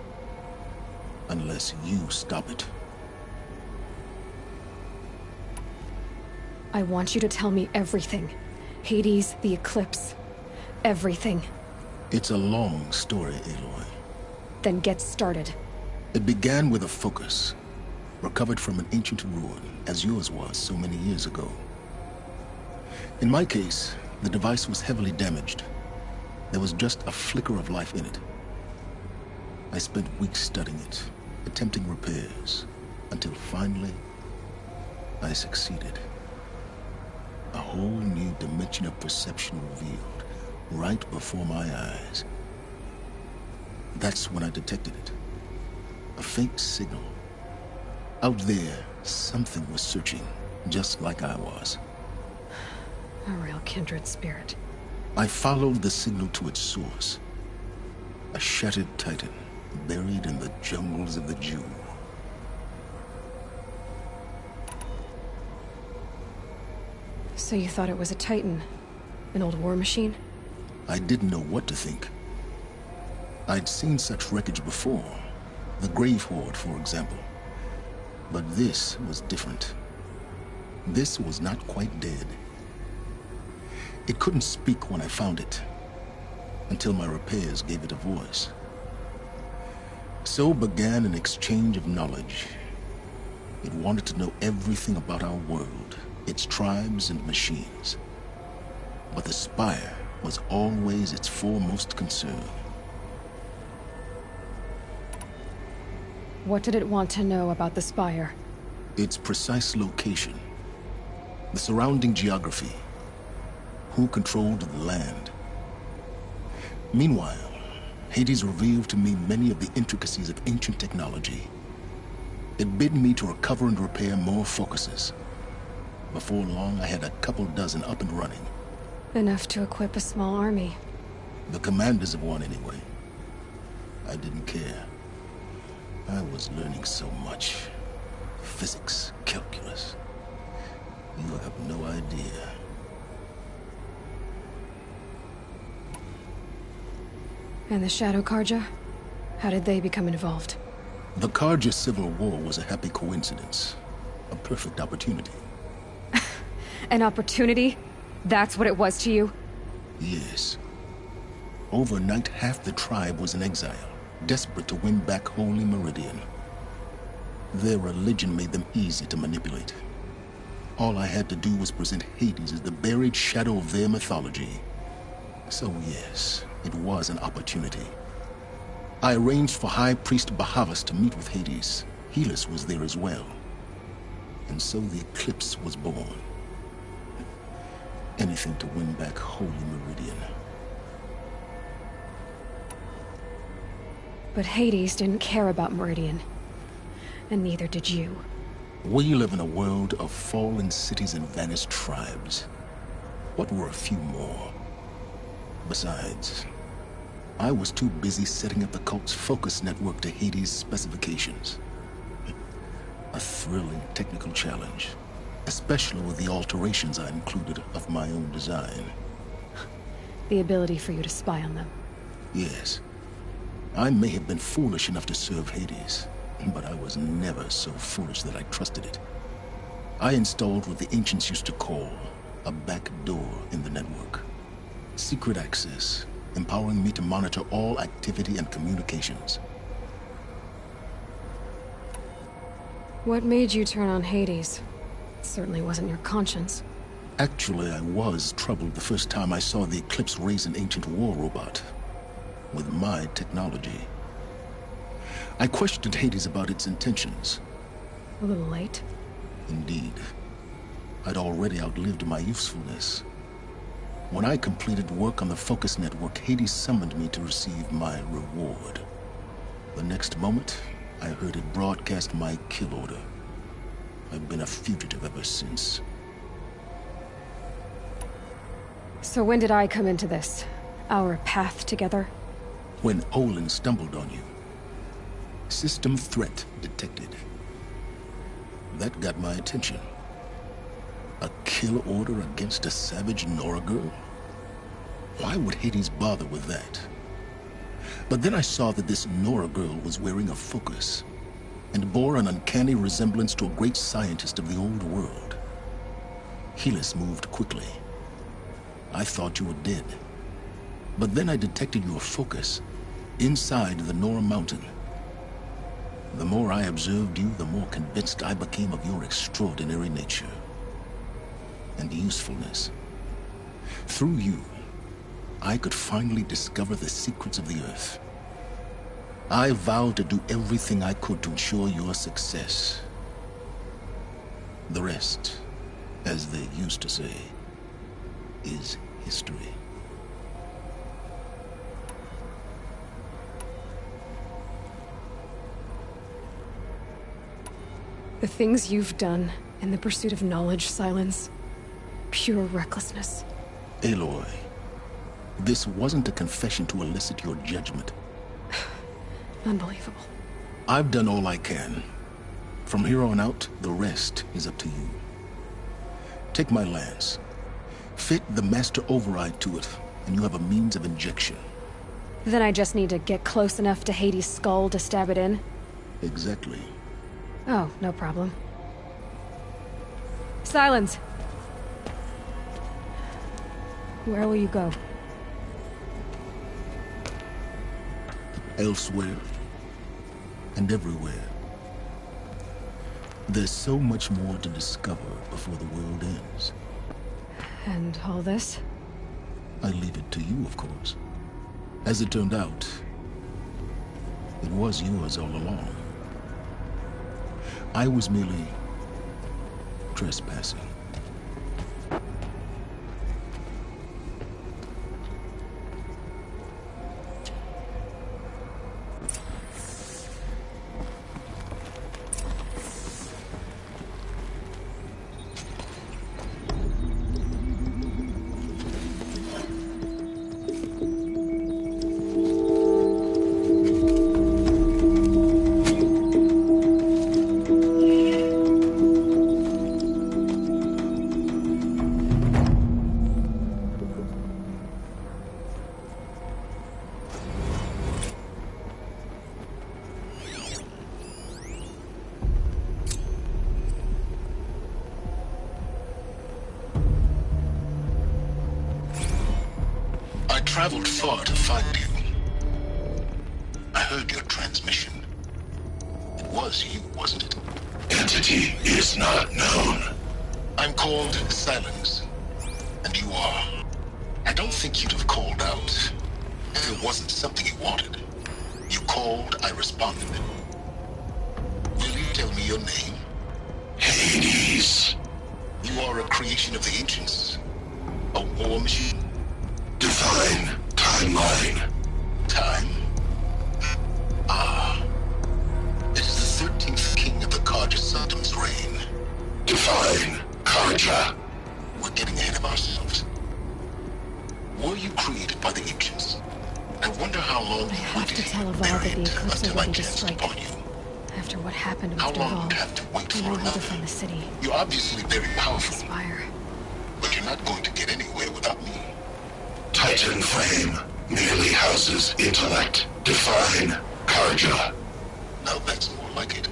Unless you stop it. I want you to tell me everything. Hades, the Eclipse. Everything. It's a long story, Aloy. Then get started. It began with a focus. Recovered from an ancient ruin, as yours was so many years ago. In my case, the device was heavily damaged. There was just a flicker of life in it. I spent weeks studying it, attempting repairs, until finally, I succeeded. A whole new dimension of perception revealed, right before my eyes. That's when I detected it. A faint signal. Out there, something was searching, just like I was. A real kindred spirit. I followed the signal to its source. A shattered titan, buried in the jungles of the Jew. So you thought it was a titan? An old war machine? I didn't know what to think. I'd seen such wreckage before. The Grave Horde, for example. But this was different. This was not quite dead. It couldn't speak when I found it, until my repairs gave it a voice. So began an exchange of knowledge. It wanted to know everything about our world, its tribes and machines. But the Spire was always its foremost concern. What did it want to know about the Spire? Its precise location, the surrounding geography, who controlled the land. Meanwhile, Hades revealed to me many of the intricacies of ancient technology. It bid me to recover and repair more focuses. Before long, I had a couple dozen up and running. Enough to equip a small army. The commanders of one, anyway. I didn't care. I was learning so much. Physics, calculus. You have no idea. And the Shadow Carja? How did they become involved? The Carja Civil War was a happy coincidence. A perfect opportunity. An opportunity? That's what it was to you? Yes. Overnight, half the tribe was in exile, desperate to win back Holy Meridian. Their religion made them easy to manipulate. All I had to do was present Hades as the buried shadow of their mythology. So yes, it was an opportunity. I arranged for High Priest Bahavas to meet with Hades. Helis was there as well. And so the Eclipse was born. Anything to win back Holy Meridian. But Hades didn't care about Meridian. And neither did you. We live in a world of fallen cities and vanished tribes. What were a few more? Besides, I was too busy setting up the cult's focus network to Hades' specifications. A thrilling technical challenge, especially with the alterations I included of my own design. The ability for you to spy on them. Yes. I may have been foolish enough to serve Hades, but I was never so foolish that I trusted it. I installed what the ancients used to call a back door in the network. Secret access, empowering me to monitor all activity and communications. What made you turn on Hades? It certainly wasn't your conscience. Actually, I was troubled the first time I saw the Eclipse raise an ancient war robot. With my technology. I questioned Hades about its intentions. A little late. Indeed. I'd already outlived my usefulness. When I completed work on the Focus Network, Hades summoned me to receive my reward. The next moment, I heard it broadcast my kill order. I've been a fugitive ever since. So when did I come into this? Our path together? When Olin stumbled on you. System threat detected. That got my attention. A kill order against a savage Nora girl? Why would Hades bother with that? But then I saw that this Nora girl was wearing a focus, and bore an uncanny resemblance to a great scientist of the old world. Helis moved quickly. I thought you were dead. But then I detected your focus inside the Nora Mountain. The more I observed you, the more convinced I became of your extraordinary nature and usefulness. Through you, I could finally discover the secrets of the Earth. I vowed to do everything I could to ensure your success. The rest, as they used to say, is history. The things you've done in the pursuit of knowledge, Silence. Pure recklessness. Aloy, this wasn't a confession to elicit your judgment. Unbelievable. I've done all I can. From here on out, the rest is up to you. Take my lance. Fit the Master Override to it, and you have a means of injection. Then I just need to get close enough to Hades' skull to stab it in? Exactly. Oh, no problem. Silence! Where will you go? Elsewhere. And everywhere. There's so much more to discover before the world ends. And all this? I leave it to you, of course. As it turned out, it was yours all along. I was merely trespassing. Traveled far to find you. I heard your transmission. It was you, wasn't it? Entity is not known. I'm called Silence. And you are. I don't think you'd have called out if it wasn't something you wanted. You called called, I responded. Will you tell me your name? Hades. You are a creation of the ancients. A war machine? Define timeline. Time? Ah. It is the 13th king of the Carja Sultan's reign. Define Carja. We're getting ahead of ourselves. Were you created by the ancients? I wonder how long I have to tell Aval that the Eclipse are ready to strike. After what happened to How Mr. long Aval, would have to wait I for know how to another? find the city. You're obviously very powerful. Aspire. But you're not going to get anywhere without me. Titan Flame merely houses intellect. Define Carja. Now that's more like it.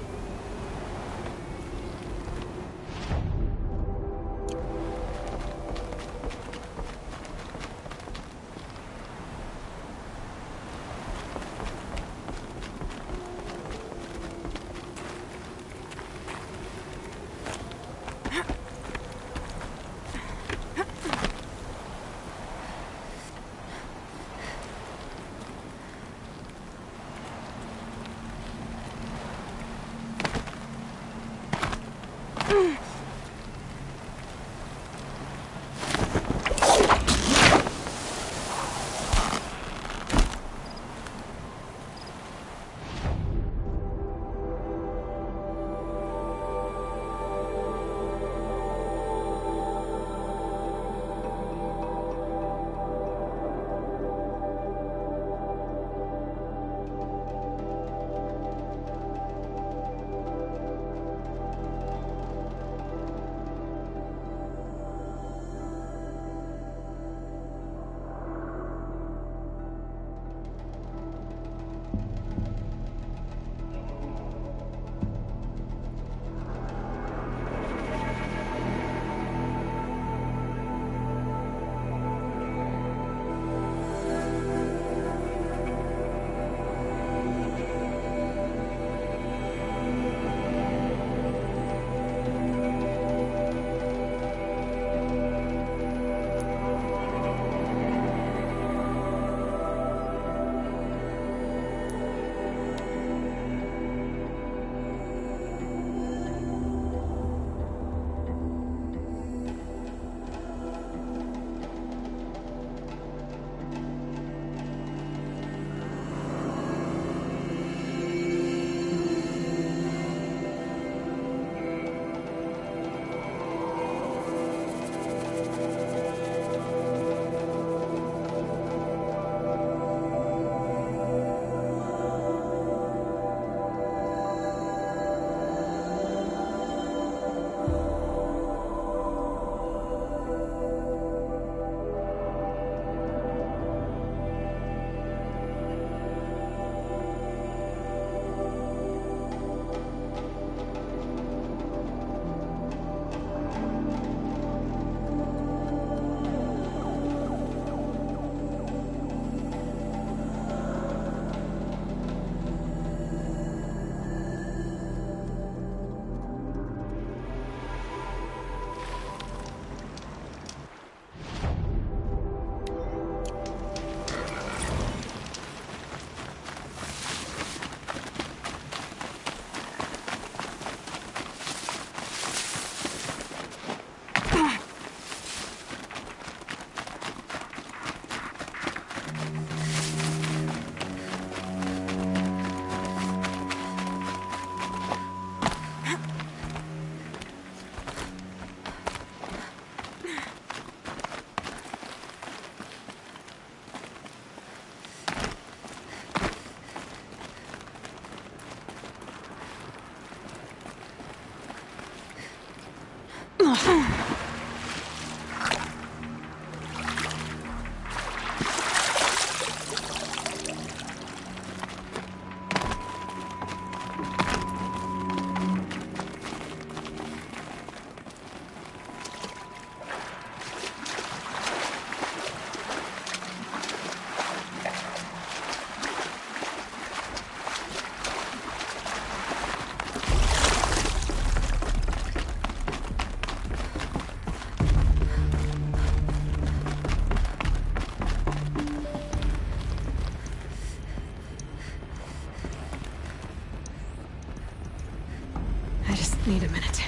Need a minute.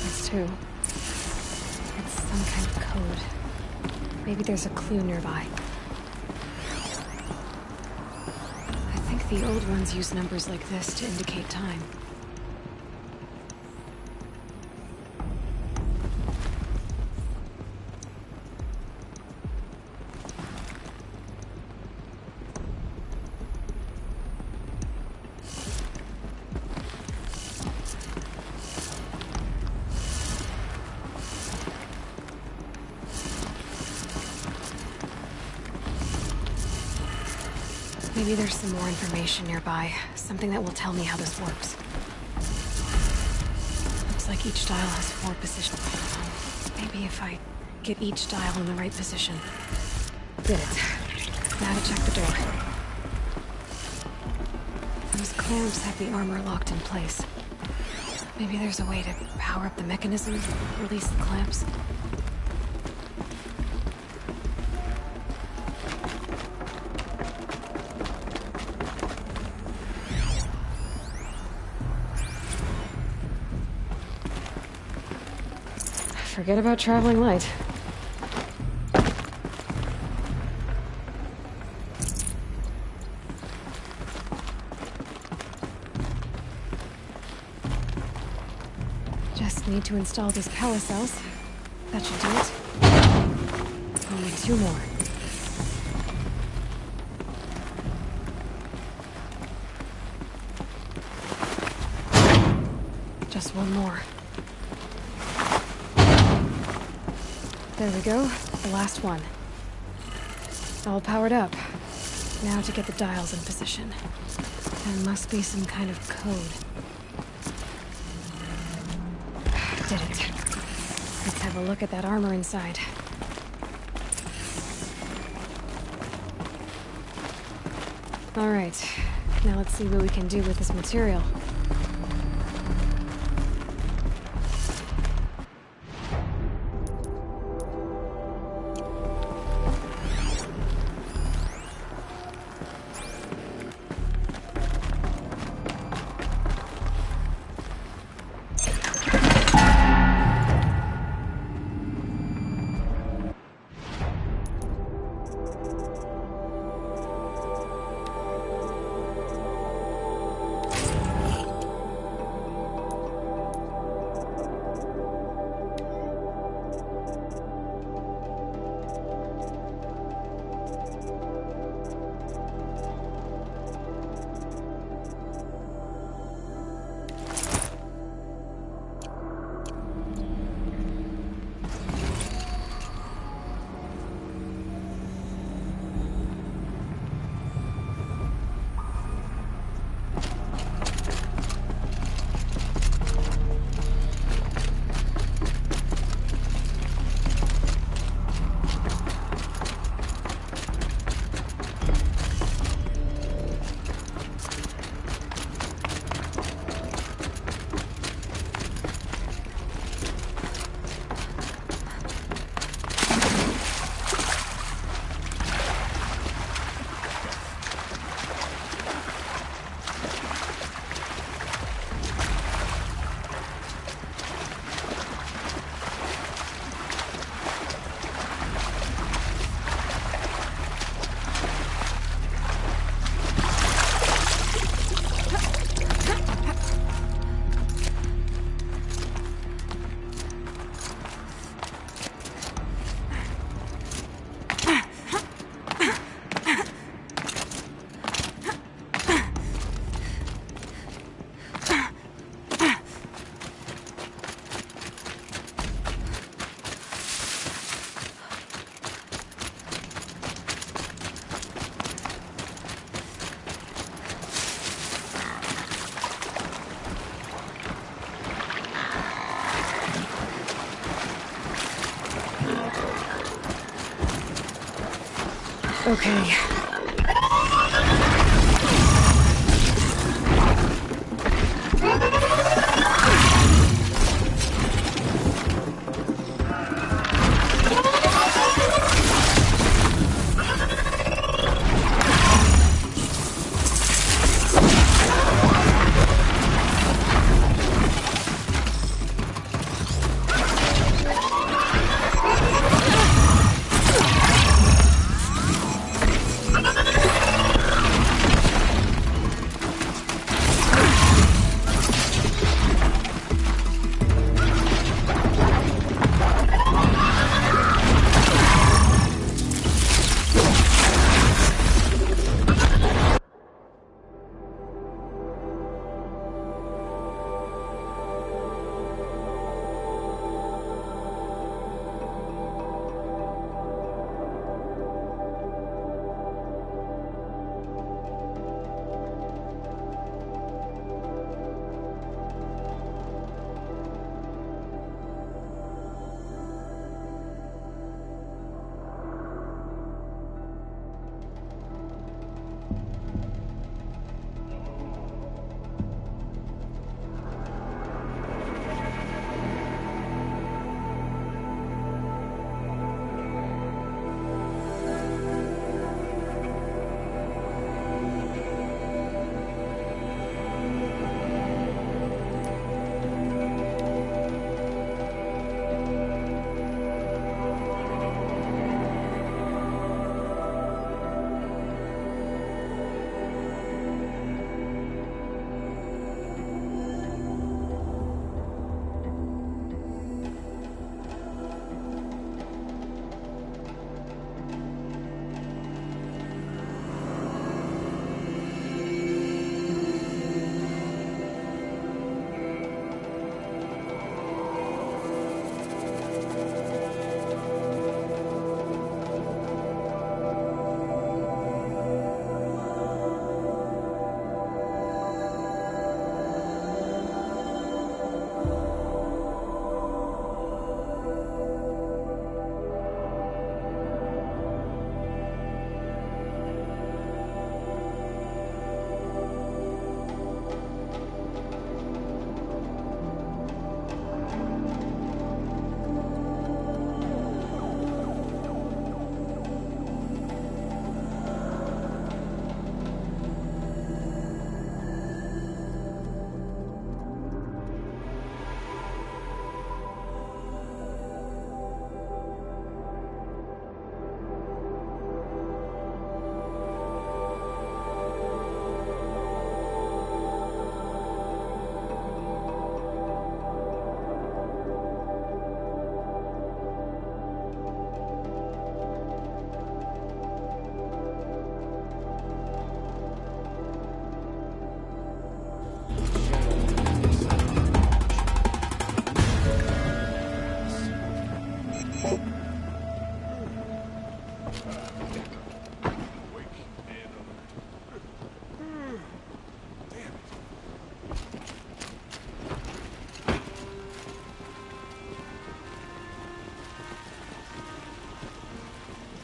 It's two. It's some kind of code. Maybe there's a clue nearby. I think the old ones use numbers like this to indicate time. Maybe there's some more information nearby. Something that will tell me how this works. Looks like each dial has 4 positions. Maybe if I get each dial in the right position. Did it. Now to check the door. Those clamps have the armor locked in place. Maybe there's a way to power up the mechanism, release the clamps. Forget about traveling light. Just need to install these power cells. That should do it. Only 2 more. Just 1 more. There we go, the last one. All powered up. Now to get the dials in position. There must be some kind of code. Did it. Let's have a look at that armor inside. All right, now let's see what we can do with this material. Okay.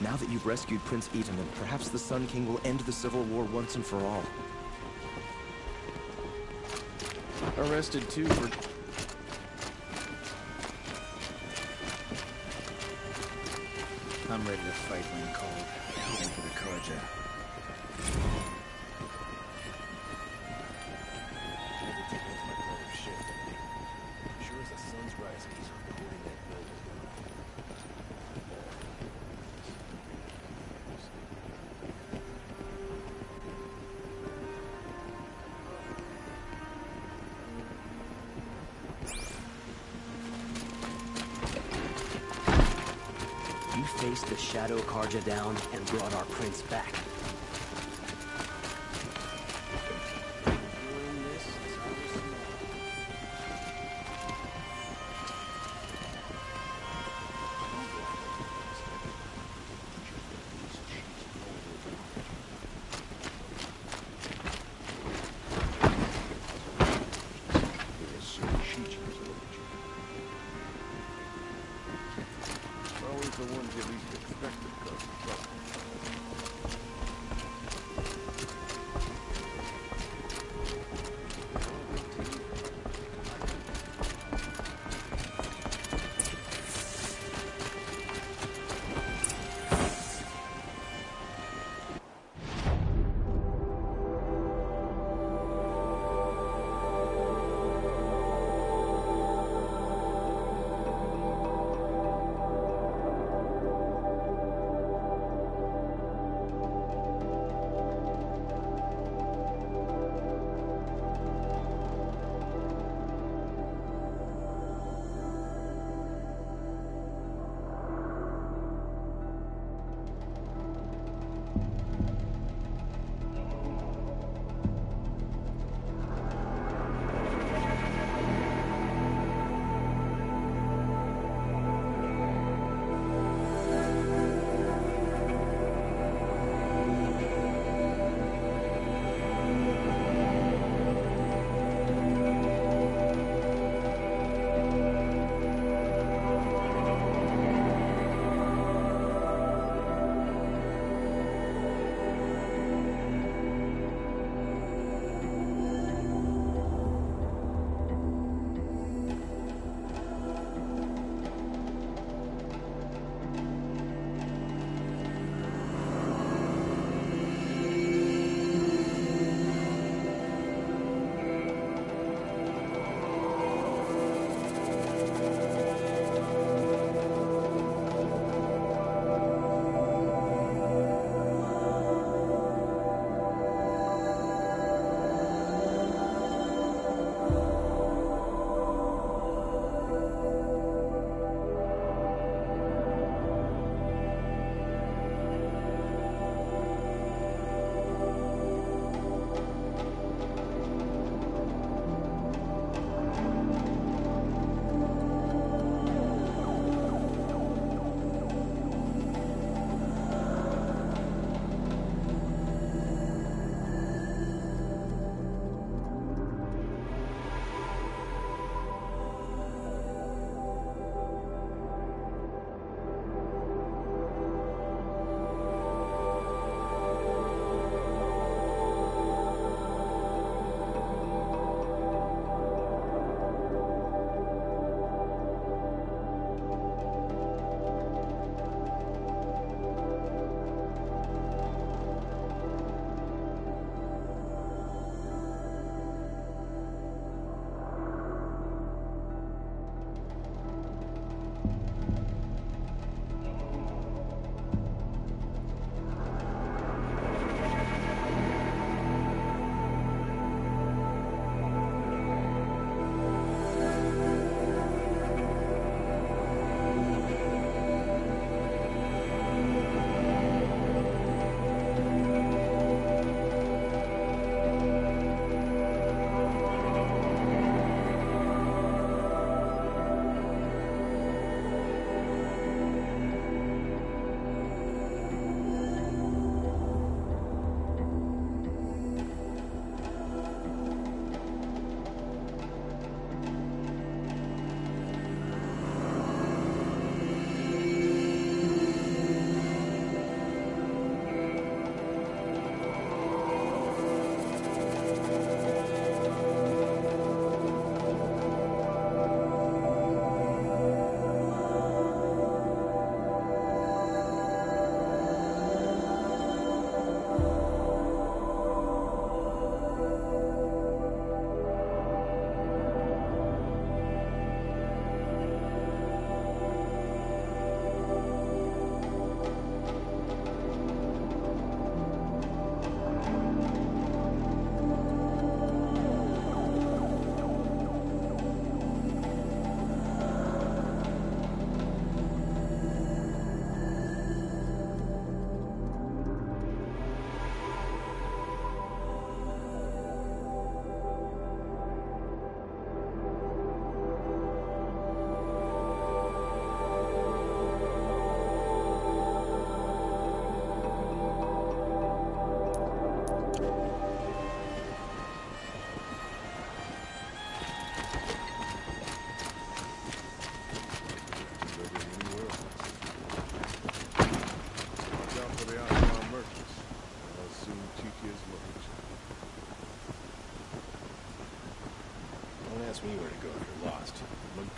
Now that you've rescued Prince Itamen, perhaps the Sun King will end the Civil War once and for all. Arrested too for... I'm ready to fight when called. Even for the Carja. Sure as the sun's rising, he's recording that building. You faced the Shadow Carja down and brought our prince back. Always the ones you least expect to cause trouble.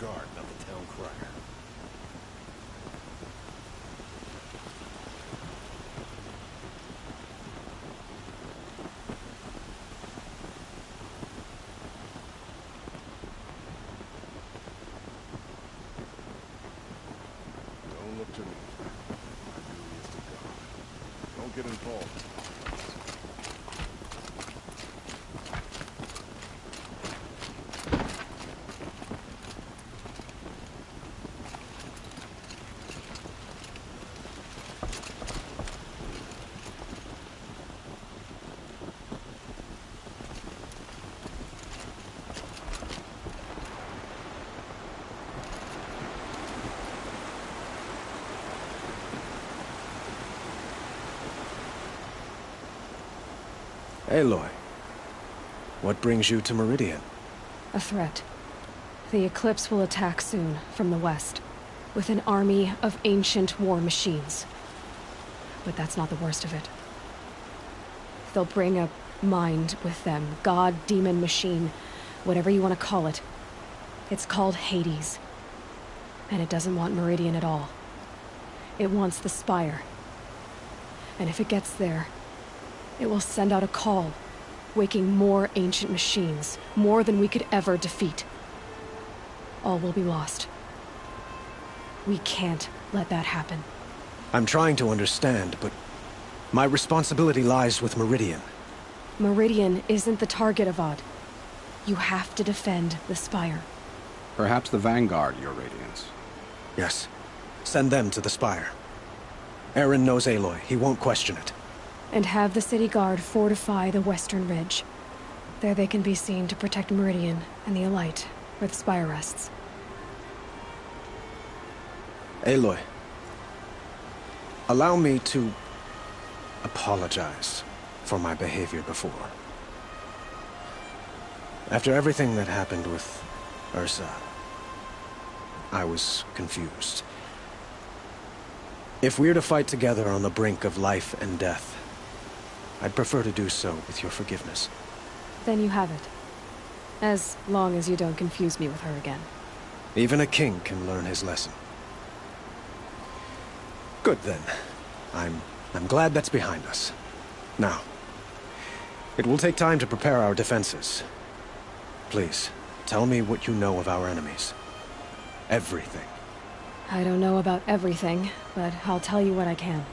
guard, not the town crier. Don't look to me. My duty is to God. Don't get involved. Aloy, what brings you to Meridian? A threat. The Eclipse will attack soon, from the west, with an army of ancient war machines. But that's not the worst of it. They'll bring a mind with them, god, demon, machine, whatever you want to call it. It's called Hades. And it doesn't want Meridian at all. It wants the Spire. And if it gets there, it will send out a call, waking more ancient machines, more than we could ever defeat. All will be lost. We can't let that happen. I'm trying to understand, but my responsibility lies with Meridian. Meridian isn't the target, Avad. You have to defend the Spire. Perhaps the Vanguard, Your Radiance. Yes. Send them to the Spire. Eren knows Aloy. He won't question it. And have the city guard fortify the western ridge. There they can be seen to protect Meridian and the Elite, where the Spire rests. Aloy, allow me to apologize for my behavior before. After everything that happened with Ursa, I was confused. If we're to fight together on the brink of life and death, I'd prefer to do so with your forgiveness. Then you have it. As long as you don't confuse me with her again. Even a king can learn his lesson. Good then. I'm glad that's behind us. Now, it will take time to prepare our defenses. Please, tell me what you know of our enemies. Everything. I don't know about everything, but I'll tell you what I can.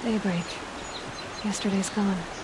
Daybreak. Yesterday's gone.